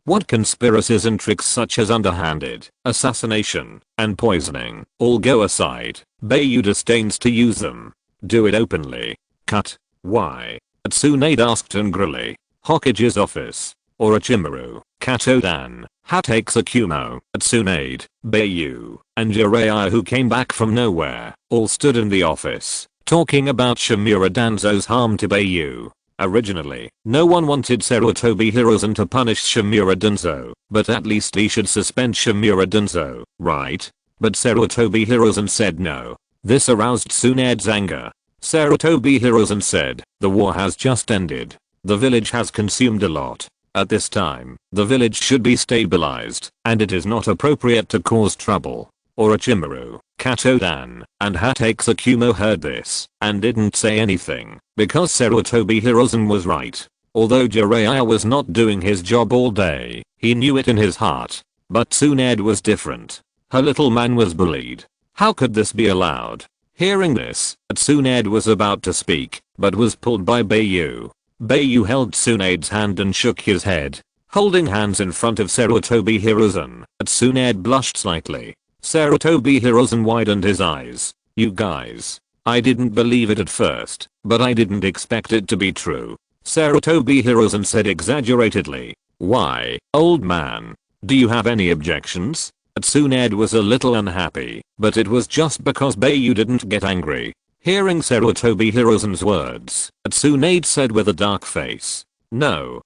what conspiracies and tricks such as underhanded, assassination, and poisoning all go aside. Bai Yu disdains to use them. Do it openly. Cut. Why? Tsunade asked angrily. Hokage's office. Orochimaru, Kato-dan, Hatake Tsukumo, Tsunade, Bai Yu, and Jiraiya, who came back from nowhere, all stood in the office, talking about Shimura Danzo's harm to Bai Yu. Originally, no one wanted Sarutobi Hiruzen to punish Shimura Danzo, but at least he should suspend Shimura Danzo, right? But Sarutobi Hiruzen said no. This aroused Tsunade's anger. Sarutobi Hiruzen said, the war has just ended. The village has consumed a lot. At this time, the village should be stabilized, and it is not appropriate to cause trouble. Orochimaru, Kato-dan, and Hatake Tsukumo heard this, and didn't say anything, because Sarutobi Hiruzen was right. Although Jiraiya was not doing his job all day, he knew it in his heart. But Tsunade was different. Her little man was bullied. How could this be allowed? Hearing this, Tsunade was about to speak, but was pulled by Bai Yu. Bai Yu held Tsunade's hand and shook his head, holding hands in front of Sarutobi Hiruzen. Tsunade blushed slightly. Sarutobi Hiruzen widened his eyes. You guys. I didn't believe it at first, but I didn't expect it to be true. Sarutobi Hiruzen said exaggeratedly. Why, old man? Do you have any objections? Tsunade was a little unhappy, but it was just because Bai Yu didn't get angry. Hearing Sarutobi Hiruzen's words, Tsunade said with a dark face. No.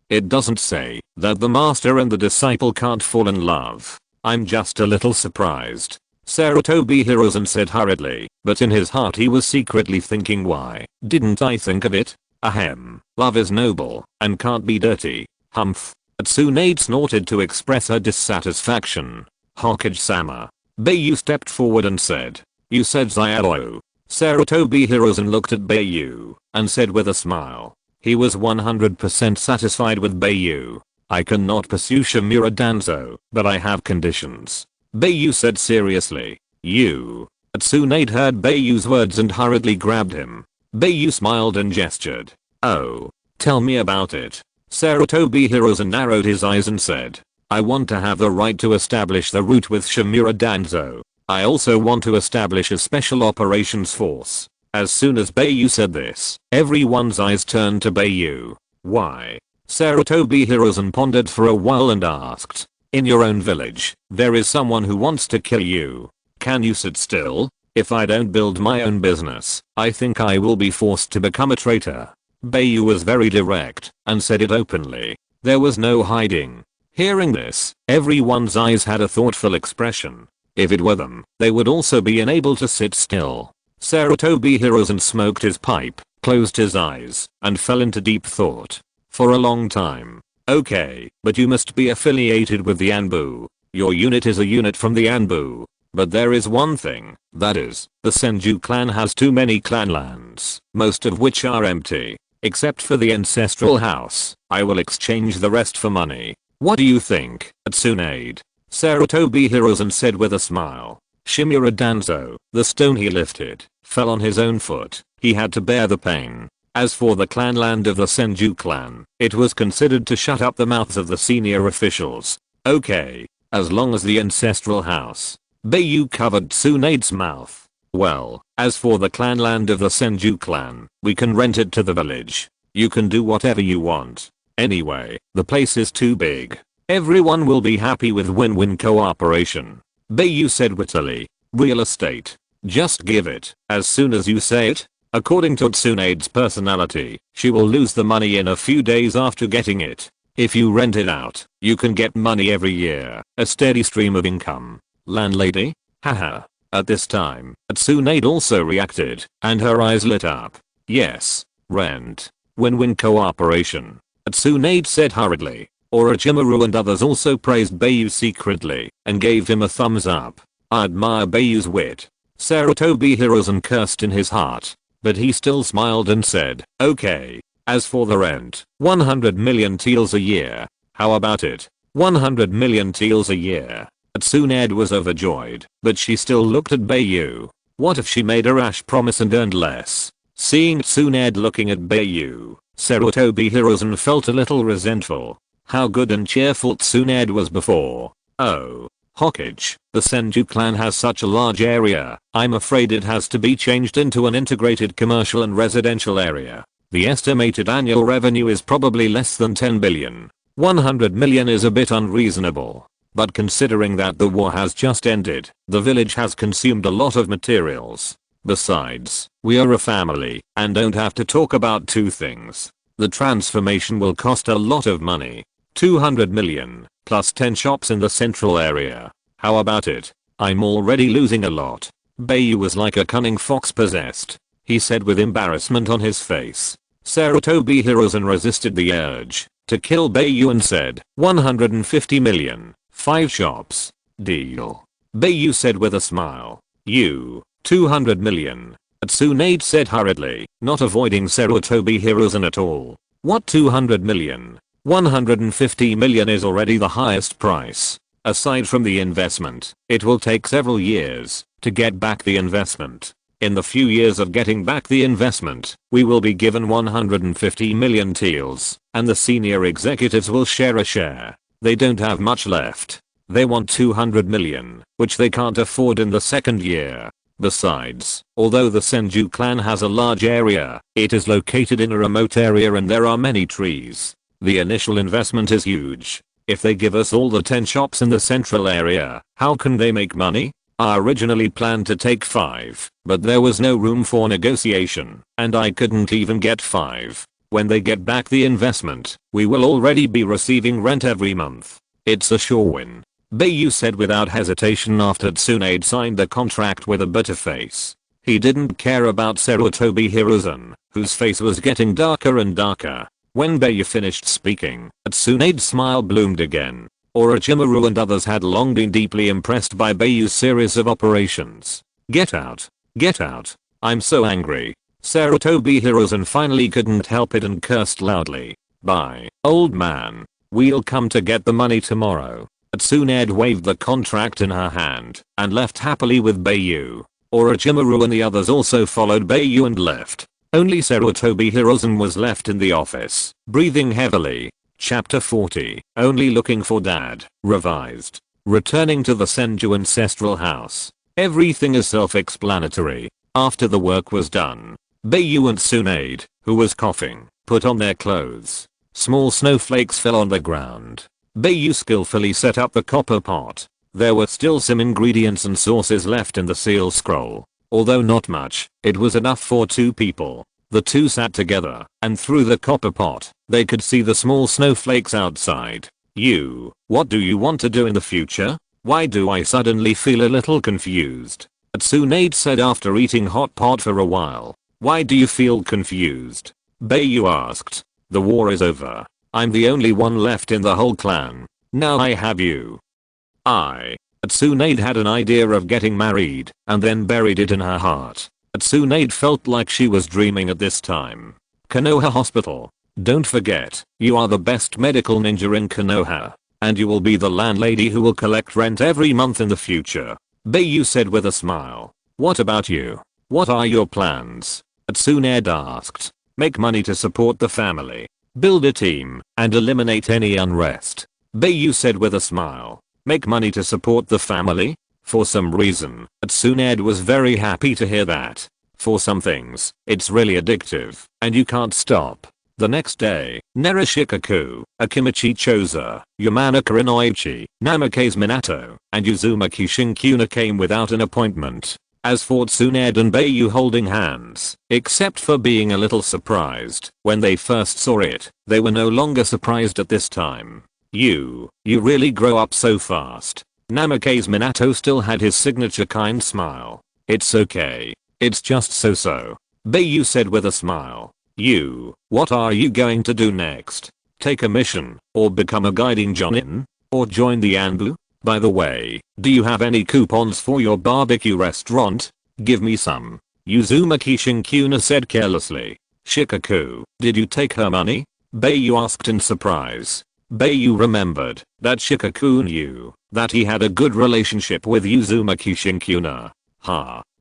It doesn't say that the master and the disciple can't fall in love. I'm just a little surprised. Sarutobi Hiruzen said hurriedly, but in his heart he was secretly thinking, why didn't I think of it? Ahem. Love is noble and can't be dirty. Humph. Tsunade snorted to express her dissatisfaction. Hokage-sama. Bai Yu stepped forward and said. You said Zyalo. Sarutobi Hiruzen looked at Bai Yu and said with a smile. He was 100% satisfied with Bai Yu. I cannot pursue Shimura Danzo, but I have conditions. Bai Yu said seriously. You. Tsunade heard Bai Yu's words and hurriedly grabbed him. Bai Yu smiled and gestured. Oh. Tell me about it. Sarutobi Hiruzen narrowed his eyes and said. I want to have the right to establish the route with Shimura Danzo. I also want to establish a special operations force. As soon as Bai Yu said this, everyone's eyes turned to Bai Yu. Why? Sarutobi Hiruzen pondered for a while and asked. In your own village, there is someone who wants to kill you. Can you sit still? If I don't build my own business, I think I will be forced to become a traitor. Bai Yu was very direct and said it openly. There was no hiding. Hearing this, everyone's eyes had a thoughtful expression. If it were them, they would also be unable to sit still. Sarutobi Hiruzen smoked his pipe, closed his eyes, and fell into deep thought. For a long time. Okay, but you must be affiliated with the Anbu. Your unit is a unit from the Anbu. But there is one thing, that is, the Senju clan has too many clanlands, most of which are empty. Except for the ancestral house. I will exchange the rest for money. What do you think, Tsunade? Sarutobi Hiruzen said with a smile. Shimura Danzo, the stone he lifted, fell on his own foot. He had to bear the pain. As for the clanland of the Senju clan, it was considered to shut up the mouths of the senior officials. Okay, as long as the ancestral house. Bai Yu covered Tsunade's mouth. Well, as for the clanland of the Senju clan, we can rent it to the village. You can do whatever you want. Anyway, the place is too big. Everyone will be happy with win-win cooperation. Bai Yu said wittily. Real estate. Just give it, as soon as you say it. According to Tsunade's personality, she will lose the money in a few days after getting it. If you rent it out, you can get money every year, a steady stream of income. Landlady? Haha. At this time, Tsunade also reacted, and her eyes lit up. Yes, rent. Win-win cooperation. Tsunade said hurriedly. Orochimaru and others also praised Bai Yu secretly, and gave him a thumbs up. I admire Bai Yu's wit. Sarutobi Hiruzen cursed in his heart, but he still smiled and said, okay. As for the rent, 100 million taels a year. How about it? 100 million taels a year. Tsunade was overjoyed, but she still looked at Bai Yu. What if she made a rash promise and earned less? Seeing Tsunade looking at Bai Yu, Sarutobi Hiruzen felt a little resentful. How good and cheerful Tsunade was before. Oh. Hokage, the Senju clan has such a large area, I'm afraid it has to be changed into an integrated commercial and residential area. The estimated annual revenue is probably less than 10 billion. 100 million is a bit unreasonable. But considering that the war has just ended, the village has consumed a lot of materials. Besides, we are a family, and don't have to talk about two things. The transformation will cost a lot of money. 200 million, plus 10 shops in the central area. How about it? I'm already losing a lot. Bai Yu was like a cunning fox possessed. He said with embarrassment on his face. Sarutobi Hiruzen resisted the urge to kill Bai Yu and said, 150 million. 5 shops. Deal. Bai Yu said with a smile. You. 200 million. Tsunade said hurriedly, not avoiding Sarutobi Hiruzen at all. What 200 million? 150 million is already the highest price. Aside from the investment, it will take several years to get back the investment. In the few years of getting back the investment, we will be given 150 million taels, and the senior executives will share a share. They don't have much left. They want 200 million, which they can't afford in the second year. Besides, although the Senju clan has a large area, it is located in a remote area and there are many trees. The initial investment is huge. If they give us all the 10 shops in the central area, how can they make money? I originally planned to take 5, but there was no room for negotiation, and I couldn't even get 5. When they get back the investment, we will already be receiving rent every month. It's a sure win. Bai Yu said without hesitation after Tsunade signed the contract with a bitter face. He didn't care about Sarutobi Hiruzen, whose face was getting darker and darker. When Bai Yu finished speaking, Tsunade's smile bloomed again. Orochimaru and others had long been deeply impressed by Bai Yu's series of operations. Get out. Get out. I'm so angry. Sarutobi Hiruzen finally couldn't help it and cursed loudly. Bye, old man. We'll come to get the money tomorrow. Tsunade waved the contract in her hand and left happily with Bai Yu. Orochimaru and the others also followed Bai Yu and left. Only Sarutobi Hiruzen was left in the office, breathing heavily. Chapter 40, Only Looking for Dad, Revised. Returning to the Senju ancestral house. Everything is self-explanatory. After the work was done, Bai Yu and Tsunade, who was coughing, put on their clothes. Small snowflakes fell on the ground. Bai Yu skillfully set up the copper pot. There were still some ingredients and sauces left in the seal scroll. Although not much, it was enough for 2 people. The two sat together, and through the copper pot, they could see the small snowflakes outside. You, what do you want to do in the future? Why do I suddenly feel a little confused? Tsunade said after eating hot pot for a while. Why do you feel confused? Bai Yu asked. The war is over. I'm the only one left in the whole clan. Now I have you. Tsunade had an idea of getting married, and then buried it in her heart. Tsunade felt like she was dreaming at this time. Konoha Hospital. Don't forget, you are the best medical ninja in Konoha. And you will be the landlady who will collect rent every month in the future. Bai Yu said with a smile. What about you? What are your plans? Tsunade asked. Make money to support the family. Build a team, and eliminate any unrest. Bai Yu said with a smile. Make money to support the family? For some reason, Tsunade was very happy to hear that. For some things, it's really addictive, and you can't stop. The next day, Narashikaku, Akimichi Choza, Yamanaka Inoichi, Namikaze Minato, and Uzumaki Shinkuna came without an appointment. As for Tsunade and Bai Yu holding hands, except for being a little surprised when they first saw it, they were no longer surprised at this time. You really grow up so fast. Namikaze Minato still had his signature kind smile. It's okay. It's just so. Bai Yu said with a smile. What are you going to do next? Take a mission, or become a guiding jonin? Or join the Anbu? By the way, do you have any coupons for your barbecue restaurant? Give me some. Uzumaki Shinkuna said carelessly. Shikaku, did you take her money? Bai Yu asked in surprise. Bai Yu remembered that Shikaku knew that he had a good relationship with Uzumaki Shinkuna.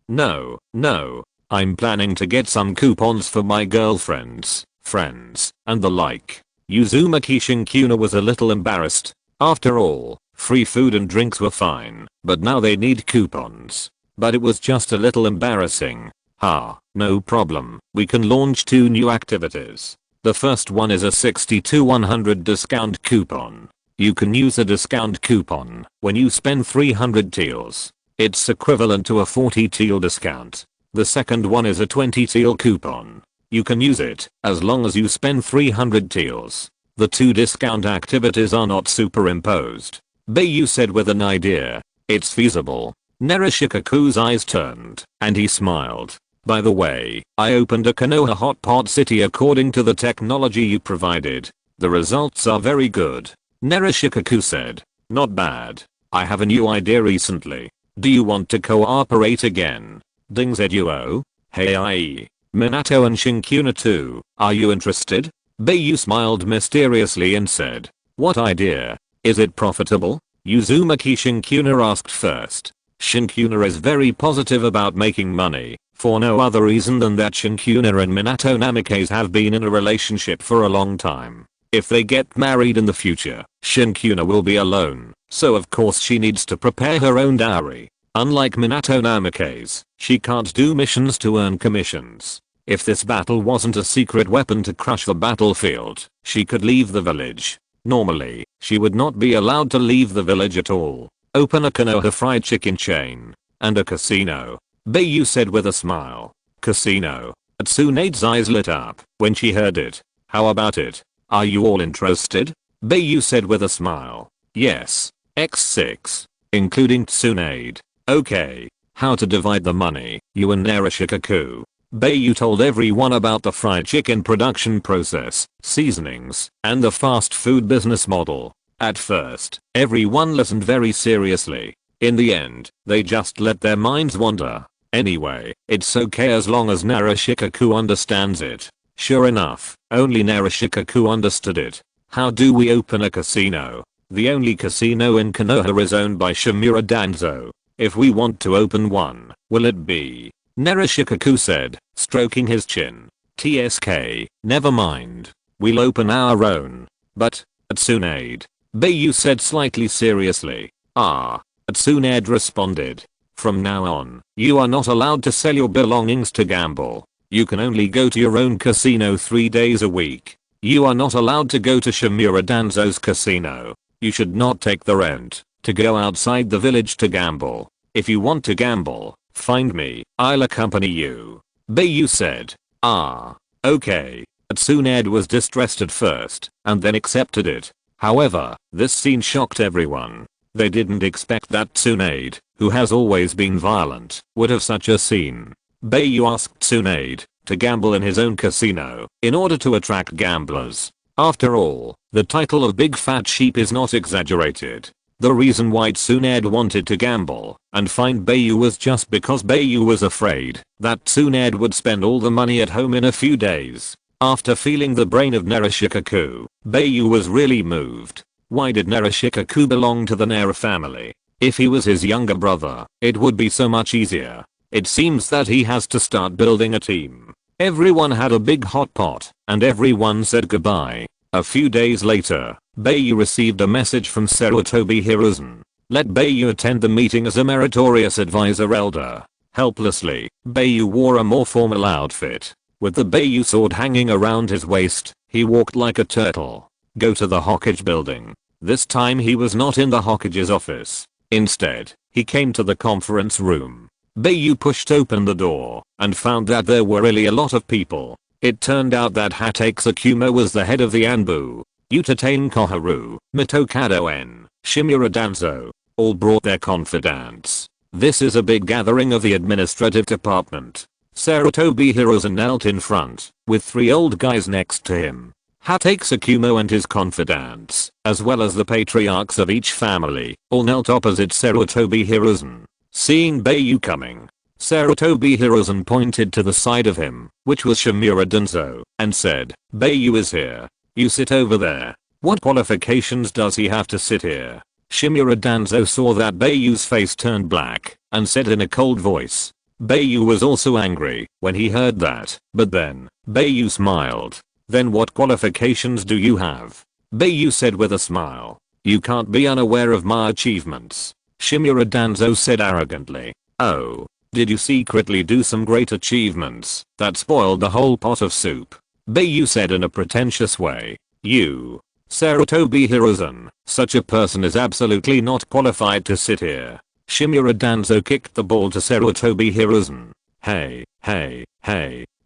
No. I'm planning to get some coupons for my girlfriends, friends, and the like. Uzumaki Shinkuna was a little embarrassed. After all, free food and drinks were fine, but now they need coupons. But it was just a little embarrassing. No problem. We can launch 2 new activities. The first one is a 60 to 100 discount coupon. You can use a discount coupon when you spend 300 taels. It's equivalent to a 40 tael discount. The second one is a 20 tael coupon. You can use it as long as you spend 300 taels. The 2 discount activities are not superimposed. Bai Yu said with an idea. It's feasible. Narashikaku's eyes turned, and he smiled. By the way, I opened a Konoha hot pot city according to the technology you provided. The results are very good. Narashikaku said. Not bad. I have a new idea recently. Do you want to cooperate again? Ding Zuo. Hey Minato and Shinkuna too. Are you interested? Bai Yu smiled mysteriously and said. What idea? Is it profitable? Uzumaki Shinkuna asked first. Shinkuna is very positive about making money. For no other reason than that Shinkuna and Minato Namikaze have been in a relationship for a long time. If they get married in the future, Shinkuna will be alone, so of course she needs to prepare her own dowry. Unlike Minato Namikaze, she can't do missions to earn commissions. If this battle wasn't a secret weapon to crush the battlefield, she could leave the village. Normally, she would not be allowed to leave the village at all. Open a Konoha fried chicken chain. And a casino. Bai Yu said with a smile. Casino. Tsunade's eyes lit up when she heard it. How about it? Are you all interested? Bai Yu said with a smile. Yes. X6. Including Tsunade. Okay. How to divide the money, you and Narashikaku. Bai Yu told everyone about the fried chicken production process, seasonings, and the fast food business model. At first, everyone listened very seriously. In the end, they just let their minds wander. Anyway, it's okay as long as Narashikaku understands it. Sure enough, only Narashikaku understood it. How do we open a casino? The only casino in Konoha is owned by Shimura Danzo. If we want to open one, will it be? Narashikaku said, stroking his chin. TSK, never mind. We'll open our own. But, Tsunade. Bai Yu said slightly seriously. Tsunade responded. From now on, you are not allowed to sell your belongings to gamble. You can only go to your own casino 3 days a week. You are not allowed to go to Shimura Danzo's casino. You should not take the rent to go outside the village to gamble. If you want to gamble, find me, I'll accompany you. Bai Yu said. Okay. Tsunade was distressed at first, and then accepted it. However, this scene shocked everyone. They didn't expect that Tsunade, who has always been violent, would have such a scene. Bai Yu asked Tsunade to gamble in his own casino in order to attract gamblers. After all, the title of Big Fat Sheep is not exaggerated. The reason why Tsunade wanted to gamble and find Bai Yu was just because Bai Yu was afraid that Tsunade would spend all the money at home in a few days. After feeling the brain of Narashikaku, Bai Yu was really moved. Why did Narashikaku belong to the Nara family? If he was his younger brother, it would be so much easier. It seems that he has to start building a team. Everyone had a big hot pot, and everyone said goodbye. A few days later, Bai Yu received a message from Sarutobi Hiruzen. Let Bai Yu attend the meeting as a meritorious advisor elder. Helplessly, Bai Yu wore a more formal outfit. With the Bai Yu sword hanging around his waist, he walked like a turtle. Go to the Hokage building. This time he was not in the Hokage's office. Instead, he came to the conference room. Bai Yu pushed open the door and found that there were really a lot of people. It turned out that Hatake Tsukumo was the head of the Anbu. Utatane Koharu, Mitokado N, Shimura Danzo, all brought their confidants. This is a big gathering of the administrative department. Sarutobi Hiruzen knelt in front, with 3 old guys next to him. Hatake Tsukumo and his confidants, as well as the patriarchs of each family, all knelt opposite Sarutobi Hiruzen. Seeing Bai Yu coming, Sarutobi Hiruzen pointed to the side of him, which was Shimura Danzo, and said, Bai Yu is here. You sit over there. What qualifications does he have to sit here? Shimura Danzo saw that Bai Yu's face turned black, and said in a cold voice. Bai Yu was also angry when he heard that, but then, Bai Yu smiled. Then what qualifications do you have? Bai Yu said with a smile. You can't be unaware of my achievements. Shimura Danzo said arrogantly. Oh, did you secretly do some great achievements that spoiled the whole pot of soup? Bai Yu said in a pretentious way. You. Sarutobi Hiruzen, such a person is absolutely not qualified to sit here. Shimura Danzo kicked the ball to Sarutobi Hiruzen. Hey.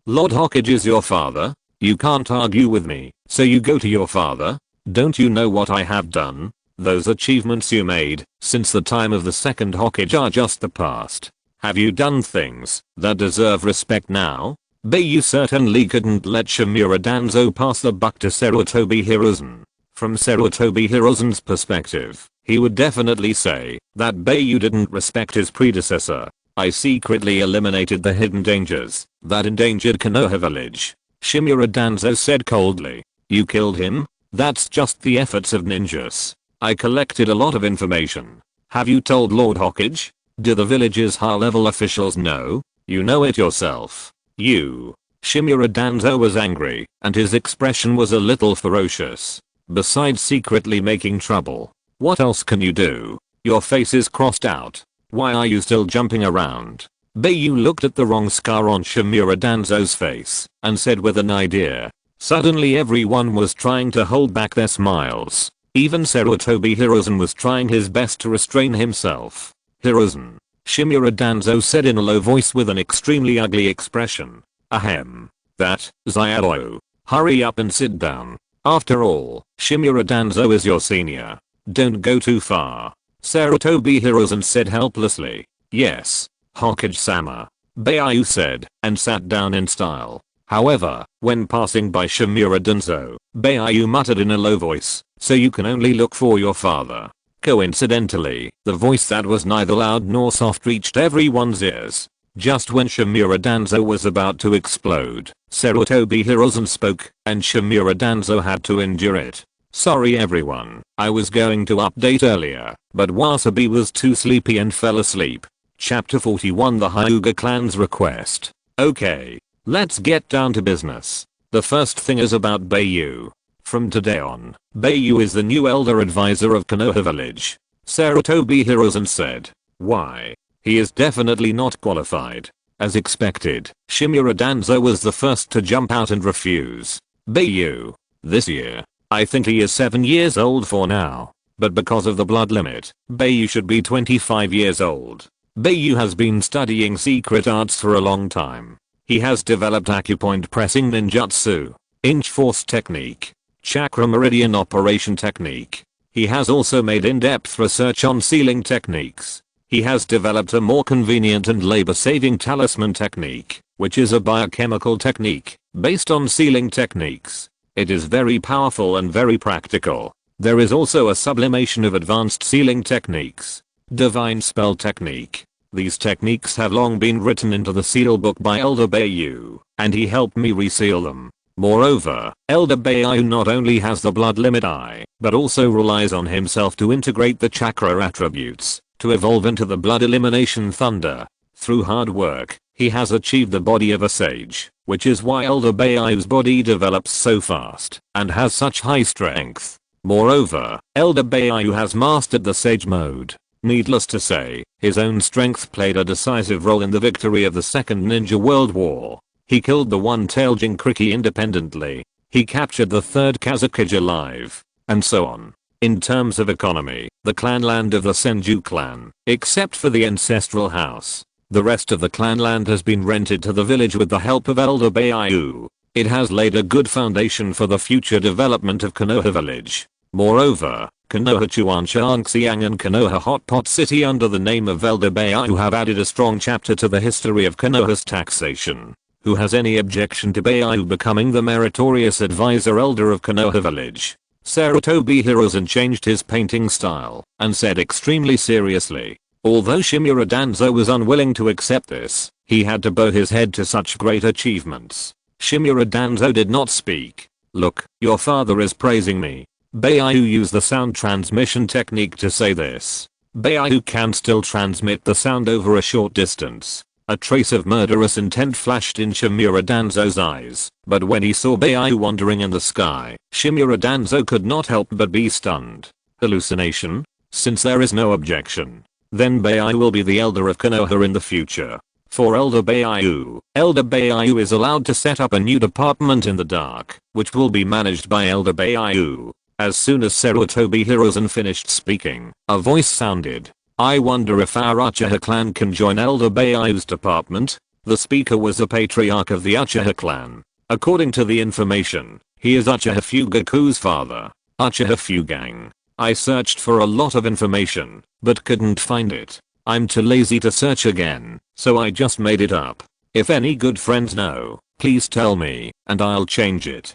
Lord Hokage is your father? You can't argue with me, so you go to your father? Don't you know what I have done? Those achievements you made since the time of the second Hokage are just the past. Have you done things that deserve respect now? Bai Yu certainly couldn't let Shimura Danzo pass the buck to Sarutobi Hiruzen. From Sarutobi Hiruzen's perspective, he would definitely say that Bai Yu didn't respect his predecessor. I secretly eliminated the hidden dangers that endangered Konoha village. Shimura Danzo said coldly. You killed him? That's just the efforts of ninjas. I collected a lot of information. Have you told Lord Hokage? Do the village's high-level officials know? You know it yourself. You. Shimura Danzo was angry, and his expression was a little ferocious. Besides secretly making trouble, what else can you do? Your face is crossed out. Why are you still jumping around? Bai Yu looked at the wrong scar on Shimura Danzo's face, and said with an idea. Suddenly everyone was trying to hold back their smiles. Even Sarutobi Hiruzen was trying his best to restrain himself. Hiruzen. Shimura Danzo said in a low voice with an extremely ugly expression. Ahem. That, Zyado. Hurry up and sit down. After all, Shimura Danzo is your senior. Don't go too far. Sarutobi Hiruzen said helplessly. Yes, Hokage-sama. Bai Yu said, and sat down in style. However, when passing by Shimura Danzo, Bai Yu muttered in a low voice, so you can only look for your father. Coincidentally, the voice that was neither loud nor soft reached everyone's ears. Just when Shimura Danzo was about to explode, Sarutobi Hiruzen spoke, and Shimura Danzo had to endure it. Sorry everyone, I was going to update earlier, but Wasabi was too sleepy and fell asleep. Chapter 41 The Hyuga Clan's Request. Okay, let's get down to business. The first thing is about Bai Yu. From today on, Bai Yu is the new elder advisor of Konoha village. Sarutobi Hiruzen said. Why? He is definitely not qualified. As expected, Shimura Danzo was the first to jump out and refuse. Bai Yu. This year. I think he is 7 years old for now. But because of the blood limit, Bai Yu should be 25 years old. Bai Yu has been studying secret arts for a long time. He has developed acupoint pressing ninjutsu, inch force technique, chakra meridian operation technique. He has also made in-depth research on sealing techniques. He has developed a more convenient and labor-saving talisman technique, which is a biochemical technique based on sealing techniques. It is very powerful and very practical. There is also a sublimation of advanced sealing techniques. Divine spell technique. These techniques have long been written into the seal book by Elder Bai Yu, and he helped me reseal them. Moreover, Elder Bai Yu not only has the blood limit eye, but also relies on himself to integrate the chakra attributes, to evolve into the blood elimination thunder. Through hard work, he has achieved the body of a sage, which is why Elder Bai Yu's body develops so fast, and has such high strength. Moreover, Elder Bai Yu has mastered the sage mode. Needless to say, his own strength played a decisive role in the victory of the Second Ninja World War. He killed the one-tailed Jinkriki independently. He captured the third Kazakage alive. And so on. In terms of economy, the clanland of the Senju clan, except for the ancestral house, the rest of the clanland has been rented to the village with the help of Elder Bai Yu. It has laid a good foundation for the future development of Konoha village. Moreover, Konoha Chuanxiang and Konoha Hot Pot City under the name of Elder Bai Yu have added a strong chapter to the history of Konoha's taxation. Who has any objection to Bai Yu becoming the meritorious advisor elder of Konoha village? Sarutobi Hiruzen changed his painting style and said extremely seriously. Although Shimura Danzo was unwilling to accept this, he had to bow his head to such great achievements. Shimura Danzo did not speak. Look, your father is praising me. Bai Yu used the sound transmission technique to say this. Bai Yu can still transmit the sound over a short distance. A trace of murderous intent flashed in Shimura Danzo's eyes, but when he saw Bai Yu wandering in the sky, Shimura Danzo could not help but be stunned. Hallucination? Since there is no objection, then Bai Yu will be the elder of Konoha in the future. For Elder Bai Yu is allowed to set up a new department in the dark, which will be managed by Elder Bai Yu. As soon as Sarutobi Hiruzen finished speaking, a voice sounded. I wonder if our Uchiha clan can join Elder Bai Yu's department? The speaker was a patriarch of the Uchiha clan. According to the information, he is Uchiha Fugaku's father. Uchiha Fugang. I searched for a lot of information, but couldn't find it. I'm too lazy to search again, so I just made it up. If any good friends know, please tell me, and I'll change it.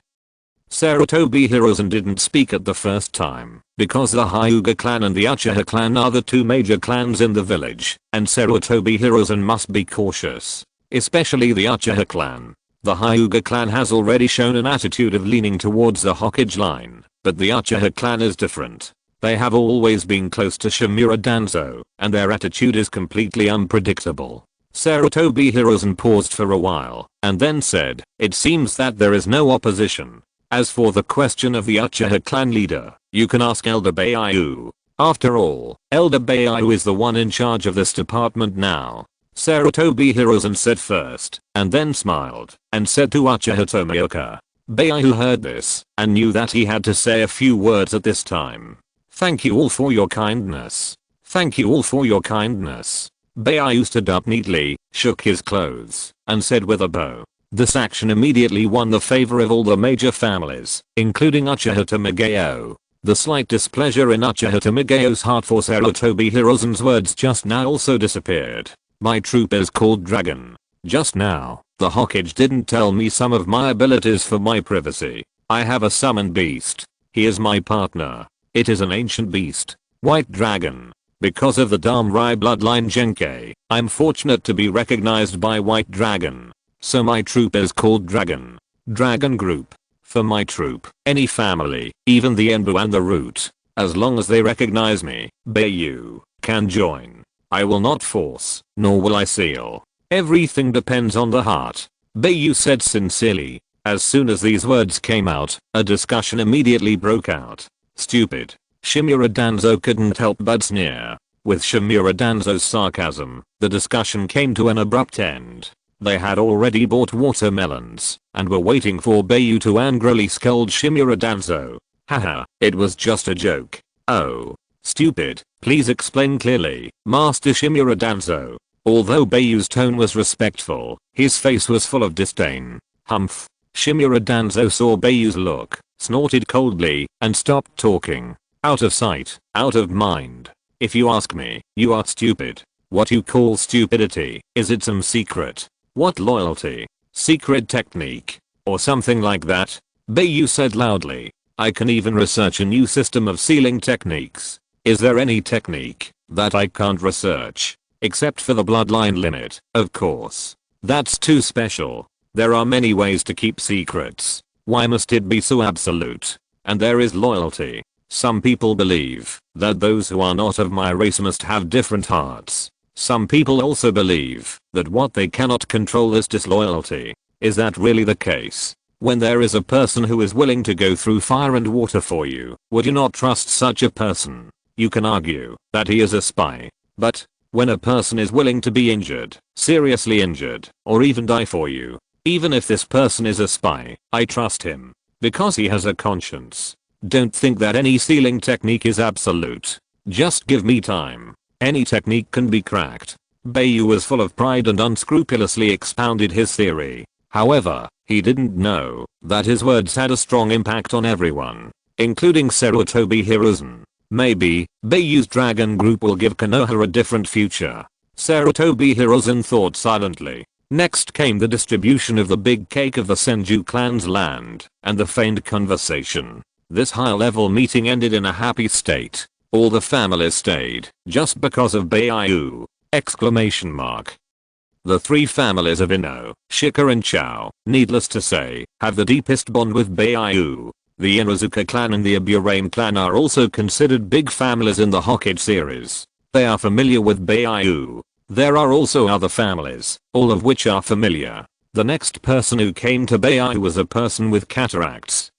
Sarutobi Hiruzen didn't speak at the first time, because the Hyuga clan and the Uchiha clan are the two major clans in the village, and Sarutobi Hiruzen must be cautious. Especially the Uchiha clan. The Hyuga clan has already shown an attitude of leaning towards the Hokage line, but the Uchiha clan is different. They have always been close to Shimura Danzo, and their attitude is completely unpredictable. Sarutobi Hiruzen paused for a while, and then said, "It seems that there is no opposition. As for the question of the Uchiha clan leader, you can ask Elder Bai Yu. After all, Elder Bai Yu is the one in charge of this department now." Sarutobi Hiruzen said first, and then smiled, and said to Uchiha Tomioka. Bai Yu heard this, and knew that he had to say a few words at this time. "Thank you all for your kindness. Thank you all for your kindness." Bai Yu stood up neatly, shook his clothes, and said with a bow. This action immediately won the favor of all the major families, including Uchiha Tomigeo. The slight displeasure in Uchiha Tomigeo's heart for Sarutobi Hiruzen's words just now also disappeared. "My troop is called Dragon. Just now, the Hokage didn't tell me some of my abilities for my privacy. I have a summoned beast. He is my partner. It is an ancient beast. White Dragon. Because of the Dharma bloodline Genkei, I'm fortunate to be recognized by White Dragon. So my troop is called Dragon. Dragon Group. For my troop, any family, even the Enbu and the Root, as long as they recognize me, Bai Yu, can join. I will not force, nor will I seal. Everything depends on the heart," Bai Yu said sincerely. As soon as these words came out, a discussion immediately broke out. "Stupid." Shimura Danzo couldn't help but sneer. With Shimura Danzo's sarcasm, the discussion came to an abrupt end. They had already bought watermelons, and were waiting for Bai Yu to angrily scold Shimura Danzo. "Haha, it was just a joke." "Oh. Stupid, please explain clearly, Master Shimura Danzo." Although Bai Yu's tone was respectful, his face was full of disdain. "Humph." Shimura Danzo saw Bai Yu's look, snorted coldly, and stopped talking. "Out of sight, out of mind. If you ask me, you are stupid. What you call stupidity, is it some secret? What loyalty? Secret technique? Or something like that?" Bai Yu said loudly. "I can even research a new system of sealing techniques. Is there any technique that I can't research? Except for the bloodline limit, of course. That's too special. There are many ways to keep secrets. Why must it be so absolute? And there is loyalty. Some people believe that those who are not of my race must have different hearts. Some people also believe that what they cannot control is disloyalty. Is that really the case? When there is a person who is willing to go through fire and water for you, would you not trust such a person? You can argue that he is a spy. But when a person is willing to be injured, seriously injured, or even die for you, even if this person is a spy, I trust him. Because he has a conscience. Don't think that any sealing technique is absolute. Just give me time. Any technique can be cracked." Bai Yu was full of pride and unscrupulously expounded his theory. However, he didn't know that his words had a strong impact on everyone, including Sarutobi Hiruzen. Maybe, Bai Yu's dragon group will give Konoha a different future. Sarutobi Hiruzen thought silently. Next came the distribution of the big cake of the Senju clan's land, and the feigned conversation. This high-level meeting ended in a happy state. All the families stayed, just because of Bai Yu! Exclamation mark. The three families of Ino, Shika and Chao, needless to say, have the deepest bond with Bai Yu. The Inuzuka clan and the Aburain clan are also considered big families in the Hokage series. They are familiar with Bai Yu. There are also other families, all of which are familiar. The next person who came to Bai Yu was a person with cataracts.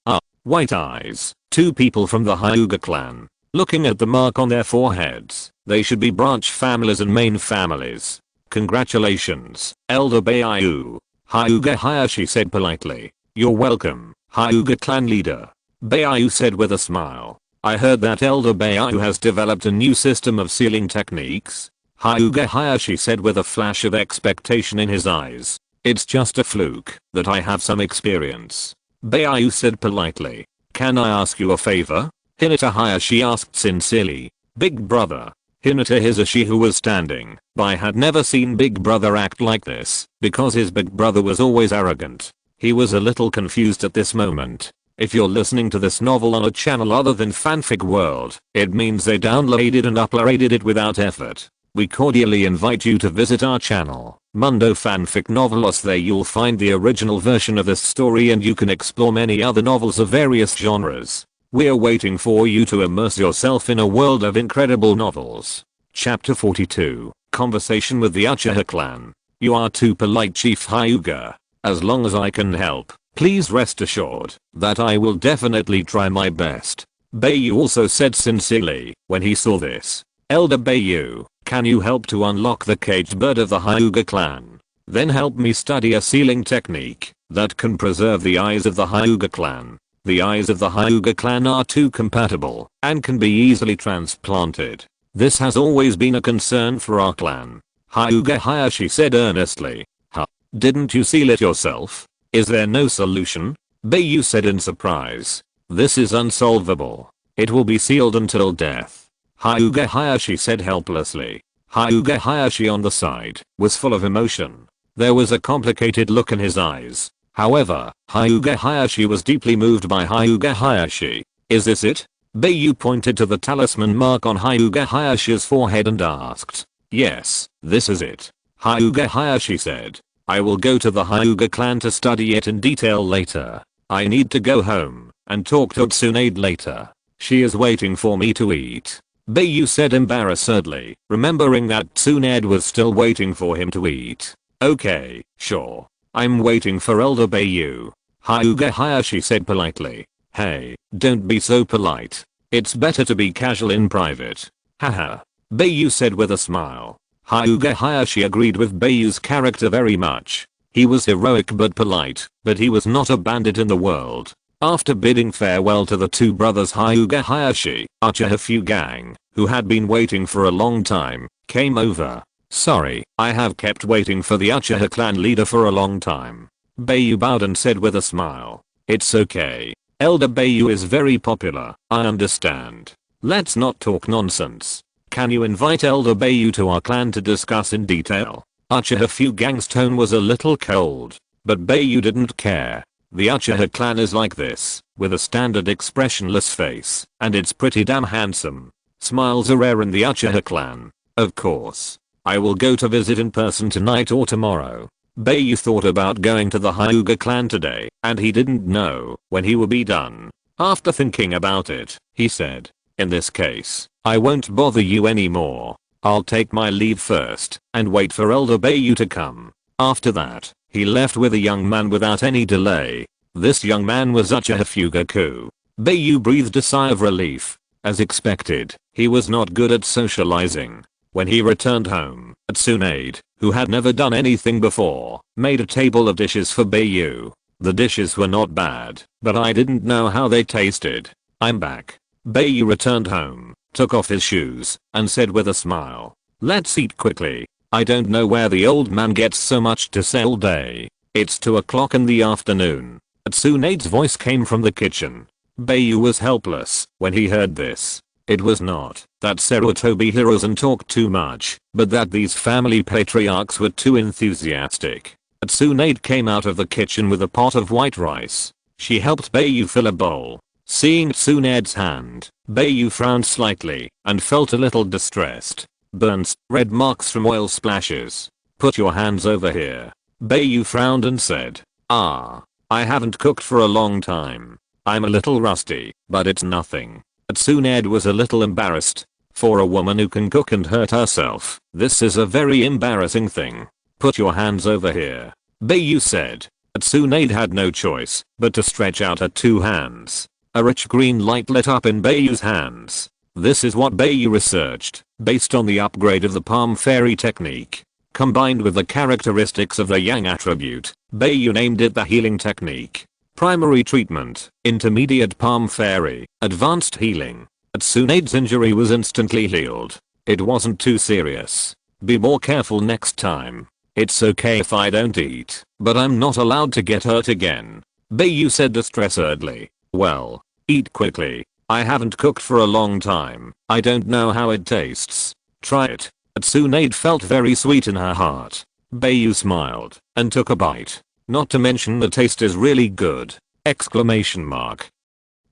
White eyes. Two people from the Hyuga clan. Looking at the mark on their foreheads, they should be branch families and main families. Congratulations, Elder Bai Yu. Hyuga Hayashi said politely. "You're welcome, Hyuga clan leader." Bai Yu said with a smile. "I heard that Elder Bai Yu has developed a new system of sealing techniques." Hyuga Hayashi said with a flash of expectation in his eyes. "It's just a fluke that I have some experience." Bai Yu said politely. "Can I ask you a favor?" Hinata Hayashi asked sincerely. "Big brother." Hinata Hisashi, who was standing by, had never seen Big Brother act like this, because his big brother was always arrogant. He was a little confused at this moment. If you're listening to this novel on a channel other than Fanfic World, it means they downloaded and uploaded it without effort. We cordially invite you to visit our channel, Mundo Fanfic Novelos. There you'll find the original version of this story, and you can explore many other novels of various genres. We're waiting for you to immerse yourself in a world of incredible novels. Chapter 42, Conversation with the Uchiha Clan. You are too polite, Chief Hyuga. As long as I can help, please rest assured that I will definitely try my best. Bai Yu also said sincerely when he saw this. Elder Bai Yu, can you help to unlock the caged bird of the Hyuga clan? Then help me study a sealing technique that can preserve the eyes of the Hyuga clan. The eyes of the Hyuga clan are too compatible and can be easily transplanted. This has always been a concern for our clan. Hyuga Hayashi said earnestly. Huh? Didn't you seal it yourself? Is there no solution? Bai Yu said in surprise. This is unsolvable. It will be sealed until death. Hyuga Hayashi said helplessly. Hyuga Hayashi on the side was full of emotion. There was a complicated look in his eyes. However, Hyuga Hayashi was deeply moved by Hyuga Hayashi. Is this it? Bai Yu pointed to the talisman mark on Hyuga Hayashi's forehead and asked. Yes, this is it. Hyuga Hayashi said. I will go to the Hyuga clan to study it in detail later. I need to go home and talk to Tsunade later. She is waiting for me to eat. Bai Yu said embarrassedly, remembering that Tsunade was still waiting for him to eat. Okay, sure. I'm waiting for Elder Bai Yu. Hyuga Hayashi said politely. Hey, don't be so polite. It's better to be casual in private. Haha. Bai Yu said with a smile. Hyuga Hayashi agreed with Bai Yu's character very much. He was heroic but polite, but he was not a bandit in the world. After bidding farewell to the two brothers Hyuga Hayashi, Uchiha Fu gang, who had been waiting for a long time, came over. Sorry, I have kept waiting for the Uchiha clan leader for a long time. Bai Yu bowed and said with a smile. It's okay. Elder Bai Yu is very popular, I understand. Let's not talk nonsense. Can you invite Elder Bai Yu to our clan to discuss in detail? Uchiha Fu gang's tone was a little cold, but Bai Yu didn't care. The Uchiha clan is like this, with a standard expressionless face, and it's pretty damn handsome. Smiles are rare in the Uchiha clan. Of course. I will go to visit in person tonight or tomorrow. Bai Yu thought about going to the Hyuga clan today, and he didn't know when he would be done. After thinking about it, he said, in this case, I won't bother you anymore. I'll take my leave first and wait for Elder Bai Yu to come. After that, he left with a young man without any delay. This young man was Uchiha Fugaku. Bai Yu breathed a sigh of relief. As expected, he was not good at socializing. When he returned home, Tsunade, who had never done anything before, made a table of dishes for Bai Yu. The dishes were not bad, but I didn't know how they tasted. I'm back. Bai Yu returned home, took off his shoes, and said with a smile, let's eat quickly. I don't know where the old man gets so much to say all day. It's 2 o'clock in the afternoon. Tsunade's voice came from the kitchen. Bai Yu was helpless when he heard this. It was not that Sarutobi Hiruzen talked too much, but that these family patriarchs were too enthusiastic. Tsunade came out of the kitchen with a pot of white rice. She helped Bai Yu fill a bowl. Seeing Tsunade's hand, Bai Yu frowned slightly and felt a little distressed. Burns, red marks from oil splashes. Put your hands over here. Bai Yu frowned and said, I haven't cooked for a long time. I'm a little rusty, but it's nothing. Tsunade was a little embarrassed. For a woman who can cook and hurt herself, this is a very embarrassing thing. Put your hands over here. Bai Yu said. Tsunade had no choice but to stretch out her 2 hands. A rich green light lit up in Bai Yu's hands. This is what Bai Yu researched, based on the upgrade of the palm fairy technique. Combined with the characteristics of the yang attribute, Bai Yu named it the healing technique. Primary treatment, intermediate palm fairy, advanced healing. Tsunade's injury was instantly healed. It wasn't too serious. Be more careful next time. It's okay if I don't eat, but I'm not allowed to get hurt again. Bai Yu said distressedly. Well, eat quickly. I haven't cooked for a long time. I don't know how it tastes. Try it. Tsunade felt very sweet in her heart. Bai Yu smiled and took a bite. Not to mention the taste is really good. Exclamation mark.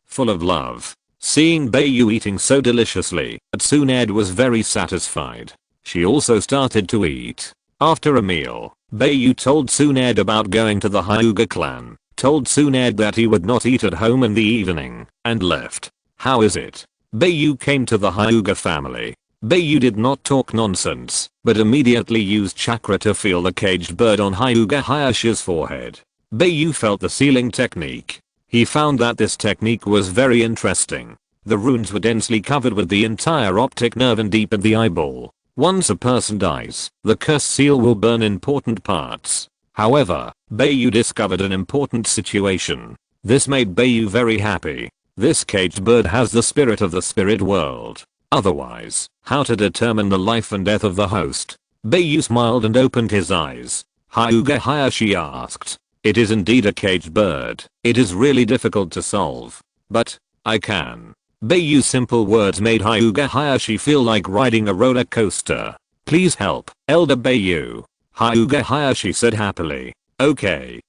Full of love. Seeing Bai Yu eating so deliciously, Tsunade was very satisfied. She also started to eat. After a meal, Bai Yu told Tsunade about going to the Hyuga clan, told Tsunade that he would not eat at home in the evening, and left. How is it? Bai Yu came to the Hyuga family. Bai Yu did not talk nonsense, but immediately used chakra to feel the caged bird on Hyuga Hayashi's forehead. Bai Yu felt the sealing technique. He found that this technique was very interesting. The runes were densely covered with the entire optic nerve and deep in the eyeball. Once a person dies, the curse seal will burn important parts. However, Bai Yu discovered an important situation. This made Bai Yu very happy. This caged bird has the spirit of the spirit world. Otherwise, how to determine the life and death of the host? Bai Yu smiled and opened his eyes. Hyuga Hayashi asked. It is indeed a caged bird. It is really difficult to solve. But, I can. Bai Yu's simple words made Hyuga Hayashi feel like riding a roller coaster. Please help, Elder Bai Yu. Hyuga Hayashi said happily. Okay.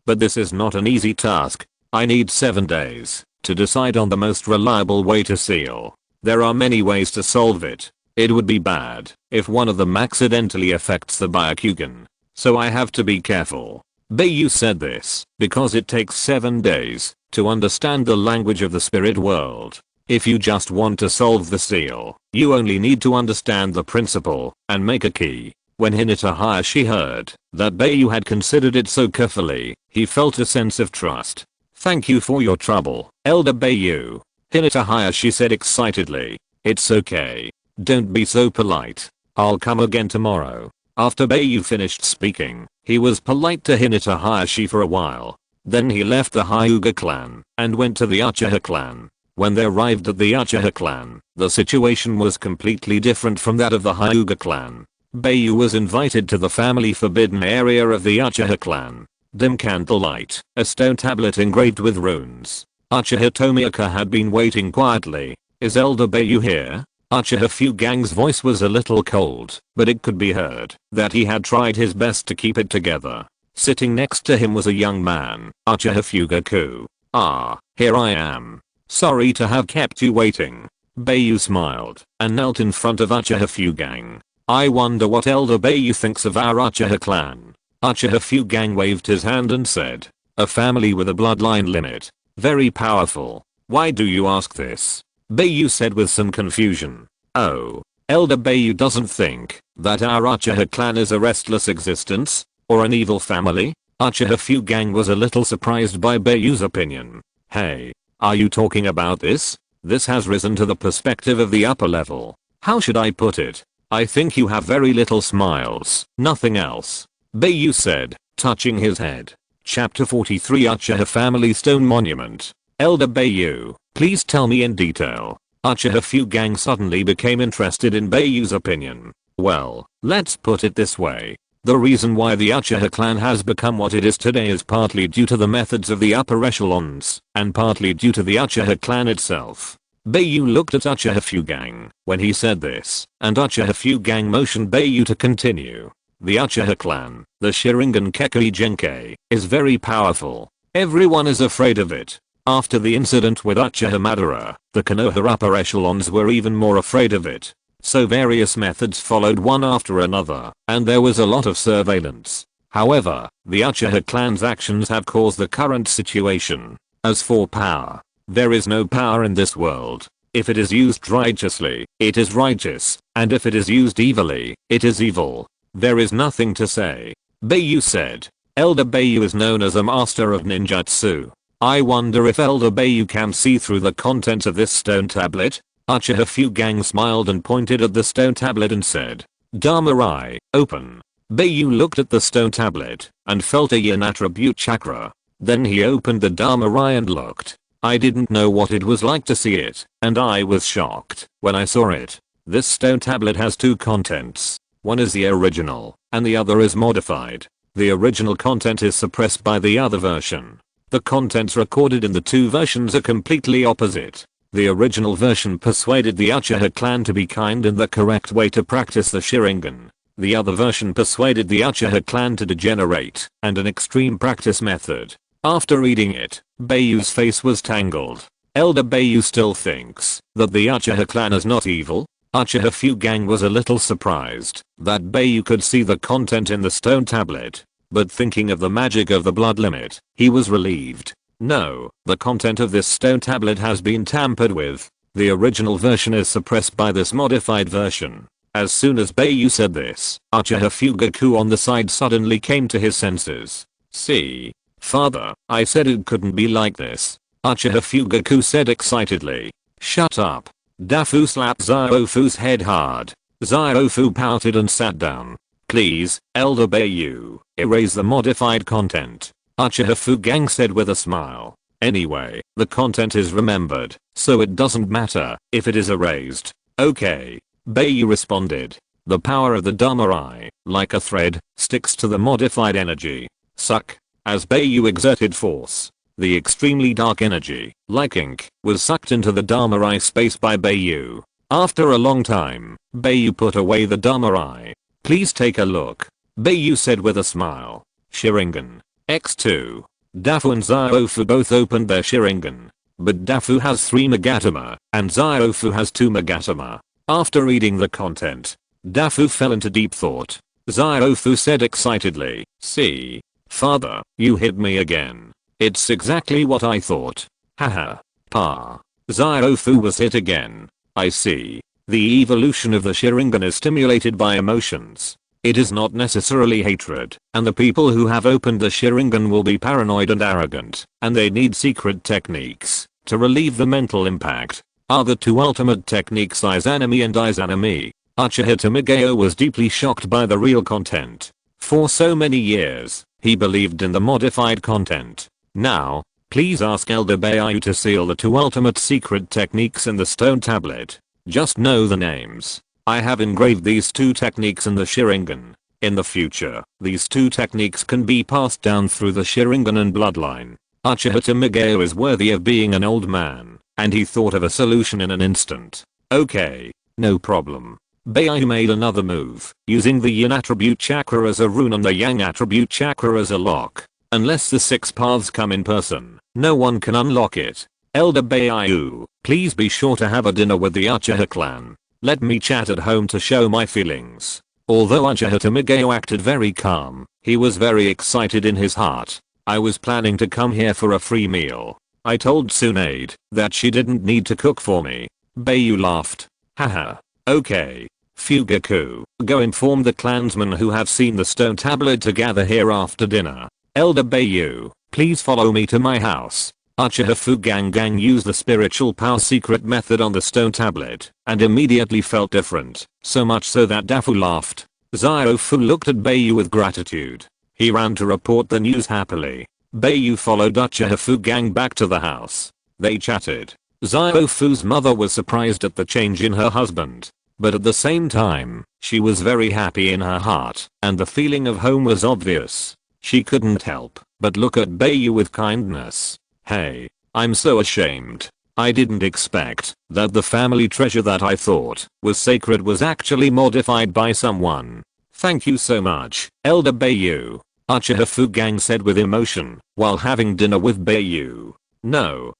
But this is not an easy task. I need 7 days to decide on the most reliable way to seal. There are many ways to solve it. It would be bad if one of them accidentally affects the Byakugan. So I have to be careful. Bai Yu said this because it takes 7 days to understand the language of the spirit world. If you just want to solve the seal, you only need to understand the principle and make a key. When Hinata Hayashi heard that Bai Yu had considered it so carefully, he felt a sense of trust. Thank you for your trouble, Elder Bai Yu. Hinata Hayashi said excitedly. It's okay. Don't be so polite. I'll come again tomorrow. After Bai Yu finished speaking, he was polite to Hinata Hayashi for a while. Then he left the Hyuga clan and went to the Uchiha clan. When they arrived at the Uchiha clan, the situation was completely different from that of the Hyuga clan. Bai Yu was invited to the family forbidden area of the Uchiha clan. Dim candlelight, a stone tablet engraved with runes. Uchiha Tomioka had been waiting quietly. Is Elder Bai Yu here? Uchiha Fugang's voice was a little cold, but it could be heard that he had tried his best to keep it together. Sitting next to him was a young man, Uchiha Fugaku. Ah, here I am. Sorry to have kept you waiting. Bai Yu smiled and knelt in front of Uchiha Fugang. I wonder what Elder Bai Yu thinks of our Uchiha clan. Uchiha Fugang waved his hand and said, a family with a bloodline limit. Very powerful. Why do you ask this? Bai Yu said with some confusion. Oh, Elder Bai Yu doesn't think that our Uchiha clan is a restless existence or an evil family? Uchiha Fugang was a little surprised by Bai Yu's opinion. Hey, are you talking about this? This has risen to the perspective of the upper level. How should I put it? I think you have very little smiles, nothing else. Bai Yu said, touching his head. Chapter 43 Uchiha Family Stone Monument. Elder Bai Yu, please tell me in detail. Uchiha Fugang suddenly became interested in Bai Yu's opinion. Well, let's put it this way. The reason why the Uchiha clan has become what it is today is partly due to the methods of the upper echelons, and partly due to the Uchiha clan itself. Bai Yu looked at Uchiha Fugang when he said this, and Uchiha Fugang motioned Bai Yu to continue. The Uchiha clan, the Sharingan Kekkei Genkei, is very powerful. Everyone is afraid of it. After the incident with Uchiha Madara, the Konoha upper echelons were even more afraid of it. So various methods followed one after another, and there was a lot of surveillance. However, the Uchiha clan's actions have caused the current situation. As for power, there is no power in this world. If it is used righteously, it is righteous, and if it is used evilly, it is evil. There is nothing to say. Bai Yu said. Elder Bai Yu is known as a master of ninjutsu. I wonder if Elder Bai Yu can see through the contents of this stone tablet? Uchiha Fugang smiled and pointed at the stone tablet and said, Dharma Eye, open. Bai Yu looked at the stone tablet and felt a yin attribute chakra. Then he opened the Dharma Eye and looked. I didn't know what it was like to see it, and I was shocked when I saw it. This stone tablet has two contents. One is the original, and the other is modified. The original content is suppressed by the other version. The contents recorded in the two versions are completely opposite. The original version persuaded the Uchiha clan to be kind and the correct way to practice the Sharingan. The other version persuaded the Uchiha clan to degenerate and an extreme practice method. After reading it, Bai Yu's face was tangled. Elder Bai Yu still thinks that the Uchiha clan is not evil. Uchiha Fugang was a little surprised that Bai Yu could see the content in the stone tablet, but thinking of the magic of the blood limit, he was relieved. No, the content of this stone tablet has been tampered with. The original version is suppressed by this modified version. As soon as Bai Yu said this, Uchiha Fugaku on the side suddenly came to his senses. See? Father, I said it couldn't be like this. Uchiha Fugaku said excitedly. Shut up. Dafu slapped Ziofu's head hard. Ziofu pouted and sat down. Please, Elder Bai Yu, erase the modified content. Uchiha Fugang said with a smile. Anyway, the content is remembered, so it doesn't matter if it is erased. Okay. Bai Yu responded. The power of the Dharma Eye, like a thread, sticks to the modified energy. Suck. As Bai Yu exerted force, the extremely dark energy, like ink, was sucked into the Dharma Eye space by Bai Yu. After a long time, Bai Yu put away the Dharma Eye. Please take a look. Bai Yu said with a smile. Sharingan. X2. Dafu and Ziofu both opened their Sharingan. But Dafu has 3 Magatama, and Ziofu has 2 Magatama. After reading the content, Dafu fell into deep thought. Ziofu said excitedly, see? Father, you hit me again. It's exactly what I thought. Haha. Pa. Ziofu was hit again. I see. The evolution of the Sharingan is stimulated by emotions. It is not necessarily hatred, and the people who have opened the Sharingan will be paranoid and arrogant, and they need secret techniques to relieve the mental impact. Are the 2 ultimate techniques Izanami and Izanami? Uchiha Tomigeo was deeply shocked by the real content. For so many years, he believed in the modified content. Now, please ask Elder Bai Yu to seal the 2 ultimate secret techniques in the stone tablet. Just know the names. I have engraved these 2 techniques in the Sharingan. In the future, these 2 techniques can be passed down through the Sharingan and bloodline. Uchiha Tomigeo is worthy of being an old man, and he thought of a solution in an instant. Okay, no problem. Bai Yu made another move, using the Yin attribute chakra as a rune and the Yang attribute chakra as a lock. Unless the 6 paths come in person, no one can unlock it. Elder Bai Yu, please be sure to have a dinner with the Uchiha clan. Let me chat at home to show my feelings. Although Uchiha Tomigeo acted very calm, he was very excited in his heart. I was planning to come here for a free meal. I told Tsunade that she didn't need to cook for me. Bai Yu laughed. Haha. Okay. Fugaku, go inform the clansmen who have seen the stone tablet to gather here after dinner. Elder Bai Yu, please follow me to my house. Uchiha Fugang used the spiritual power secret method on the stone tablet, and immediately felt different, so much so that Dafu laughed. Ziofu looked at Bai Yu with gratitude. He ran to report the news happily. Bai Yu followed Uchiha Fugang back to the house. They chatted. Ziofu's mother was surprised at the change in her husband. But at the same time, she was very happy in her heart, and the feeling of home was obvious. She couldn't help but look at Bai Yu with kindness. Hey, I'm so ashamed. I didn't expect that the family treasure that I thought was sacred was actually modified by someone. Thank you so much, Elder Bai Yu. Uchiha Fugang said with emotion while having dinner with Bai Yu. No,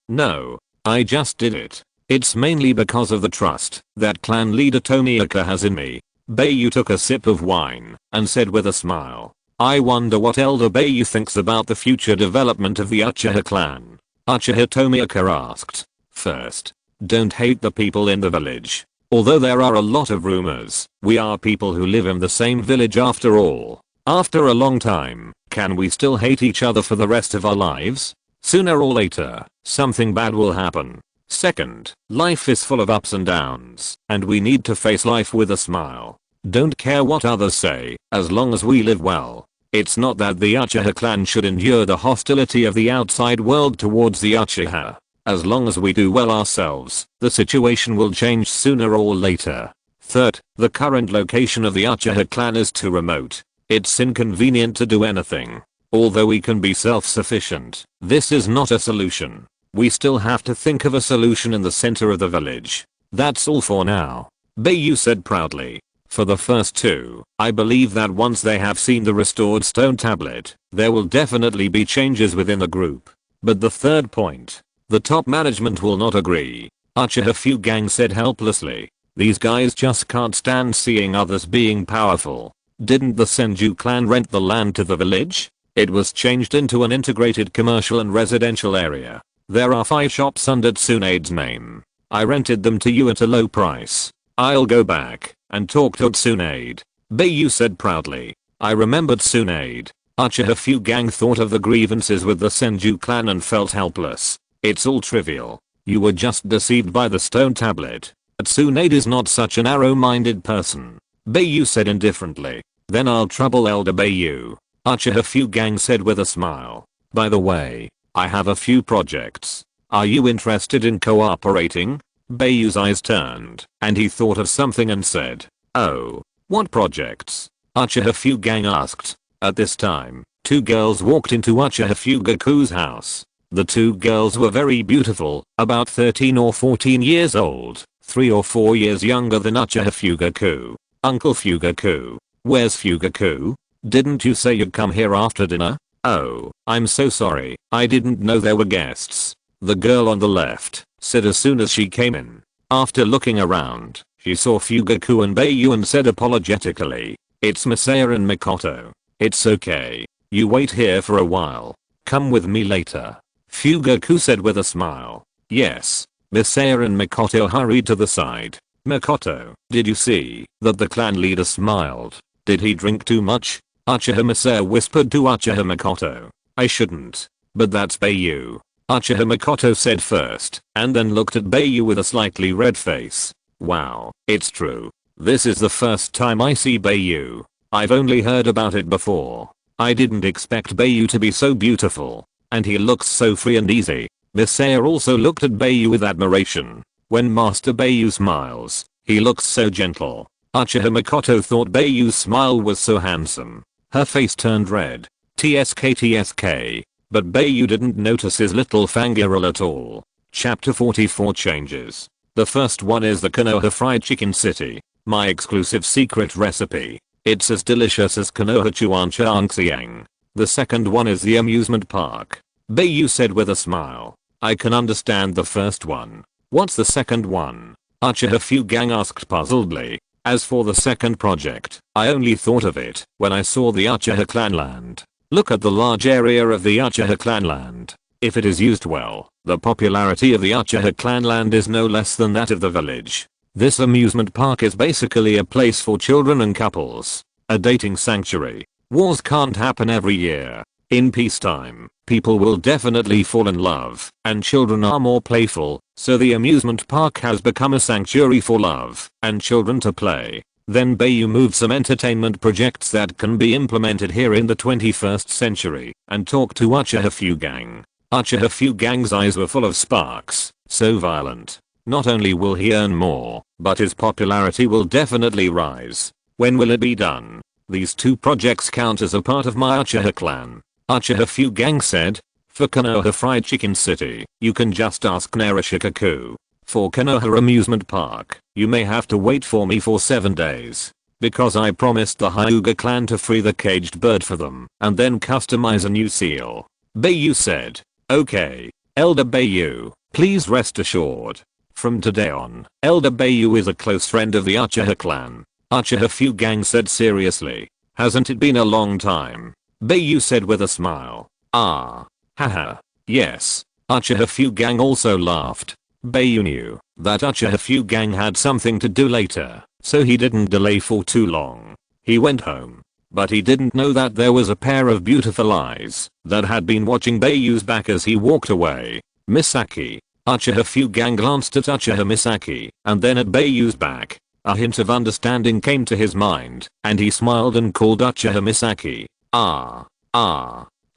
I just did it. It's mainly because of the trust that clan leader Tomioka has in me. Bai Yu took a sip of wine and said with a smile. I wonder what Elder Bai Yu thinks about the future development of the Uchiha clan. Uchiha Tomioka asked. First, don't hate the people in the village. Although there are a lot of rumors, we are people who live in the same village after all. After a long time, can we still hate each other for the rest of our lives? Sooner or later, something bad will happen. Second, life is full of ups and downs, and we need to face life with a smile. Don't care what others say, as long as we live well. It's not that the Uchiha clan should endure the hostility of the outside world towards the Uchiha. As long as we do well ourselves, the situation will change sooner or later. Third, the current location of the Uchiha clan is too remote. It's inconvenient to do anything. Although we can be self-sufficient, this is not a solution. We still have to think of a solution in the center of the village. That's all for now. Bai Yu said proudly. For the first 2, I believe that once they have seen the restored stone tablet, there will definitely be changes within the group. But the third point, the top management will not agree. Uchiha Fugang said helplessly. These guys just can't stand seeing others being powerful. Didn't the Senju clan rent the land to the village? It was changed into an integrated commercial and residential area. There are 5 shops under Tsunade's name. I rented them to you at a low price. I'll go back and talk to Tsunade. Bai Yu said proudly. I remembered Tsunade. Uchiha Fugang thought of the grievances with the Senju clan and felt helpless. It's all trivial. You were just deceived by the stone tablet. Tsunade is not such a narrow-minded person. Bai Yu said indifferently. Then I'll trouble Elder Bai Yu. Uchiha Fugang said with a smile. By the way, I have a few projects. Are you interested in cooperating? Bai Yu's eyes turned, and he thought of something and said, oh, what projects? Uchiha Fugang asked. At this time, two girls walked into Uchiha Fugaku's house. The two girls were very beautiful, about 13 or 14 years old, 3 or 4 years younger than Uchiha Fugaku. Uncle Fugaku, where's Fugaku? Didn't you say you'd come here after dinner? Oh, I'm so sorry, I didn't know there were guests. The girl on the left said as soon as she came in. After looking around, she saw Fugaku and Bai Yu and said apologetically, it's Masaya and Mikoto. It's okay. You wait here for a while. Come with me later. Fugaku said with a smile. Yes. Masaya and Mikoto hurried to the side. Mikoto, did you see that the clan leader smiled? Did he drink too much? Uchiha Masaya whispered to Uchiha Mikoto. I shouldn't. But that's Bai Yu. Uchiha Mikoto said first, and then looked at Bai Yu with a slightly red face. Wow, it's true. This is the first time I see Bai Yu. I've only heard about it before. I didn't expect Bai Yu to be so beautiful. And he looks so free and easy. Masaya also looked at Bai Yu with admiration. When Master Bai Yu smiles, he looks so gentle. Uchiha Mikoto thought Bai Yu's smile was so handsome. Her face turned red. TSK. But Bai Yu didn't notice his little fangirl at all. Chapter 44 changes. The first one is the Konoha fried chicken city. My exclusive secret recipe. It's as delicious as Konoha chuanchaangxiang. The second one is the amusement park. Bai Yu said with a smile. I can understand the first one. What's the second one? Uchiha Fugang asked puzzledly. As for the second project, I only thought of it when I saw the Uchiha clanland. Look at the large area of the Uchiha clanland. If it is used well, the popularity of the Uchiha clanland is no less than that of the village. This amusement park is basically a place for children and couples. A dating sanctuary. Wars can't happen every year. In peacetime, people will definitely fall in love, and children are more playful, so the amusement park has become a sanctuary for love and children to play. Then Bai Yu moved some entertainment projects that can be implemented here in the 21st century, and talked to Uchiha Fugang. Uchiha Fugang's eyes were full of sparks, so violent. Not only will he earn more, but his popularity will definitely rise. When will it be done? These two projects count as a part of my Uchiha clan. Uchiha Fugang said. For Konoha Fried Chicken City, you can just ask Narashikaku. For Konoha Amusement Park, you may have to wait for me for 7 days. Because I promised the Hyuga clan to free the caged bird for them, and then customize a new seal. Bai Yu said. Okay, Elder Bai Yu, please rest assured. From today on, Elder Bai Yu is a close friend of the Uchiha clan. Uchiha Fugang said seriously. Hasn't it been a long time? Bai Yu said with a smile. Ah. Haha. Yes. Uchiha Fugang also laughed. Bai Yu knew that Uchiha Fugang had something to do later, so he didn't delay for too long. He went home. But he didn't know that there was a pair of beautiful eyes that had been watching Bai Yu's back as he walked away. Misaki. Uchiha Fugang glanced at Uchiha Misaki and then at Bai Yu's back. A hint of understanding came to his mind, and he smiled and called Uchiha Misaki.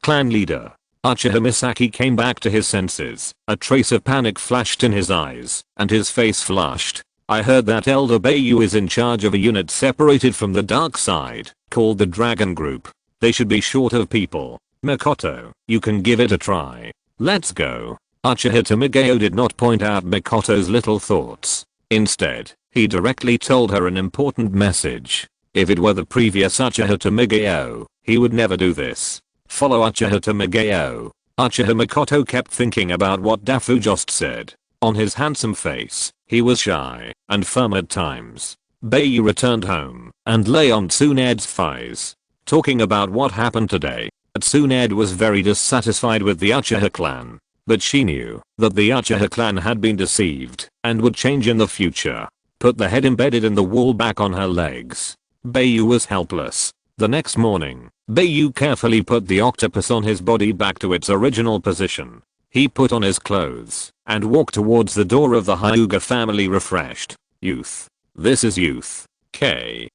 Clan leader. Uchiha Misaki came back to his senses. A trace of panic flashed in his eyes, and his face flushed. I heard that Elder Bai Yu is in charge of a unit separated from the dark side, called the Dragon Group. They should be short of people. Mikoto, you can give it a try. Let's go. Uchiha Tamigeo did not point out Mikoto's little thoughts. Instead, he directly told her an important message. If it were the previous Uchiha Tamigeo, he would never do this. Follow Uchiha Tamigeo. Uchiha Mikoto kept thinking about what Dafu just said. On his handsome face, he was shy and firm at times. Bai Yu returned home and lay on Tsunade's thighs. Talking about what happened today, Tsunade was very dissatisfied with the Uchiha clan. but she knew that the Uchiha clan had been deceived and would change in the future. Put the head embedded in the wall back on her legs. Bai Yu was helpless. The next morning, Bai Yu carefully put the octopus on his body back to its original position. He put on his clothes and walked towards the door of the Hyuga family refreshed. Youth. This is youth.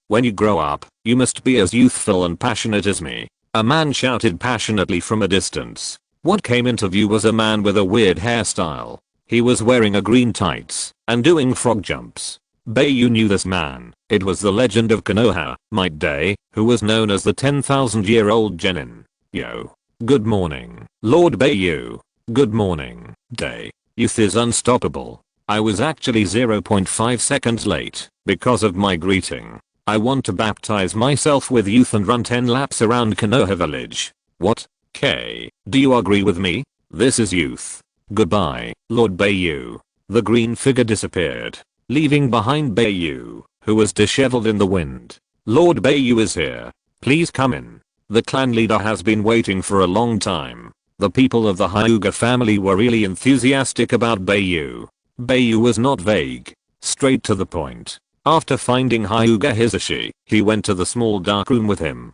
When you grow up, you must be as youthful and passionate as me. A man shouted passionately from a distance. What came into view was a man with a weird hairstyle. He was wearing a green tights and doing frog jumps. Bai Yu knew this man. It was the legend of Konoha, Might Day, who was known as the 10,000-year-old Genin. Yo. Good morning, Lord Bai Yu. Good morning, Day. Youth is unstoppable. I was actually 0.5 seconds late because of my greeting. I want to baptize myself with youth and run 10 laps around Konoha village. What? Do you agree with me? This is youth. Goodbye, Lord Bai Yu. The green figure disappeared, leaving behind Bai Yu, who was disheveled in the wind. Lord Bai Yu is here. Please come in. The clan leader has been waiting for a long time. The people of the Hyuga family were really enthusiastic about Bai Yu. Bai Yu was not vague. Straight to the point. After finding Hyuga Hisashi, he went to the small dark room with him.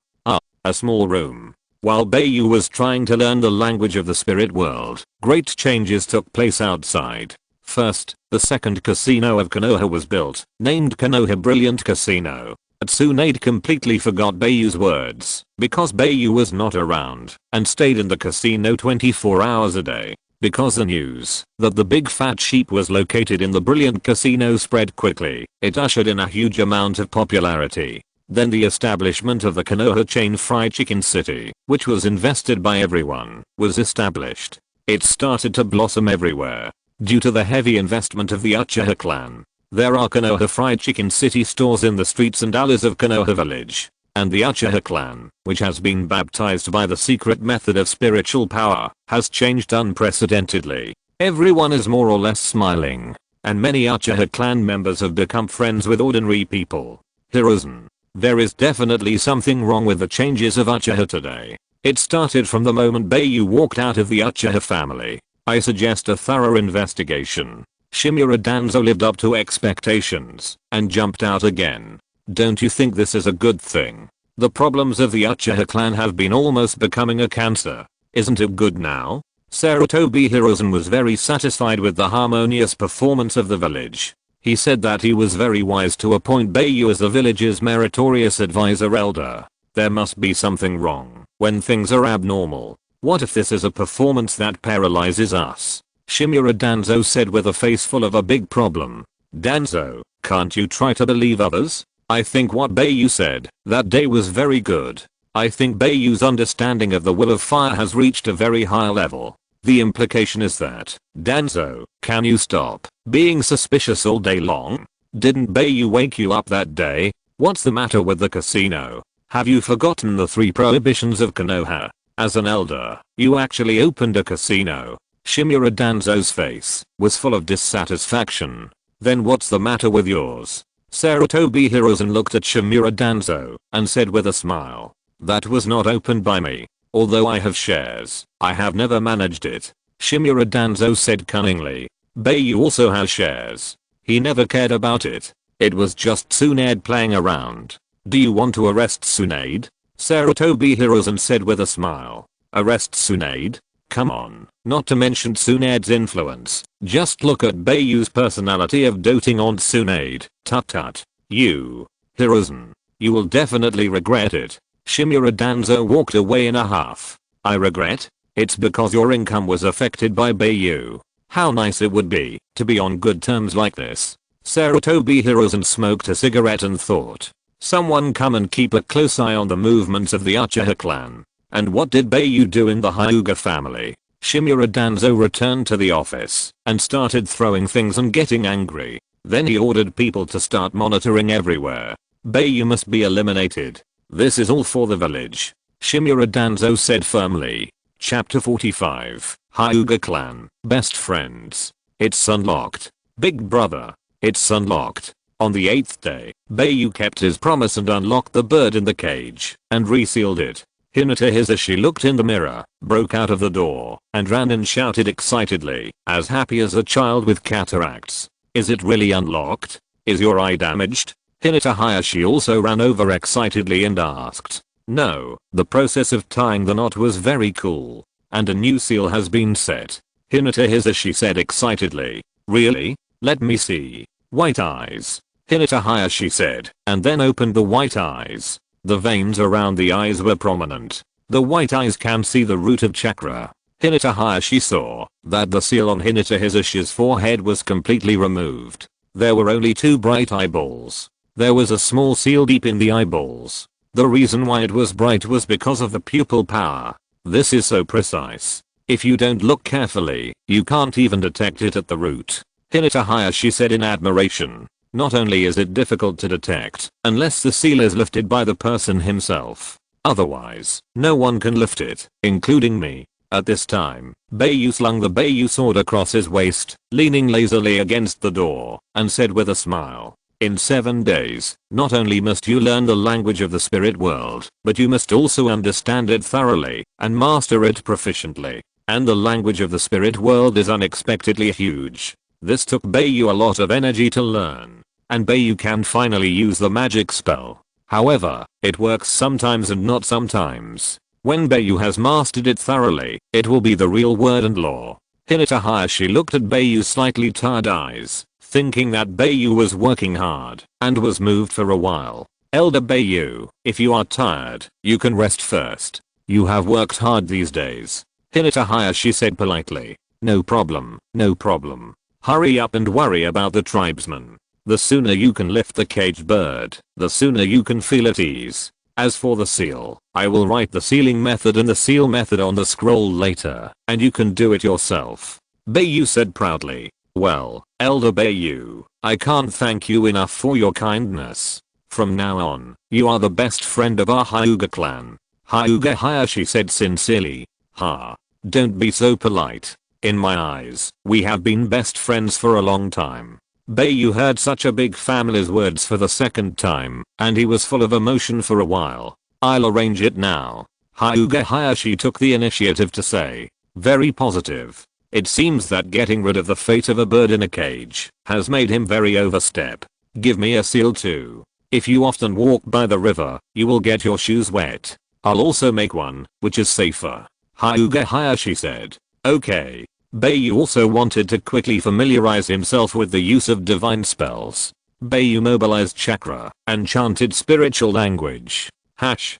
A small room. While Bai Yu was trying to learn the language of the spirit world, great changes took place outside. First, the second casino of Konoha was built, named Konoha Brilliant Casino. Tsunade completely forgot Bai Yu's words because Bai Yu was not around and stayed in the casino 24 hours a day. Because the news that the big fat sheep was located in the Brilliant Casino spread quickly, it ushered in a huge amount of popularity. Then the establishment of the Konoha chain Fried Chicken City, which was invested by everyone, was established. It started to blossom everywhere. Due to the heavy investment of the Uchiha clan, there are Konoha Fried Chicken City stores in the streets and alleys of Konoha village. And the Uchiha clan, which has been baptized by the secret method of spiritual power, has changed unprecedentedly. Everyone is more or less smiling. And many Uchiha clan members have become friends with ordinary people. Hiruzen. There is definitely something wrong with the changes of Uchiha today. It started from the moment Bai Yu walked out of the Uchiha family. I suggest a thorough investigation. Shimura Danzo lived up to expectations and jumped out again. Don't you think this is a good thing? The problems of the Uchiha clan have been almost becoming a cancer. Isn't it good now? Sarutobi Hiruzen was very satisfied with the harmonious performance of the village. He said that he was very wise to appoint Bai Yu as the village's meritorious advisor elder. There must be something wrong when things are abnormal. What if this is a performance that paralyzes us? Shimura Danzo said with a face full of a big problem. Danzo, can't you try to believe others? I think what Bai Yu said that day was very good. I think Bai Yu's understanding of the will of fire has reached a very high level. The implication is that, Danzo, can you stop being suspicious all day long? Didn't Bai Yu wake you up that day? What's the matter with the casino? Have you forgotten the 3 prohibitions of Konoha? As an elder, you actually opened a casino. Shimura Danzo's face was full of dissatisfaction. Then what's the matter with yours? Sarutobi Hiruzen looked at Shimura Danzo and said with a smile. That was not opened by me. Although I have shares, I have never managed it. Shimura Danzo said cunningly. Bai Yu also has shares. He never cared about it. It was just Tsunade playing around. Do you want to arrest Tsunade? Sarutobi Hiruzen said with a smile. Arrest Tsunade? Come on, not to mention Tsunade's influence. Just look at Bai Yu's personality of doting on Tsunade. Tut tut. You. Hiruzen. You will definitely regret it. Shimura Danzo walked away in a huff. I regret? It's because your income was affected by Bai Yu. How nice it would be to be on good terms like this. Sarutobi Hiruzen smoked a cigarette and thought. Someone come and keep a close eye on the movements of the Uchiha clan. And what did Bai Yu do in the Hyuga family? Shimura Danzo returned to the office and started throwing things and getting angry. Then he ordered people to start monitoring everywhere. Bai Yu must be eliminated. This is all for the village. Shimura Danzo said firmly. Chapter 45. Hyuga clan. Best friends. It's unlocked. Big brother. It's unlocked. On the 8th day, Bai Yu kept his promise and unlocked the bird in the cage and resealed it. Hinata Hisashi looked in the mirror, broke out of the door, and ran and shouted excitedly, as happy as a child with cataracts. Is it really unlocked? Is your eye damaged? Hinata Hayashi also ran over excitedly and asked. No, the process of tying the knot was very cool. And a new seal has been set. Hinata Hisashi said excitedly. Really? Let me see. White eyes. Hinata Hayashi said, and then opened the white eyes. The veins around the eyes were prominent. The white eyes can see the root of chakra. Hinata Hayashi saw that the seal on Hinata Hisashi's forehead was completely removed. There were only 2 bright eyeballs. There was a small seal deep in the eyeballs. The reason why it was bright was because of the pupil power. This is so precise. If you don't look carefully, you can't even detect it at the root. Hinata Hayashi said in admiration. Not only is it difficult to detect, unless the seal is lifted by the person himself. Otherwise, no one can lift it, including me. At this time, Bai Yu slung the Bai Yu sword across his waist, leaning lazily against the door, and said with a smile. In 7 days, not only must you learn the language of the spirit world, but you must also understand it thoroughly, and master it proficiently. And the language of the spirit world is unexpectedly huge. This took Bai Yu a lot of energy to learn. And Bai Yu can finally use the magic spell. However, it works sometimes and not sometimes. When Bai Yu has mastered it thoroughly, it will be the real word and law. Hinata Hayashi looked at Bai Yu's slightly tired eyes, thinking that Bai Yu was working hard, and was moved for a while. Elder Bai Yu, if you are tired, you can rest first. You have worked hard these days. Hinata Hayashi said politely. No problem, no problem. Hurry up and worry about the tribesmen. The sooner you can lift the caged bird, the sooner you can feel at ease. As for the seal, I will write the sealing method and the seal method on the scroll later, and you can do it yourself. Bai Yu said proudly. Well, Elder Bai Yu, I can't thank you enough for your kindness. From now on, you are the best friend of our Hyuga clan. Hyuga Hayashi said sincerely. Ha. Don't be so polite. In my eyes, we have been best friends for a long time. Bai Yu heard such a big family's words for the second time, and he was full of emotion for a while. I'll arrange it now. Hyuga Hayashi took the initiative to say. Very positive. It seems that getting rid of the fate of a bird in a cage has made him very overstep. Give me a seal too. If you often walk by the river, you will get your shoes wet. I'll also make one, which is safer. Hyuga Hayashi said. Okay. Bai Yu also wanted to quickly familiarize himself with the use of divine spells. Bai Yu mobilized chakra and chanted spiritual language. ****. The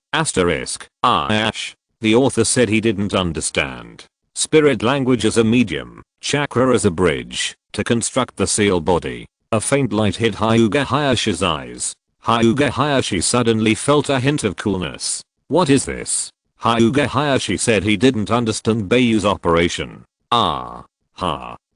author said he didn't understand. Spirit language as a medium, chakra as a bridge, to construct the seal body. A faint light hit Hyuga Hayashi's eyes. Hyuga Hayashi suddenly felt a hint of coolness. What is this? Hyuga Hayashi said he didn't understand Bai Yu's operation.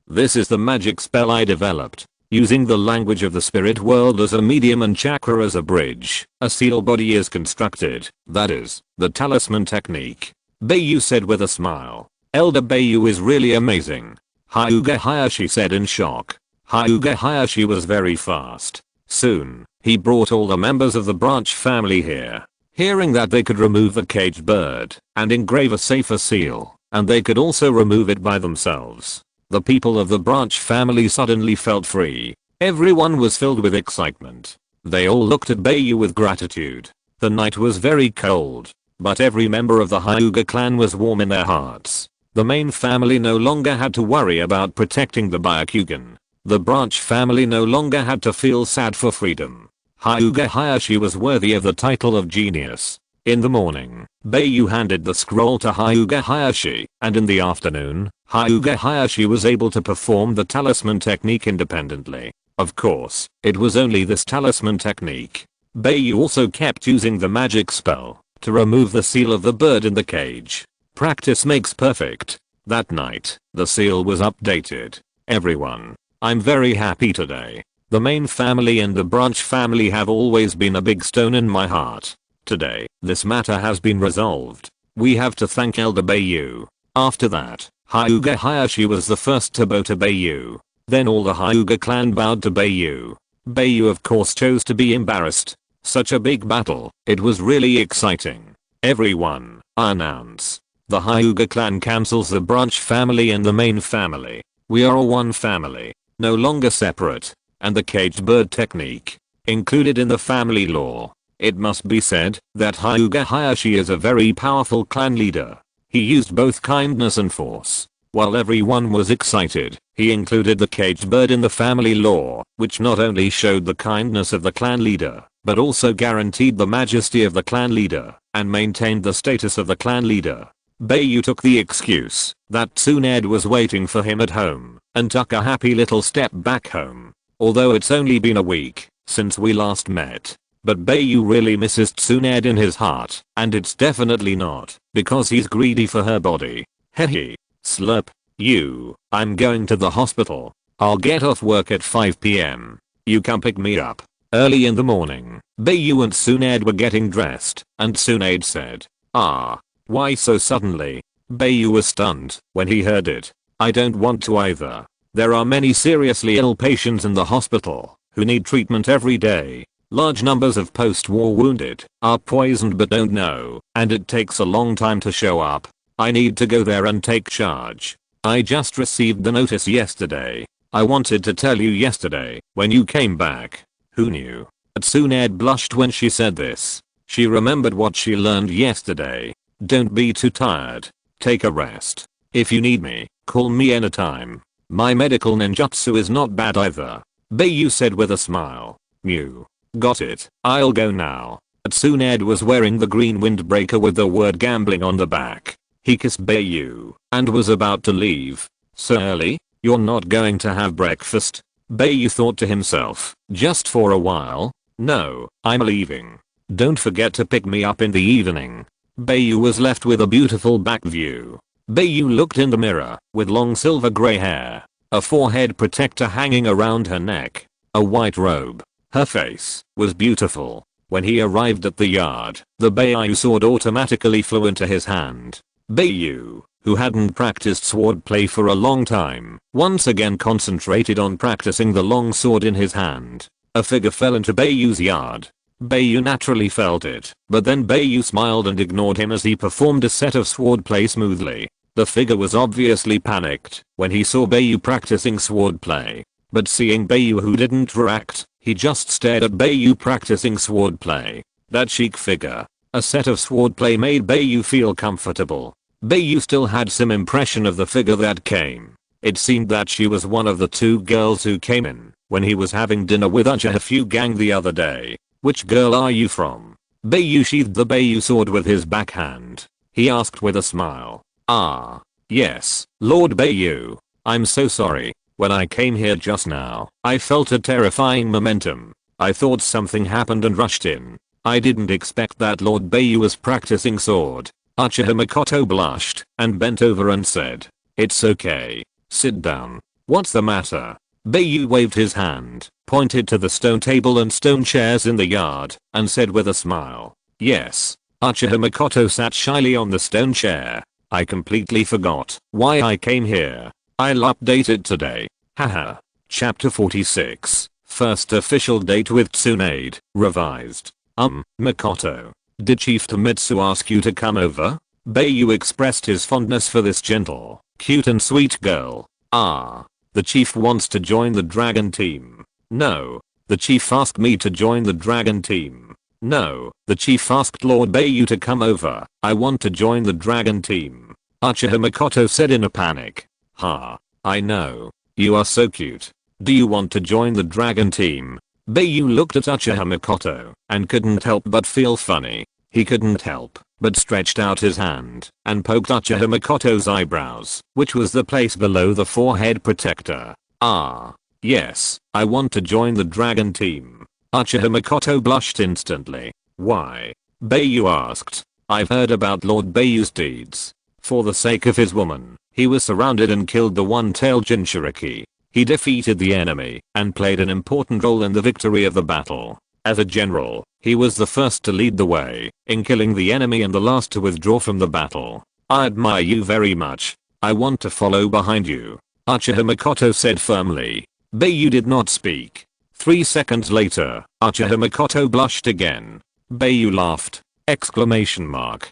This is the magic spell I developed. Using the language of the spirit world as a medium and chakra as a bridge, a seal body is constructed. That is, the talisman technique. Bai Yu said with a smile. Elder Bai Yu is really amazing. Hyuga Hayashi said in shock. Hyuga Hayashi was very fast. Soon, he brought all the members of the branch family here. Hearing that they could remove the caged bird and engrave a safer seal, and they could also remove it by themselves, the people of the branch family suddenly felt free. Everyone was filled with excitement. They all looked at Bai Yu with gratitude. The night was very cold, but every member of the Hyuga clan was warm in their hearts. The main family no longer had to worry about protecting the Byakugan. The branch family no longer had to feel sad for freedom. Hyuga Hayashi was worthy of the title of genius. In the morning, Bai Yu handed the scroll to Hyuga Hayashi, and in the afternoon, Hyuga Hayashi was able to perform the talisman technique independently. Of course, it was only this talisman technique. Bai Yu also kept using the magic spell to remove the seal of the bird in the cage. Practice makes perfect. That night, the seal was updated. Everyone, I'm very happy today. The main family and the branch family have always been a big stone in my heart. Today, this matter has been resolved. We have to thank Elder Bai Yu. After that, Hyuga Hayashi was the first to bow to Bai Yu. Then all the Hyuga clan bowed to Bai Yu. Bai Yu of course chose to be embarrassed. Such a big battle, it was really exciting. Everyone, I announce. The Hyuga clan cancels the branch family and the main family. We are all one family, no longer separate. And the caged bird technique, included in the family law. It must be said that Hyuga Hayashi is a very powerful clan leader. He used both kindness and force. While everyone was excited, he included the caged bird in the family law, which not only showed the kindness of the clan leader, but also guaranteed the majesty of the clan leader, and maintained the status of the clan leader. Bai Yu took the excuse that Tsunade was waiting for him at home, and took a happy little step back home. Although it's only been a week since we last met. But Bai Yu really misses Tsunade in his heart, and it's definitely not because he's greedy for her body. Hehe. Slurp. You. I'm going to the hospital. I'll get off work at 5 PM. You come pick me up. Early in the morning, Bai Yu and Tsunade were getting dressed, and Tsunade said, "Ah. Why so suddenly?" Bai Yu was stunned when he heard it. "I don't want to either. There are many seriously ill patients in the hospital who need treatment every day. Large numbers of post-war wounded are poisoned but don't know, and it takes a long time to show up. I need to go there and take charge. I just received the notice yesterday. I wanted to tell you yesterday when you came back." Who knew? Tsunade blushed when she said this. She remembered what she learned yesterday. Don't be too tired. Take a rest. If you need me, call me anytime. My medical ninjutsu is not bad either. Bai Yu said with a smile. Mew. Got it. I'll go now. Tsunade was wearing the green windbreaker with the word gambling on the back. He kissed Bai Yu and was about to leave. So early? You're not going to have breakfast? Bai Yu thought to himself. Just for a while? No, I'm leaving. Don't forget to pick me up in the evening. Bai Yu was left with a beautiful back view. Bai Yu looked in the mirror with long silver grey hair, a forehead protector hanging around her neck, a white robe. Her face was beautiful. When he arrived at the yard, the Bai Yu sword automatically flew into his hand. Bai Yu, who hadn't practiced swordplay for a long time, once again concentrated on practicing the long sword in his hand. A figure fell into Bai Yu's yard. Bai Yu naturally felt it, but then Bai Yu smiled and ignored him as he performed a set of swordplay smoothly. The figure was obviously panicked when he saw Bai Yu practicing swordplay. But seeing Bai Yu who didn't react, he just stared at Bai Yu practicing swordplay. That chic figure. A set of swordplay made Bai Yu feel comfortable. Bai Yu still had some impression of the figure that came. It seemed that she was one of the two girls who came in when he was having dinner with Uchiha gang the other day. Which girl are you from? Bai Yu sheathed the Bai Yu sword with his backhand. He asked with a smile. Ah. Yes, Lord Bai Yu. I'm so sorry. When I came here just now, I felt a terrifying momentum. I thought something happened and rushed in. I didn't expect that Lord Bai Yu was practicing sword. Uchiha Makoto blushed and bent over and said. It's okay. Sit down. What's the matter? Bai Yu waved his hand, pointed to the stone table and stone chairs in the yard, and said with a smile. Yes. Uchiha Makoto sat shyly on the stone chair. I completely forgot why I came here. I'll update it today. Haha. Chapter 46. First official date with Tsunade. Revised. Makoto. Did Chief Tamitsu ask you to come over? Bai Yu expressed his fondness for this gentle, cute and sweet girl. Ah. The chief wants to join the dragon team. No. The chief asked me to join the dragon team. No. The chief asked Lord Bai Yu to come over. I want to join the dragon team. Uchiha Makoto said in a panic. Ha. I know. You are so cute. Do you want to join the dragon team? Bai Yu looked at Uchiha Makoto and couldn't help but feel funny. He couldn't help but stretched out his hand and poked Uchiha Makoto's eyebrows, which was the place below the forehead protector. Ah. Yes, I want to join the dragon team. Uchiha Makoto blushed instantly. Why? Bai Yu asked. I've heard about Lord Bai Yu's deeds. For the sake of his woman, he was surrounded and killed the one-tailed Jinchuriki. He defeated the enemy and played an important role in the victory of the battle. As a general, he was the first to lead the way in killing the enemy and the last to withdraw from the battle. I admire you very much. I want to follow behind you. Uchiha Makoto said firmly. Bai Yu did not speak. 3 seconds later, Uchiha Makoto blushed again. Bai Yu laughed. Exclamation mark.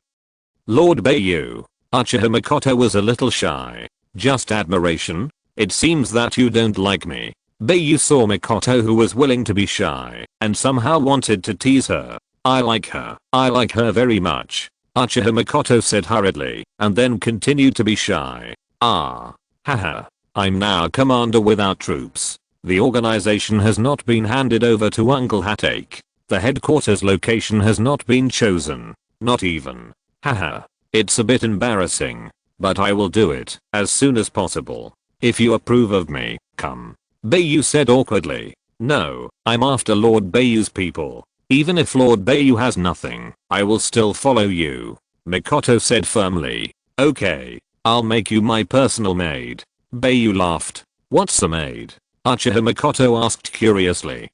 Lord Bai Yu. Uchiha Makoto was a little shy. Just admiration? It seems that you don't like me. Bai Yu saw Makoto, who was willing to be shy, and somehow wanted to tease her. I like her. I like her very much. Uchiha Makoto said hurriedly, and then continued to be shy. Ah. Haha. I'm now commander without troops. The organization has not been handed over to Uncle Hatache. The headquarters location has not been chosen. Not even. Haha. It's a bit embarrassing. But I will do it as soon as possible. If you approve of me, come. Bai Yu said awkwardly. No, I'm after Lord Bai Yu's people. Even if Lord Bai Yu has nothing, I will still follow you. Makoto said firmly. Okay. I'll make you my personal maid. Bai Yu laughed. What's a maid? Uchiha Makoto asked curiously.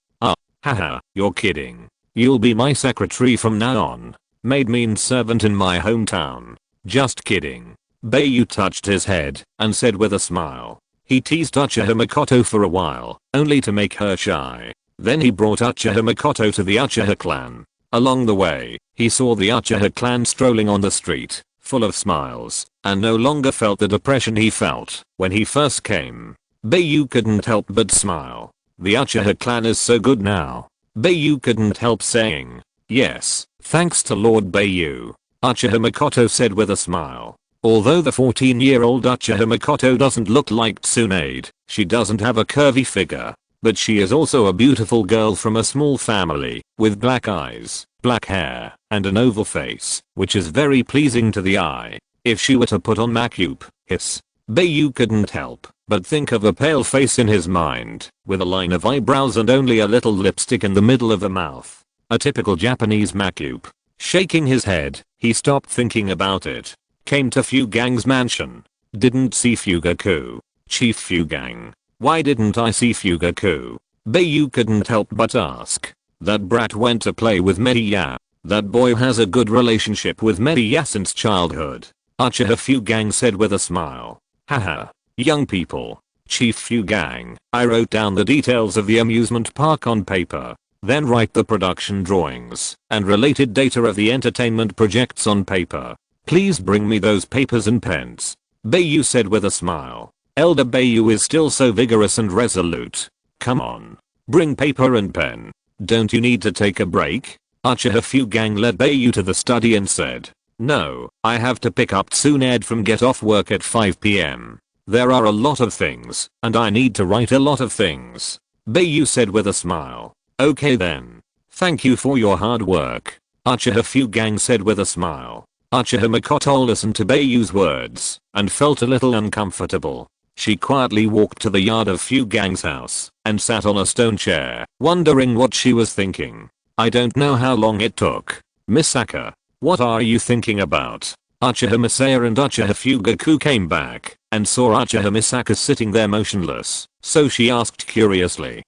Haha, you're kidding. You'll be my secretary from now on. Maid means servant in my hometown. Just kidding. Bai Yu touched his head and said with a smile. He teased Uchiha Makoto for a while, only to make her shy. Then he brought Uchiha Makoto to the Uchiha clan. Along the way, he saw the Uchiha clan strolling on the street, full of smiles, and no longer felt the depression he felt when he first came. Bai Yu couldn't help but smile. The Uchiha clan is so good now. Bai Yu couldn't help saying. Yes, thanks to Lord Bai Yu. Uchiha Makoto said with a smile. Although the 14-year-old Uchiha Makoto doesn't look like Tsunade, she doesn't have a curvy figure. But she is also a beautiful girl from a small family, with black eyes, black hair, and an oval face, which is very pleasing to the eye. If she were to put on makeup, hiss. Bai Yu couldn't help but think of a pale face in his mind, with a line of eyebrows and only a little lipstick in the middle of the mouth. A typical Japanese makeup. Shaking his head, he stopped thinking about it. Came to Fugang's mansion. Didn't see Fugaku. Chief Fugang. Why didn't I see Fugaku? Bai Yu couldn't help but ask. That brat went to play with Mediya. That boy has a good relationship with Mediya since childhood. Uchiha Fugang said with a smile. Haha. Young people. Chief Fugang, I wrote down the details of the amusement park on paper. Then write the production drawings and related data of the entertainment projects on paper. Please bring me those papers and pens. Bai Yu said with a smile. Elder Bai Yu is still so vigorous and resolute. Come on. Bring paper and pen. Don't you need to take a break? Uchiha Fugang led Bai Yu to the study and said. No, I have to pick up Tsunade from get off work at 5 p.m. There are a lot of things, and I need to write a lot of things. Bai Yu said with a smile. Okay then. Thank you for your hard work. Uchiha Fugang said with a smile. Uchiha Makoto listened to Bai Yu's words and felt a little uncomfortable. She quietly walked to the yard of Fugang's house and sat on a stone chair, wondering what she was thinking. I don't know how long it took. Massacre. What are you thinking about? Uchiha Massacre and Uchiha Fugaku came back and saw Uchiha Massacre sitting there motionless, so she asked curiously.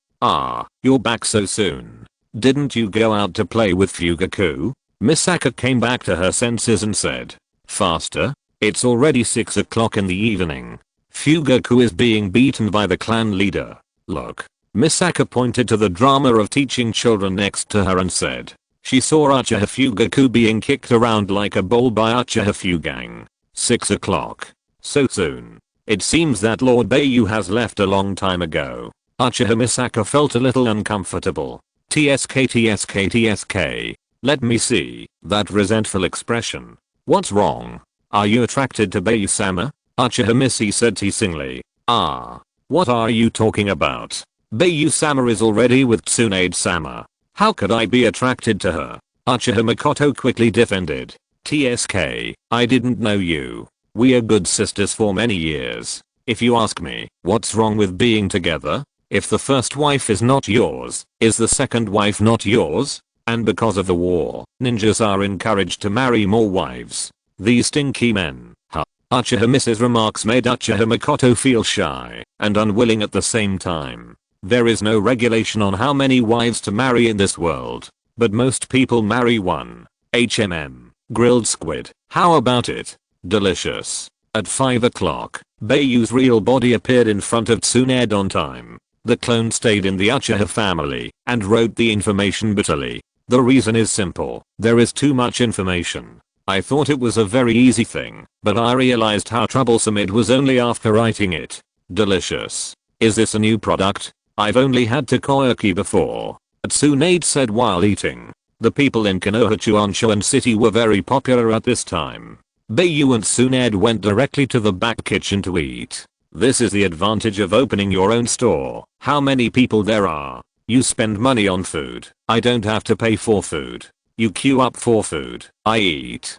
You're back so soon. Didn't you go out to play with Fugaku? Massacre came back to her senses and said. Faster? It's already 6 o'clock in the evening. Fugaku is being beaten by the clan leader. Look. Massacre pointed to the drama of teaching children next to her and said. She saw Uchiha Fugaku being kicked around like a ball by Uchiha Fugang. 6 o'clock. So soon. It seems that Lord Bai Yu has left a long time ago. Uchiha Massacre felt a little uncomfortable. TSK. Let me see that resentful expression. What's wrong? Are you attracted to Bai Yu-sama? Uchiha Missy said teasingly. What are you talking about? Bai Yu-sama is already with Tsunade-sama. How could I be attracted to her? Uchiha Makoto quickly defended. TSK, I didn't know you. We are good sisters for many years. If you ask me, what's wrong with being together? If the first wife is not yours, is the second wife not yours? And because of the war, ninjas are encouraged to marry more wives. These stinky men. Uchiha Miss's remarks made Uchiha Makoto feel shy and unwilling at the same time. There is no regulation on how many wives to marry in this world, but most people marry one. Grilled squid. How about it? Delicious. At 5 o'clock, Bai Yu's real body appeared in front of Tsunade on time. The clone stayed in the Uchiha family and wrote the information bitterly. The reason is simple. There is too much information. I thought it was a very easy thing, but I realized how troublesome it was only after writing it. Delicious. Is this a new product? I've only had takoyaki before, Tsunade said while eating. The people in Konoha Chuanshan City were very popular at this time. Bai Yu and Tsunade went directly to the back kitchen to eat. This is the advantage of opening your own store. How many people there are. You spend money on food. I don't have to pay for food. You queue up for food. I eat.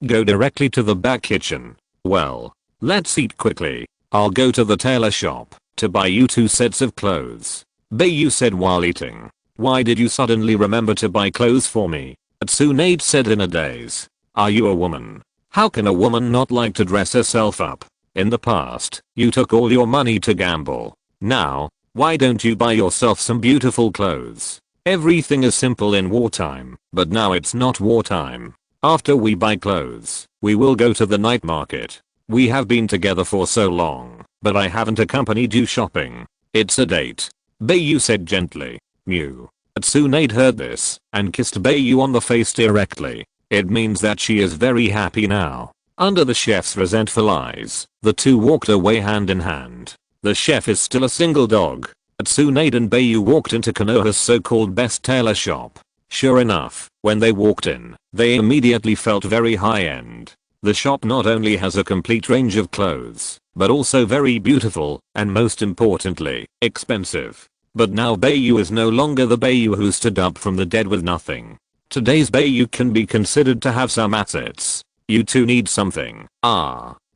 Go directly to the back kitchen. Well, let's eat quickly. I'll go to the tailor shop to buy you 2 sets of clothes. Bai Yu said while eating. Why did you suddenly remember to buy clothes for me? Tsunade said in a daze. Are you a woman? How can a woman not like to dress herself up? In the past, you took all your money to gamble. Now, why don't you buy yourself some beautiful clothes? Everything is simple in wartime, but now it's not wartime. After we buy clothes, we will go to the night market. We have been together for so long, but I haven't accompanied you shopping. It's a date. Bai Yu said gently. Mew. Tsunade heard this and kissed Bai Yu on the face directly. It means that she is very happy now. Under the chef's resentful eyes, the two walked away hand in hand. The chef is still a single dog. Tsunade and Bai Yu walked into Konoha's so-called best tailor shop. Sure enough, when they walked in, they immediately felt very high-end. The shop not only has a complete range of clothes, but also very beautiful, and most importantly, expensive. But now Bai Yu is no longer the Bai Yu who stood up from the dead with nothing. Today's Bai Yu can be considered to have some assets. You two need something.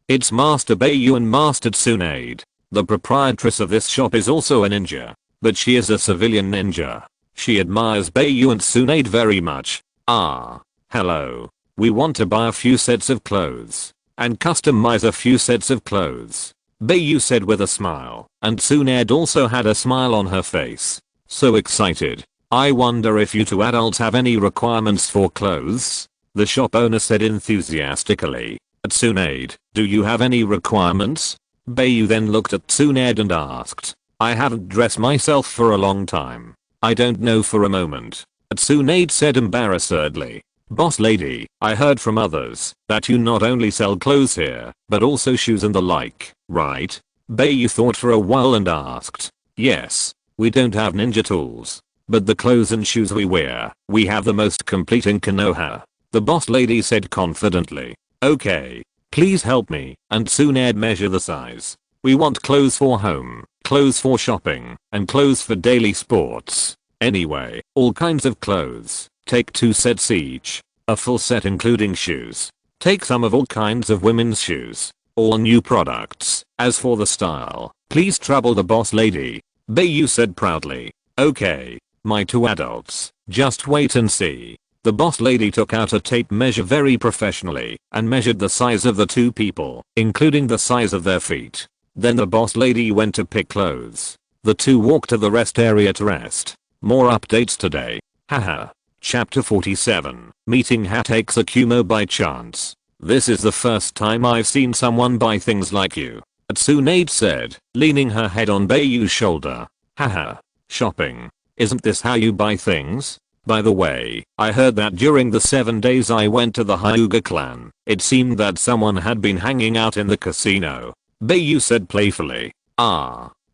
It's Master Bai Yu and Master Tsunade. The proprietress of this shop is also a ninja, but she is a civilian ninja. She admires Bai Yu and Tsunade very much. Hello. We want to buy a few sets of clothes and customize a few sets of clothes. Bai Yu said with a smile, and Tsunade also had a smile on her face. So excited. I wonder if you two adults have any requirements for clothes? The shop owner said enthusiastically. Tsunade, do you have any requirements? Bai Yu then looked at Tsunade and asked. I haven't dressed myself for a long time. I don't know for a moment. Tsunade said embarrassedly. Boss lady, I heard from others that you not only sell clothes here, but also shoes and the like, right? Bai Yu thought for a while and asked. Yes, we don't have ninja tools, but the clothes and shoes we wear, we have the most complete in Konoha. The boss lady said confidently. Okay, please help me and Tsunade measure the size. We want clothes for home, clothes for shopping, and clothes for daily sports. Anyway, all kinds of clothes. Take 2 sets each. A full set including shoes. Take some of all kinds of women's shoes. All new products. As for the style, please trouble the boss lady. Bai Yu said proudly. Okay, my 2 adults. Just wait and see. The boss lady took out a tape measure very professionally and measured the size of the 2 people, including the size of their feet. Then the boss lady went to pick clothes. The 2 walked to the rest area to rest. More updates today. Haha. Chapter 47. Meeting takes Akumo by chance. This is the first time I've seen someone buy things like you. Tsunade said, leaning her head on Bai Yu's shoulder. Haha. Shopping. Isn't this how you buy things? By the way, I heard that during the 7 days I went to the Hyuga clan, it seemed that someone had been hanging out in the casino. Bai Yu said playfully.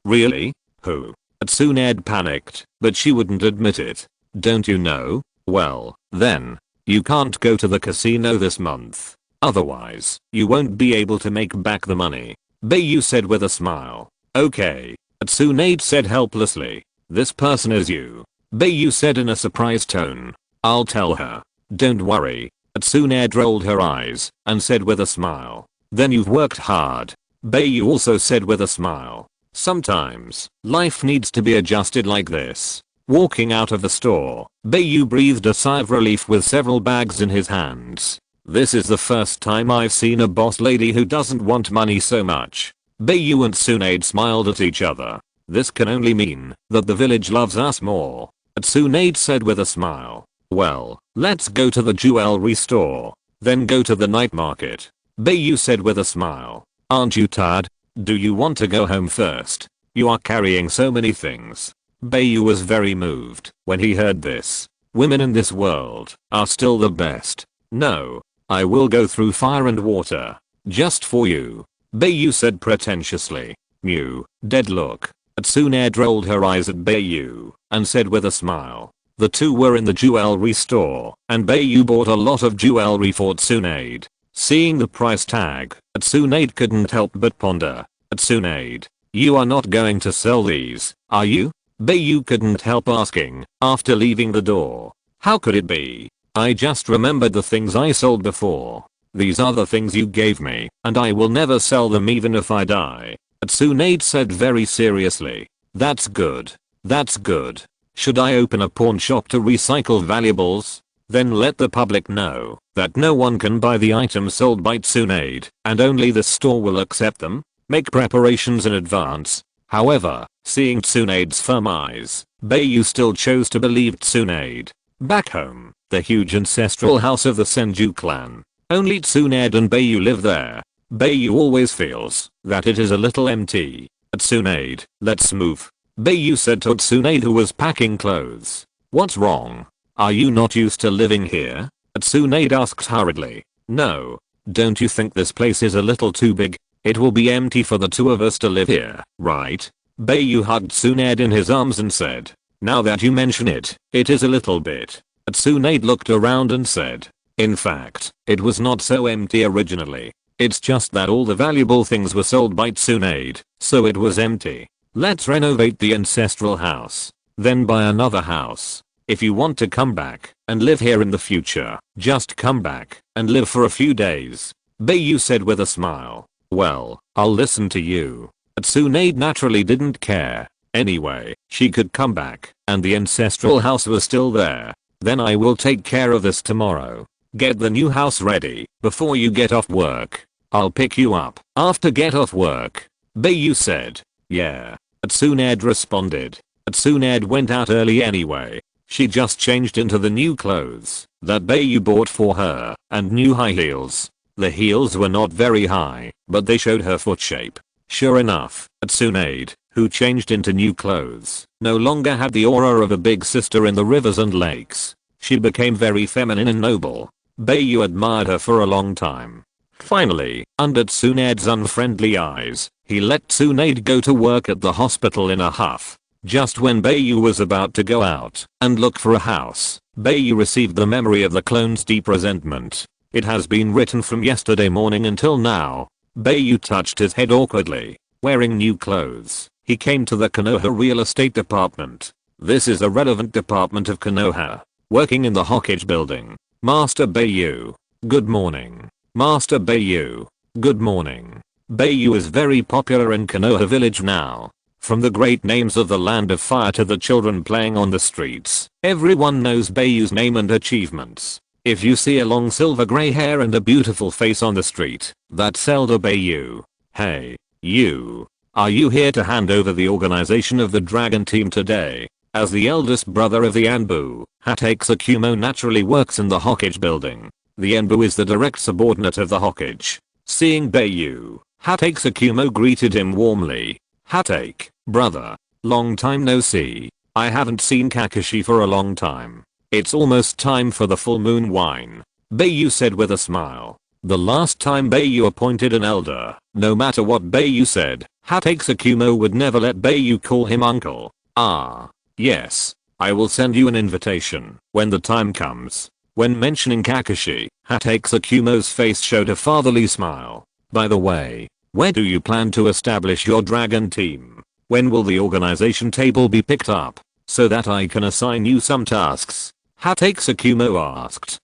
Really? Who? Tsunade panicked, but she wouldn't admit it. Don't you know? Well, then, you can't go to the casino this month. Otherwise, you won't be able to make back the money. Bai Yu said with a smile. Okay. Tsunade said helplessly. This person is you. Bai Yu said in a surprised tone. I'll tell her. Don't worry. Tsunade rolled her eyes and said with a smile. Then you've worked hard. Bai Yu also said with a smile. Sometimes, life needs to be adjusted like this. Walking out of the store, Bai Yu breathed a sigh of relief with several bags in his hands. This is the first time I've seen a boss lady who doesn't want money so much. Bai Yu and Tsunade smiled at each other. This can only mean that the village loves us more. Tsunade said with a smile. Well, let's go to the jewelry store, then go to the night market. Bai Yu said with a smile. Aren't you tired? Do you want to go home first? You are carrying so many things. Bai Yu was very moved when he heard this. Women in this world are still the best. No, I will go through fire and water. Just for you. Bai Yu said pretentiously. Mew, dead look. Tsunade rolled her eyes at Bai Yu and said with a smile. The two were in the jewelry store and Bai Yu bought a lot of jewelry for Tsunade. Seeing the price tag, Tsunade couldn't help but ponder. Tsunade, you are not going to sell these, are you? Bai Yu couldn't help asking after leaving the door. How could it be? I just remembered the things I sold before. These are the things you gave me, and I will never sell them even if I die. Tsunade said very seriously. That's good. That's good. Should I open a pawn shop to recycle valuables? Then let the public know that no one can buy the items sold by Tsunade, and only the store will accept them. Make preparations in advance. However, seeing Tsunade's firm eyes, Bai Yu still chose to believe Tsunade. Back home, the huge ancestral house of the Senju clan. Only Tsunade and Bai Yu live there. Bai Yu always feels that it is a little empty. Tsunade, let's move. Bai Yu said to Tsunade who was packing clothes. What's wrong? Are you not used to living here? Tsunade asked hurriedly. No. Don't you think this place is a little too big? It will be empty for the two of us to live here, right? Bai Yu hugged Tsunade in his arms and said. Now that you mention it, it is a little bit. Tsunade looked around and said. In fact, it was not so empty originally. It's just that all the valuable things were sold by Tsunade, so it was empty. Let's renovate the ancestral house. Then buy another house. If you want to come back and live here in the future, just come back and live for a few days. Bai Yu said with a smile. Well, I'll listen to you. Tsunade naturally didn't care. Anyway, she could come back and the ancestral house was still there. Then I will take care of this tomorrow. Get the new house ready before you get off work. I'll pick you up after get off work. Bai Yu said. Yeah. Tsunade responded. Tsunade went out early anyway. She just changed into the new clothes that Bai Yu bought for her and new high heels. The heels were not very high, but they showed her foot shape. Sure enough, Tsunade, who changed into new clothes, no longer had the aura of a big sister in the rivers and lakes. She became very feminine and noble. Bai Yu admired her for a long time. Finally, under Tsunade's unfriendly eyes, he let Tsunade go to work at the hospital in a huff. Just when Bai Yu was about to go out and look for a house, Bai Yu received the memory of the clone's deep resentment. It has been written from yesterday morning until now. Bai Yu touched his head awkwardly. Wearing new clothes, he came to the Konoha real estate department. This is a relevant department of Konoha. Working in the Hokage building. Master Bai Yu. Good morning. Master Bai Yu. Good morning. Bai Yu is very popular in Konoha village now. From the great names of the land of fire to the children playing on the streets, everyone knows Bai Yu's name and achievements. If you see a long silver gray hair and a beautiful face on the street, that's Elder Bai Yu. Hey, you. Are you here to hand over the organization of the dragon team today? As the eldest brother of the Anbu, Hatake Tsukumo naturally works in the Hokage building. The Anbu is the direct subordinate of the Hokage. Seeing Bai Yu, Hatake Tsukumo greeted him warmly. Hatake, brother. Long time no see. I haven't seen Kakashi for a long time. It's almost time for the full moon wine. Bai Yu said with a smile. The last time Bai Yu appointed an elder, no matter what Bai Yu said, Hatake Tsukumo would never let Bai Yu call him uncle. Ah. Yes. I will send you an invitation when the time comes. When mentioning Kakashi, Hatake Tsukumo's face showed a fatherly smile. By the way, where do you plan to establish your dragon team? When will the organization table be picked up, so that I can assign you some tasks? Hatake Tsukumo asked.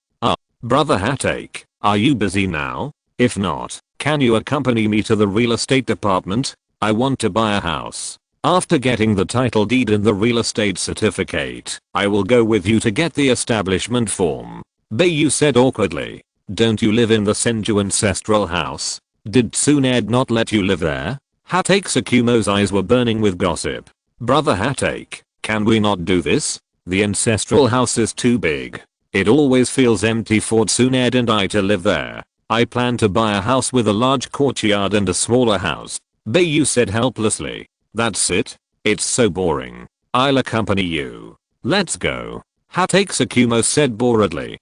Brother Hatake, are you busy now? If not, can you accompany me to the real estate department? I want to buy a house. After getting the title deed and the real estate certificate, I will go with you to get the establishment form. Bai Yu said awkwardly. Don't you live in the Senju ancestral house? Did Tsunade not let you live there? Hatake Tsukumo's eyes were burning with gossip. Brother Hatake, can we not do this? The ancestral house is too big. It always feels empty for Tsunade and I to live there. I plan to buy a house with a large courtyard and a smaller house. Bai Yu said helplessly. That's it? It's so boring. I'll accompany you. Let's go. Hatake Tsukumo said boredly.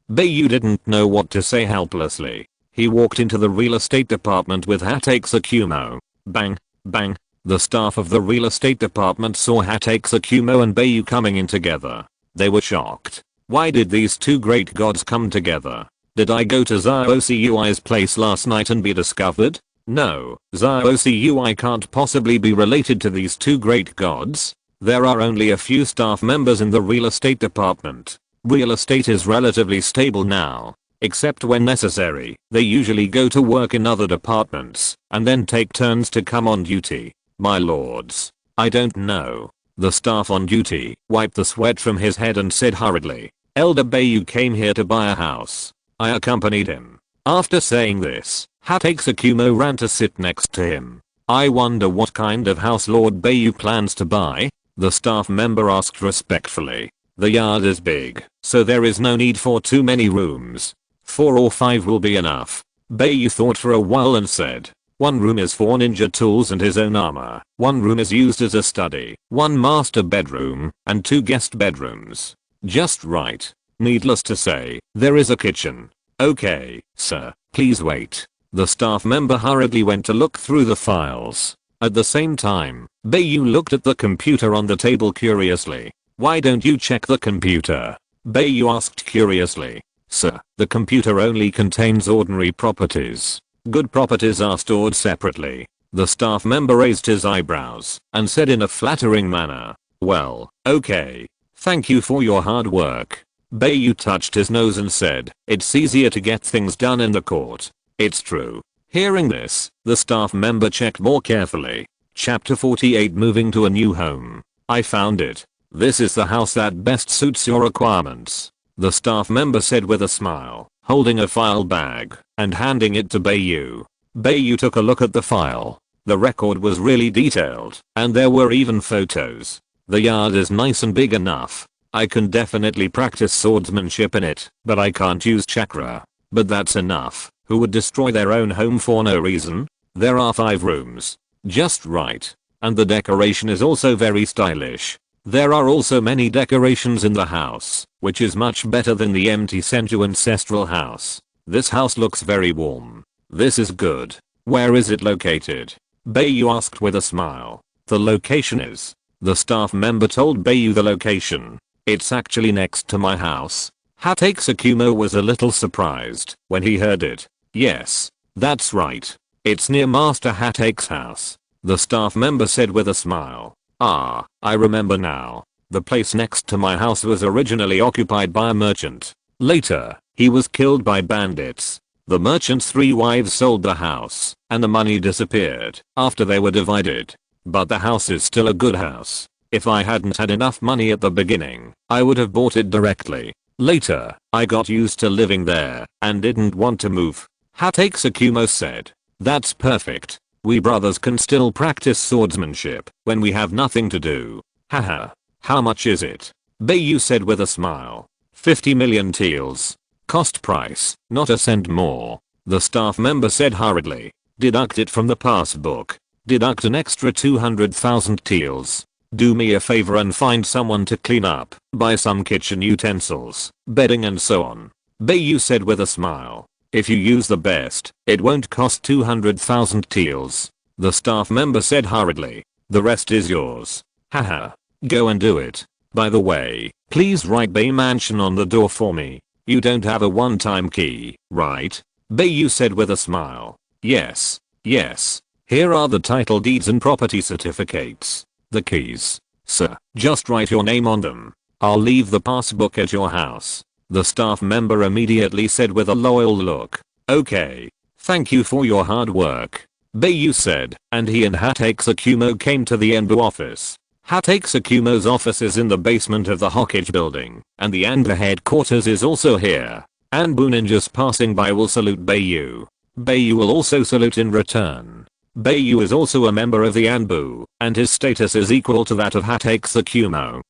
Bai Yu didn't know what to say helplessly. He walked into the real estate department with Hatake Tsukumo. Bang, bang. The staff of the real estate department saw Hatake Tsukumo and Bai Yu coming in together. They were shocked. Why did these two great gods come together? Did I go to Xiaoxiui's place last night and be discovered? No, Xiaoxiui can't possibly be related to these two great gods. There are only a few staff members in the real estate department. Real estate is relatively stable now. Except when necessary, they usually go to work in other departments, and then take turns to come on duty. My lords. I don't know. The staff on duty wiped the sweat from his head and said hurriedly, Elder Bai Yu came here to buy a house. I accompanied him. After saying this, Hatake Tsukumo ran to sit next to him. I wonder what kind of house Lord Bai Yu plans to buy? The staff member asked respectfully. The yard is big, so there is no need for too many rooms. 4 or 5 will be enough. Bai Yu thought for a while and said, 1 room is for ninja tools and his own armor. 1 room is used as a study. 1 master bedroom, and 2 guest bedrooms. Just right. Needless to say, there is a kitchen. Okay, sir, please wait. The staff member hurriedly went to look through the files. At the same time, Bai Yu looked at the computer on the table curiously. Why don't you check the computer? Bai Yu asked curiously. Sir, the computer only contains ordinary properties. Good properties are stored separately. The staff member raised his eyebrows and said in a flattering manner, well, okay. Thank you for your hard work. Bai Yu touched his nose and said, it's easier to get things done in the court. It's true. Hearing this, the staff member checked more carefully. Chapter 48 Moving to a New Home. I found it. This is the house that best suits your requirements. The staff member said with a smile, holding a file bag and handing it to Bai Yu. Bai Yu took a look at the file. The record was really detailed, and there were even photos. The yard is nice and big enough. I can definitely practice swordsmanship in it, but I can't use chakra. But that's enough. Who would destroy their own home for no reason? There are 5 rooms. Just right. And the decoration is also very stylish. There are also many decorations in the house, which is much better than the empty Senju ancestral house. This house looks very warm. This is good. Where is it located? Bai Yu asked with a smile. The location is. The staff member told Bai Yu the location. It's actually next to my house. Hatake Tsukumo was a little surprised when he heard it. Yes, that's right. It's near Master Hatake's house. The staff member said with a smile. Ah, I remember now. The place next to my house was originally occupied by a merchant. Later, he was killed by bandits. The merchant's 3 wives sold the house, and the money disappeared after they were divided. But the house is still a good house. If I hadn't had enough money at the beginning, I would have bought it directly. Later, I got used to living there and didn't want to move. Hatake Tsukumo said. That's perfect. We brothers can still practice swordsmanship when we have nothing to do. Haha. How much is it? Bai Yu said with a smile. 50 million taels. Cost price, not a cent more. The staff member said hurriedly. Deduct it from the passbook. Deduct an extra 200,000 taels. Do me a favor and find someone to clean up, buy some kitchen utensils, bedding and so on. Bai Yu said with a smile. If you use the best, it won't cost 200,000 taels. The staff member said hurriedly. The rest is yours. Haha. Go and do it. By the way, please write Bay Mansion on the door for me. You don't have a one-time key, right? Bai Yu said with a smile. Yes. Yes. Here are the title deeds and property certificates. The keys. Sir, just write your name on them. I'll leave the passbook at your house. The staff member immediately said with a loyal look. Okay. Thank you for your hard work. Bai Yu said, and he and Hatake Tsukumo came to the Anbu office. Hatake Tsukumo's office is in the basement of the Hokage building, and the Anbu headquarters is also here. Anbu ninjas passing by will salute Bai Yu. Bai Yu will also salute in return. Bai Yu is also a member of the Anbu, and his status is equal to that of Hatake Tsukumo.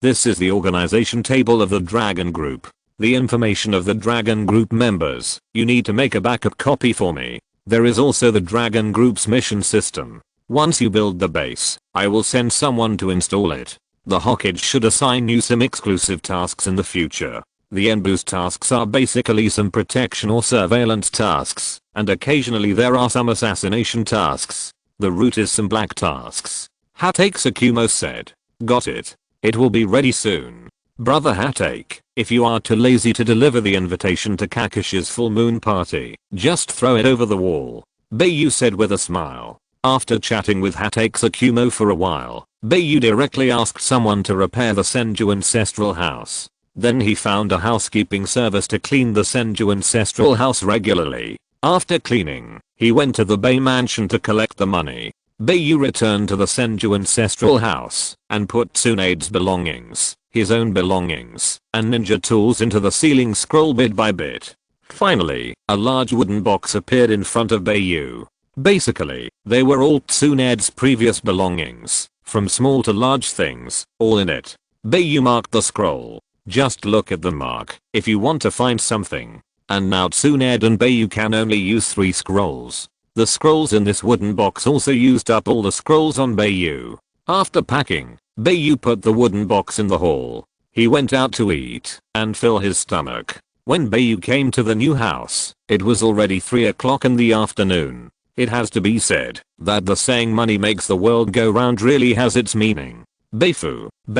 This is the organization table of the Dragon Group. The information of the Dragon Group members. You need to make a backup copy for me. There is also the Dragon Group's mission system. Once you build the base, I will send someone to install it. The Hokage should assign you some exclusive tasks in the future. The Enbu's tasks are basically some protection or surveillance tasks, and occasionally there are some assassination tasks. The route is some black tasks. Hatake Tsukumo said. Got it. It will be ready soon. Brother Hatake, if you are too lazy to deliver the invitation to Kakishi's full moon party, just throw it over the wall. Bai Yu said with a smile. After chatting with Hatake Tsukumo for a while, Bai Yu directly asked someone to repair the Senju ancestral house. Then he found a housekeeping service to clean the Senju ancestral house regularly. After cleaning, he went to the Bai mansion to collect the money. Bai Yu returned to the Senju ancestral house and put Tsunade's belongings, his own belongings, and ninja tools into the ceiling scroll bit by bit. Finally, a large wooden box appeared in front of Bai Yu. Basically, they were all Tsunade's previous belongings, from small to large things, all in it. Bai Yu marked the scroll. Just look at the mark if you want to find something. And now Tsunade and Bai Yu can only use 3 scrolls. The scrolls in this wooden box also used up all the scrolls on Bai Yu. After packing, Bai Yu put the wooden box in the hall. He went out to eat and fill his stomach. When Bai Yu came to the new house, it was already 3 o'clock in the afternoon. It has to be said that the saying money makes the world go round really has its meaning. Bai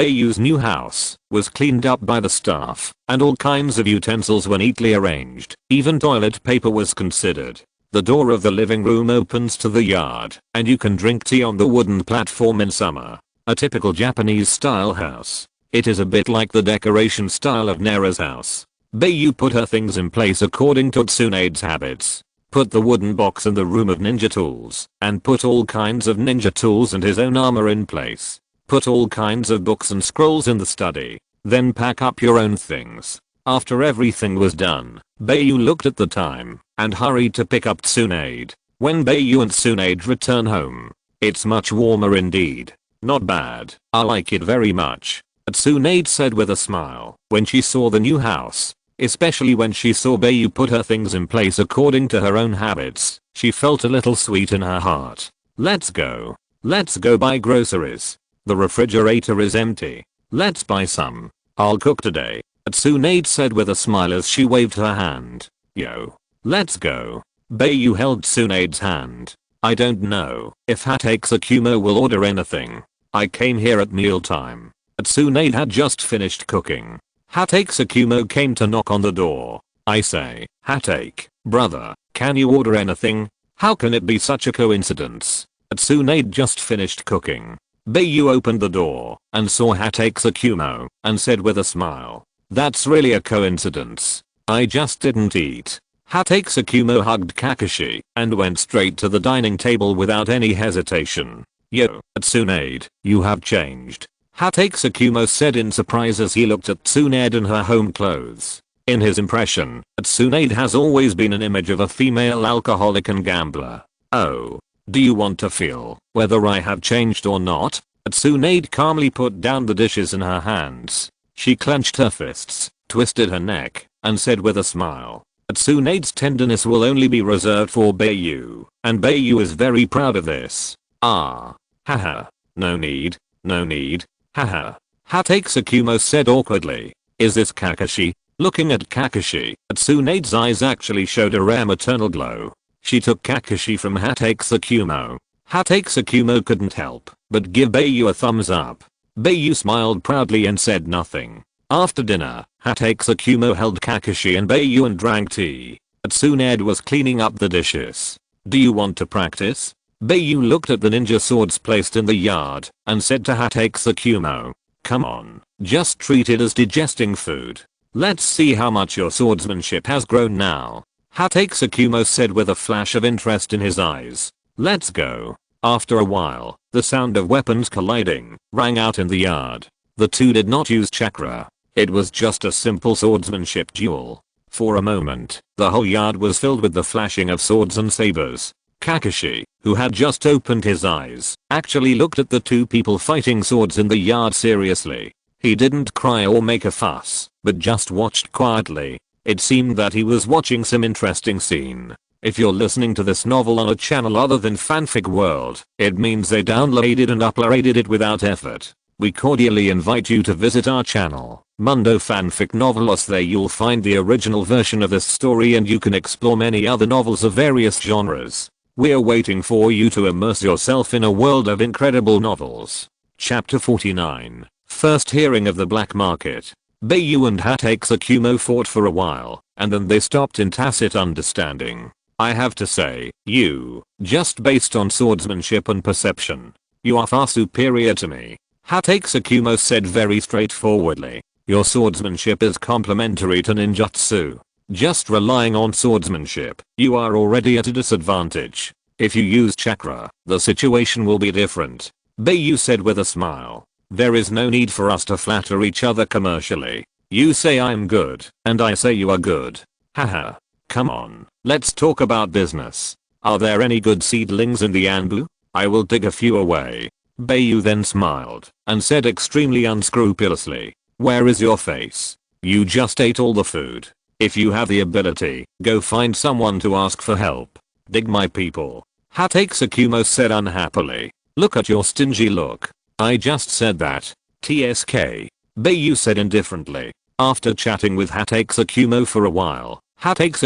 Yu's new house was cleaned up by the staff, and all kinds of utensils were neatly arranged. Even toilet paper was considered. The door of the living room opens to the yard, and you can drink tea on the wooden platform in summer. A typical Japanese style house. It is a bit like the decoration style of Nera's house. Bai Yu put her things in place according to Tsunade's habits. Put the wooden box in the room of ninja tools, and put all kinds of ninja tools and his own armor in place. Put all kinds of books and scrolls in the study. Then pack up your own things. After everything was done, Bai Yu looked at the time and hurried to pick up Tsunade. When Bai Yu and Tsunade return home, it's much warmer indeed. Not bad. I like it very much. Tsunade said with a smile when she saw the new house. Especially when she saw Bai Yu put her things in place according to her own habits. She felt a little sweet in her heart. Let's go. Let's go buy groceries. The refrigerator is empty. Let's buy some. I'll cook today. Tsunade said with a smile as she waved her hand. Yo. Let's go. Bai Yu held Tsunade's hand. I don't know if Hatake Tsukumo will order anything. I came here at mealtime. Tsunade had just finished cooking. Hatake Tsukumo came to knock on the door. I say, Hatake, brother, can you order anything? How can it be such a coincidence? Tsunade just finished cooking. Bai Yu opened the door and saw Hatake Tsukumo and said with a smile. That's really a coincidence. I just didn't eat. Hatake Tsukumo hugged Kakashi and went straight to the dining table without any hesitation. Yo, Tsunade, you have changed. Hatake Tsukumo said in surprise as he looked at Tsunade in her home clothes. In his impression, Tsunade has always been an image of a female alcoholic and gambler. Oh. Do you want to feel whether I have changed or not? Tsunade calmly put down the dishes in her hands. She clenched her fists, twisted her neck, and said with a smile. Tsunade's tenderness will only be reserved for Bai Yu, and Bai Yu is very proud of this. Ah. Haha. No need. No need. Haha. Hatake Tsukumo said awkwardly. Is this Kakashi? Looking at Kakashi, Tsunade's eyes actually showed a rare maternal glow. She took Kakashi from Hatake Tsukumo. Hatake Tsukumo couldn't help but give Bai Yu a thumbs up. Bai Yu smiled proudly and said nothing. After dinner, Hatake Tsukumo held Kakashi and Bai Yu and drank tea. Tsunade was cleaning up the dishes. Do you want to practice? Bai Yu looked at the ninja swords placed in the yard and said to Hatake Tsukumo. Come on, just treat it as digesting food. Let's see how much your swordsmanship has grown now. Hatake Tsukumo said with a flash of interest in his eyes. Let's go. After a while, the sound of weapons colliding rang out in the yard. The two did not use chakra. It was just a simple swordsmanship duel. For a moment, the whole yard was filled with the flashing of swords and sabers. Kakashi, who had just opened his eyes, actually looked at the two people fighting swords in the yard seriously. He didn't cry or make a fuss, but just watched quietly. It seemed that he was watching some interesting scene. If you're listening to this novel on a channel other than Fanfic World, it means they downloaded and uploaded it without effort. we cordially invite you to visit our channel, Mundo Fanfic Novelos. There you'll find the original version of this story and you can explore many other novels of various genres. We're waiting for you to immerse yourself in a world of incredible novels. Chapter 49. First hearing of the black market. Bai Yu and Hatex fought for a while, and then they stopped in tacit understanding. I have to say, you, just based on swordsmanship and perception, you are far superior to me. Hatex said very straightforwardly. Your swordsmanship is complementary to ninjutsu. Just relying on swordsmanship, you are already at a disadvantage. If you use chakra, the situation will be different. Bai Yu said with a smile. There is no need for us to flatter each other commercially. You say I'm good, and I say you are good. Haha. Come on, let's talk about business. Are there any good seedlings in the Anbu? I will dig a few away. Bai Yu then smiled, and said extremely unscrupulously. Where is your face? You just ate all the food. If you have the ability, go find someone to ask for help. Dig my people. Hatex said unhappily. Look at your stingy look. I just said that. TSK. Bai Yu said indifferently. After chatting with Hatex for a while, Hatex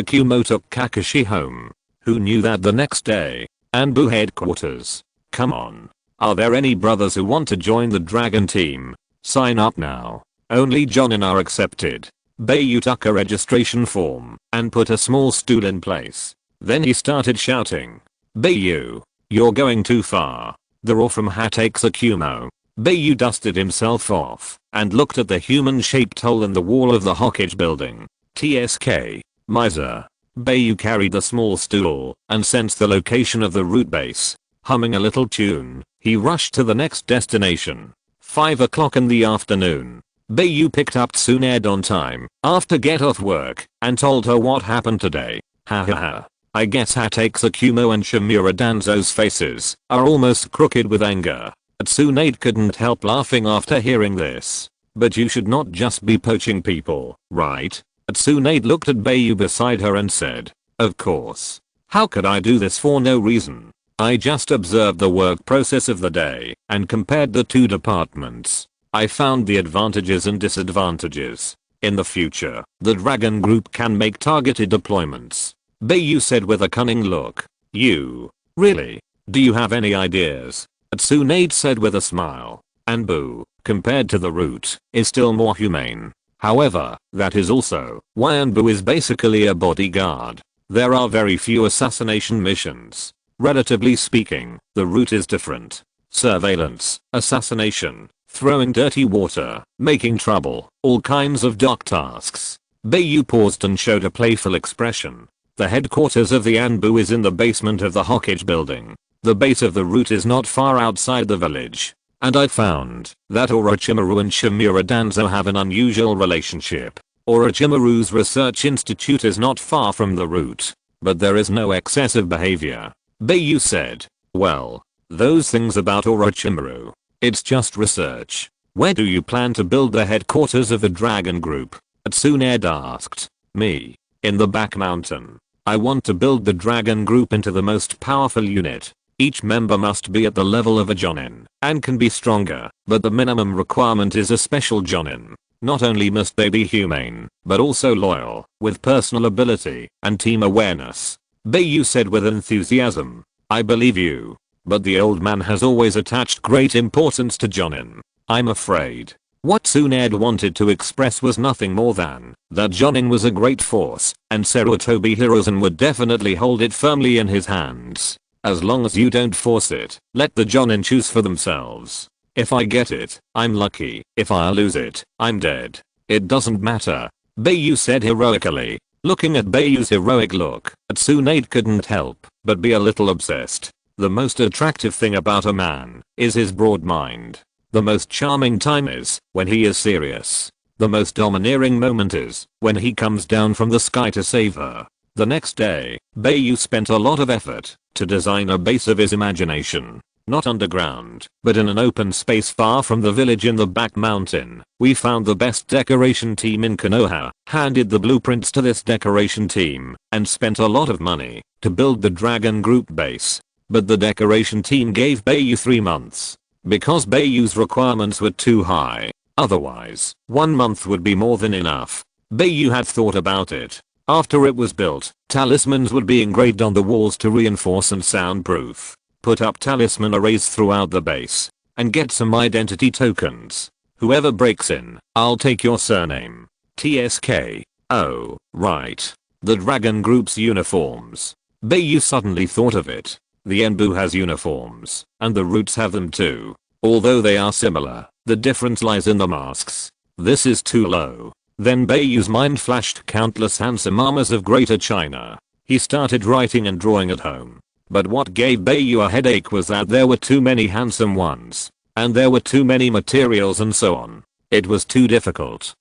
took Kakashi home. Who knew that the next day? Anbu headquarters. Come on. Are there any brothers who want to join the dragon team? Sign up now. Only Jonin are accepted. Bai Yu took a registration form and put a small stool in place. Then he started shouting. Bai Yu, you're going too far. The roar from Hatex. Bai Yu dusted himself off and looked at the human-shaped hole in the wall of the Hokage building. TSK. Miser. Bai Yu carried the small stool and sensed the location of the root base. Humming a little tune, he rushed to the next destination. 5 o'clock in the afternoon. Bai Yu picked up Tsunade on time after get off work and told her what happened today. Ha ha ha. I guess Hatex and Shimura Danzo's faces are almost crooked with anger. Tsunade couldn't help laughing after hearing this. But you should not just be poaching people, right? Tsunade looked at Bai Yu beside her and said, of course. How could I do this for no reason? I just observed the work process of the day and compared the two departments. I found the advantages and disadvantages. In the future, the Dragon Group can make targeted deployments. Bai Yu said with a cunning look. You? Really? Do you have any ideas? Tsunade said with a smile. Anbu, compared to the root, is still more humane. However, that is also why Anbu is basically a bodyguard. There are very few assassination missions. Relatively speaking, the root is different. Surveillance, assassination, throwing dirty water, making trouble, all kinds of dark tasks. Bai Yu paused and showed a playful expression. The headquarters of the Anbu is in the basement of the Hokage building. The base of the route is not far outside the village. And I found that Orochimaru and Shimura Danzo have an unusual relationship. Orochimaru's research institute is not far from the route. But there is no excessive behavior. Bai Yu said. Well, those things about Orochimaru. It's just research. Where do you plan to build the headquarters of the Dragon Group? Tsunade asked. Me. In the back mountain. I want to build the Dragon Group into the most powerful unit. Each member must be at the level of a Jonin and can be stronger, but the minimum requirement is a special Jonin. Not only must they be humane, but also loyal, with personal ability and team awareness. Bai Yu said with enthusiasm. I believe you. But the old man has always attached great importance to Jonin. I'm afraid. What Tsunade wanted to express was nothing more than that Jonin was a great force, and Sarutobi Hiruzen would definitely hold it firmly in his hands. As long as you don't force it, let the Jonin choose for themselves. If I get it, I'm lucky. If I lose it, I'm dead. It doesn't matter. Bai Yu said heroically. Looking at Bai Yu's heroic look, Tsunade couldn't help but be a little obsessed. The most attractive thing about a man is his broad mind. The most charming time is when he is serious. The most domineering moment is when he comes down from the sky to save her. The next day, Bai Yu spent a lot of effort to design a base of his imagination. Not underground, but in an open space far from the village in the back mountain. We found the best decoration team in Konoha, handed the blueprints to this decoration team, and spent a lot of money to build the Dragon Group base. But the decoration team gave Bai Yu 3 months. because Bai Yu's requirements were too high. Otherwise, 1 month would be more than enough. Bai Yu had thought about it. After it was built, talismans would be engraved on the walls to reinforce and soundproof. Put up talisman arrays throughout the base. And get some identity tokens. Whoever breaks in, I'll take your surname. TSK. Oh, right. The dragon group's uniforms. Bai Yu suddenly thought of it. The Enbu has uniforms, and the Roots have them too. Although they are similar, the difference lies in the masks. This is too low. Then Bai Yu's mind flashed countless handsome armors of Greater China. He started writing and drawing at home. But what gave Bai Yu a headache was that there were too many handsome ones. And there were too many materials and so on. It was too difficult.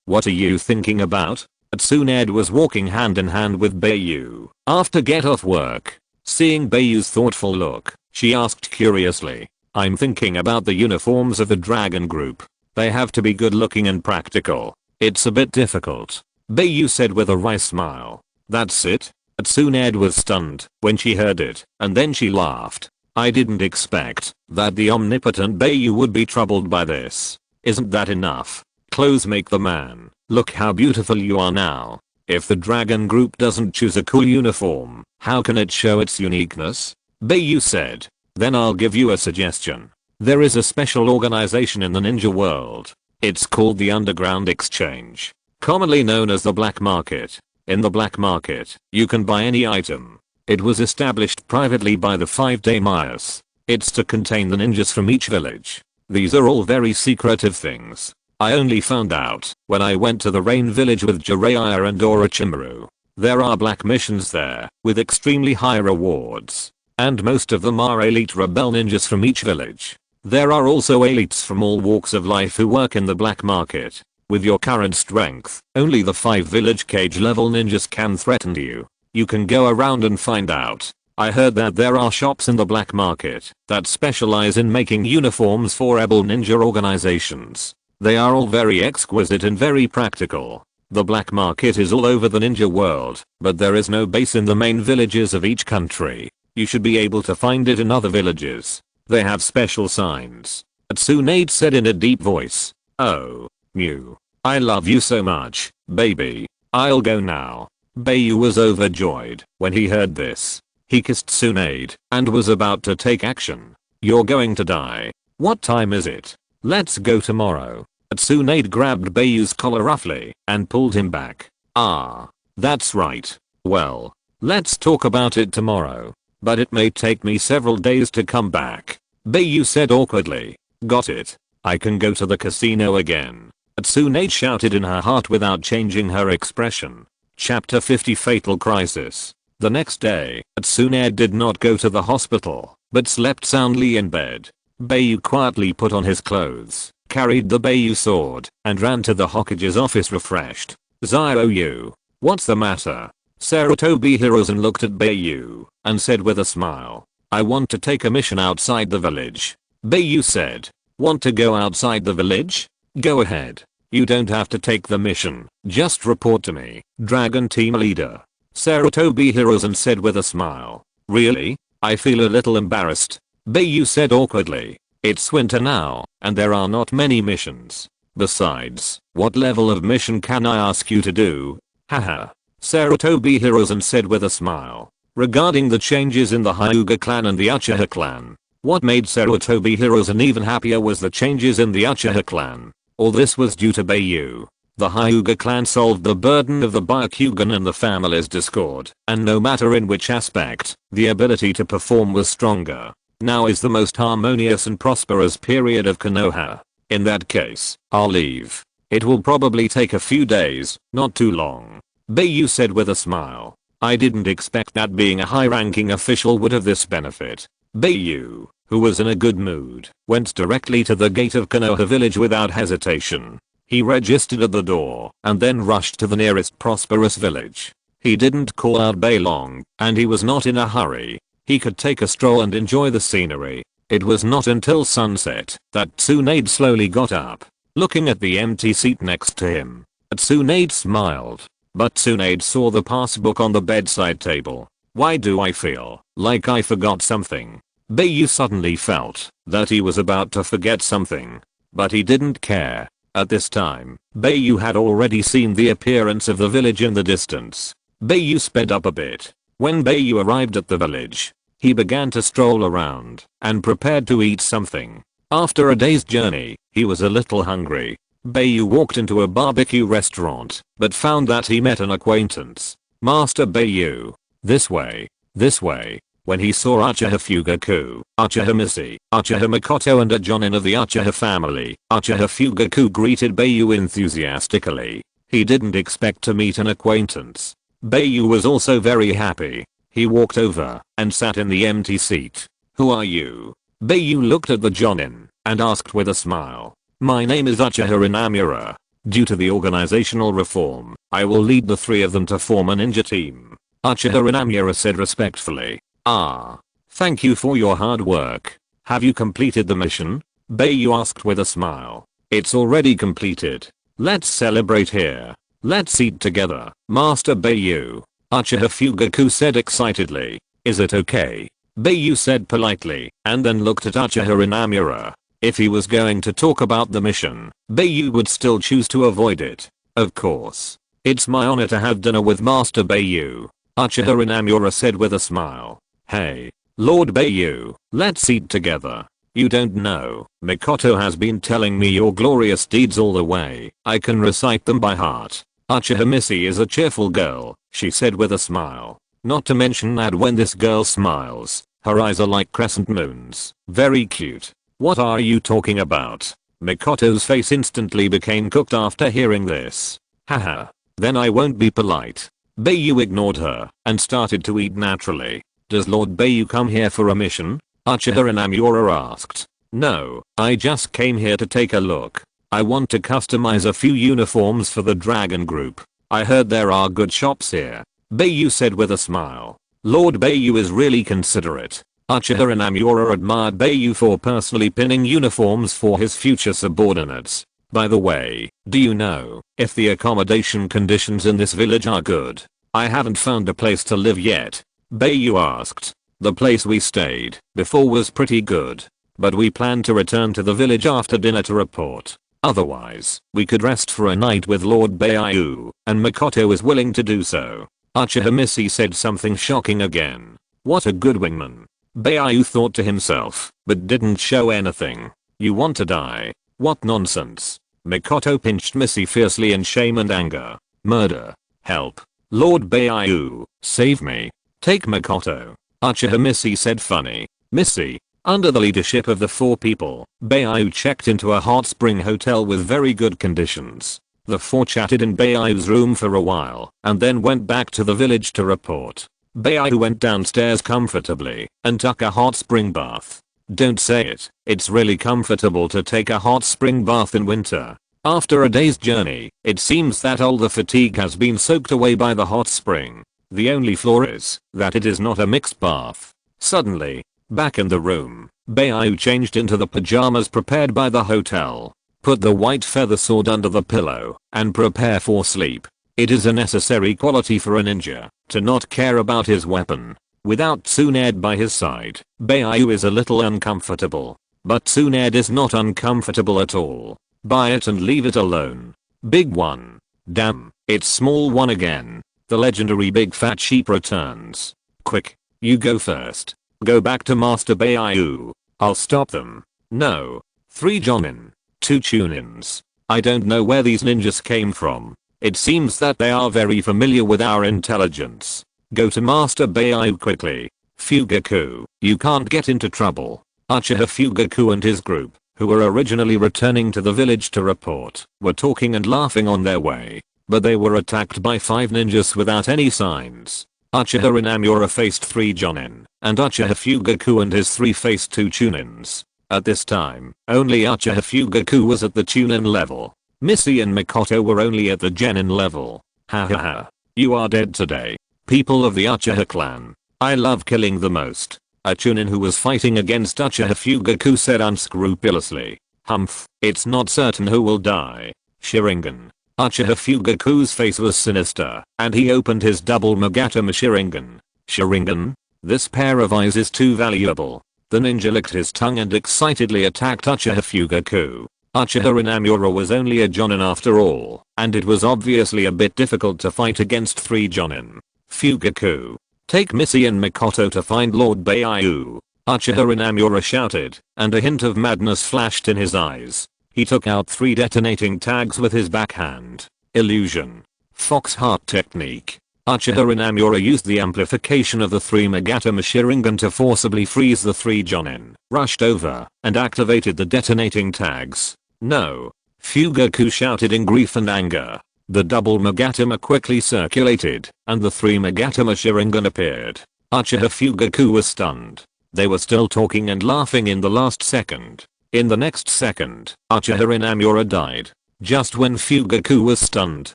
What are you thinking about? Tsunade was walking hand in hand with Bai Yu after get off work. Seeing Bai Yu's thoughtful look, she asked curiously, I'm thinking about the uniforms of the dragon group. They have to be good looking and practical. It's a bit difficult. Bai Yu said with a wry smile. That's it? Tsunade was stunned when she heard it, and then she laughed. I didn't expect that the omnipotent Bai Yu would be troubled by this. Isn't that enough? Clothes make the man. Look how beautiful you are now. If the dragon group doesn't choose a cool uniform, how can it show its uniqueness? Bai Yu said. Then I'll give you a suggestion. There is a special organization in the ninja world. It's called the Underground Exchange, commonly known as the Black Market. In the Black Market, you can buy any item. It was established privately by the 5-day Mayas. It's to contain the ninjas from each village. These are all very secretive things. I only found out when I went to the Rain Village with Jiraiya and Orochimaru. There are black missions there, with extremely high rewards. And most of them are elite rebel ninjas from each village. There are also elites from all walks of life who work in the black market. With your current strength, only the 5 village cage level ninjas can threaten you. You can go around and find out. I heard that there are shops in the black market that specialize in making uniforms for rebel ninja organizations. They are all very exquisite and very practical. The black market is all over the ninja world, but there is no base in the main villages of each country. You should be able to find it in other villages. They have special signs. Tsunade said in a deep voice. Oh, Mew. I love you so much, baby. I'll go now. Bai Yu was overjoyed when he heard this. He kissed Tsunade and was about to take action. You're going to die. What time is it? Let's go tomorrow. Tsunade grabbed Bai Yu's collar roughly and pulled him back. Ah, that's right. Well, let's talk about it tomorrow. But it may take me several days to come back. Bai Yu said awkwardly. Got it. I can go to the casino again. Tsunade shouted in her heart without changing her expression. Chapter 50 Fatal Crisis. The next day, Tsunade did not go to the hospital, but slept soundly in bed. Bai Yu quietly put on his clothes, carried the Bai Yu sword, and ran to the Hokage's office refreshed. Yu. What's the matter? Sarutobi Hiruzen looked at Bai Yu and said with a smile. I want to take a mission outside the village. Bai Yu said. Want to go outside the village? Go ahead. You don't have to take the mission, just report to me, Dragon Team Leader. Sarutobi Hiruzen said with a smile. Really? I feel a little embarrassed. Bai Yu said awkwardly. It's winter now, and there are not many missions. Besides, what level of mission can I ask you to do? Haha. Sarutobi Hiruzen said with a smile. Regarding the changes in the Hyuga clan and the Uchiha clan, what made Sarutobi Hiruzen even happier was the changes in the Uchiha clan. All this was due to Bai Yu. The Hyuga clan solved the burden of the Byakugan and the family's discord, and no matter in which aspect, the ability to perform was stronger. Now is the most harmonious and prosperous period of Konoha. In that case, I'll leave. It will probably take a few days, not too long. Bai Yu said with a smile. I didn't expect that being a high-ranking official would have this benefit. Bai Yu, who was in a good mood, went directly to the gate of Konoha village without hesitation. He registered at the door and then rushed to the nearest prosperous village. He didn't call out Bai long, and he was not in a hurry. He could take a stroll and enjoy the scenery. It was not until sunset that Tsunade slowly got up, looking at the empty seat next to him. Tsunade smiled, but Tsunade saw the passbook on the bedside table. Why do I feel like I forgot something? Bai Yu suddenly felt that he was about to forget something. But he didn't care. At this time, Bai Yu had already seen the appearance of the village in the distance. Bai Yu sped up a bit. When Bai Yu arrived at the village, he began to stroll around and prepared to eat something. After a day's journey, he was a little hungry. Bai Yu walked into a barbecue restaurant, but found that he met an acquaintance. Master Bai Yu. This way. This way. When he saw Uchiha Fugaku, Uchiha Missy, Uchiha Makoto and a Jonin of the Uchiha family, Uchiha Fugaku greeted Bai Yu enthusiastically. He didn't expect to meet an acquaintance. Bai Yu was also very happy. He walked over and sat in the empty seat. Who are you? Bai Yu looked at the Jonin and asked with a smile. My name is Uchiha Inamura. Due to the organizational reform, I will lead the three of them to form a ninja team. Uchiha Inamura said respectfully. Ah. Thank you for your hard work. Have you completed the mission? Bai Yu asked with a smile. It's already completed. Let's celebrate here. Let's eat together. Master Bai Yu. Uchiha Fugaku said excitedly. Is it okay? Bai Yu said politely, and then looked at Uchiha Inamura. If he was going to talk about the mission, Bai Yu would still choose to avoid it. Of course. It's my honor to have dinner with Master Bai Yu. Uchiha Inamura said with a smile. Hey, Lord Bai Yu, let's eat together. You don't know, Makoto has been telling me your glorious deeds all the way. I can recite them by heart. Uchiha Missy is a cheerful girl, she said with a smile. Not to mention that when this girl smiles, her eyes are like crescent moons. Very cute. What are you talking about? Makoto's face instantly became cooked after hearing this. Haha. Then I won't be polite. Bai Yu ignored her and started to eat naturally. Does Lord Bai Yu come here for a mission? Uchiha Inamura asked. No, I just came here to take a look. I want to customize a few uniforms for the dragon group. I heard there are good shops here. Bai Yu said with a smile. Lord Bai Yu is really considerate. Uchiha Inamura admired Bai Yu for personally pinning uniforms for his future subordinates. By the way, do you know if the accommodation conditions in this village are good? I haven't found a place to live yet. Bai Yu asked. The place we stayed before was pretty good, but we plan to return to the village after dinner to report. Otherwise, we could rest for a night with Lord Bai Yu, and Makoto is willing to do so. Uchiha Missy said something shocking again. What a good wingman. Bai Yu thought to himself, but didn't show anything. You want to die? What nonsense. Makoto pinched Missy fiercely in shame and anger. Murder. Help. Lord Bai Yu, save me. Take Makoto. Uchiha Missy said funny. Missy. Under the leadership of the four people, Bai Yu checked into a hot spring hotel with very good conditions. The four chatted in Bai Yu's room for a while and then went back to the village to report. Bai Yu went downstairs comfortably and took a hot spring bath. Don't say it, it's really comfortable to take a hot spring bath in winter. After a day's journey, it seems that all the fatigue has been soaked away by the hot spring. The only flaw is that it is not a mixed bath. Suddenly, back in the room, Bai Yu changed into the pajamas prepared by the hotel. Put the white feather sword under the pillow and prepare for sleep. It is a necessary quality for a ninja to not care about his weapon. Without Tsunade by his side, Bai Yu is a little uncomfortable. But Tsunade is not uncomfortable at all. Buy it and leave it alone. Big one. Damn, it's small one again. The legendary big fat sheep returns. Quick, you go first. Go back to Master Bai Yu. I'll stop them. No. 3 Jonin. 2 Chunins. I don't know where these ninjas came from. It seems that they are very familiar with our intelligence. Go to Master Bai Yu quickly. Fugaku, you can't get into trouble. Uchiha Fugaku and his group, who were originally returning to the village to report, were talking and laughing on their way. But they were attacked by 5 ninjas without any signs. Uchiha Inamura faced 3 Jonin, and Uchiha Fugaku and his 3 faced 2 Chunins. At this time, only Uchiha Fugaku was at the Chunin level. Missy and Makoto were only at the Genin level. Ha ha ha. You are dead today. People of the Uchiha clan. I love killing the most. A Chunin who was fighting against Uchiha Fugaku said unscrupulously. Humph, it's not certain who will die. Sharingan. Uchiha Fugaku's face was sinister, and he opened his double Magatama Sharingan. Sharingan? This pair of eyes is too valuable. The ninja licked his tongue and excitedly attacked Uchiha Fugaku. Uchiha Inamura was only a jonin after all, and it was obviously a bit difficult to fight against 3 jonin. Fugaku. Take Missy and Mikoto to find Lord Bai Yu. Uchiha Inamura shouted, and a hint of madness flashed in his eyes. He took out 3 detonating tags with his backhand. Illusion. Fox Heart technique. Uchiha Inamura used the amplification of the 3 Magatama Sharingan to forcibly freeze the 3 jonin, rushed over, and activated the detonating tags. No. Fugaku shouted in grief and anger. The double Magatama quickly circulated, and the 3 Magatama Sharingan appeared. Uchiha Fugaku was stunned. They were still talking and laughing in the last second. In the next second, Uchiha Inamura died. Just when Fugaku was stunned,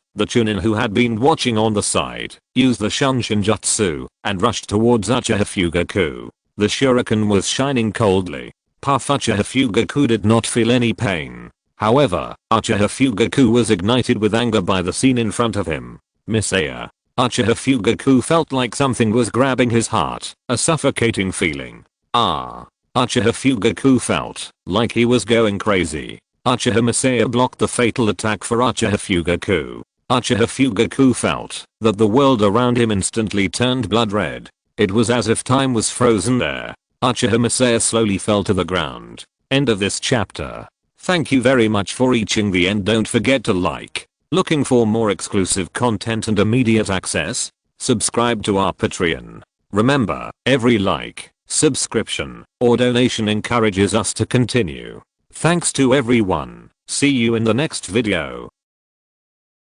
the Chunin who had been watching on the side, used the Shunshin Jutsu, and rushed towards Uchiha Fugaku. The shuriken was shining coldly. Puff Uchiha Fugaku did not feel any pain. However, Uchiha Fugaku was ignited with anger by the scene in front of him. Misaya. Uchiha Fugaku felt like something was grabbing his heart, a suffocating feeling. Uchiha Fugaku felt like he was going crazy. Uchiha Misaya blocked the fatal attack for Uchiha Fugaku. Uchiha Fugaku felt that the world around him instantly turned blood red. It was as if time was frozen there. Uchiha Misaya slowly fell to the ground. End of this chapter. Thank you very much for reaching the end. Don't forget to like. Looking for more exclusive content and immediate access? Subscribe to our Patreon. Remember, every like, subscription, or donation encourages us to continue. Thanks to everyone. See you in the next video.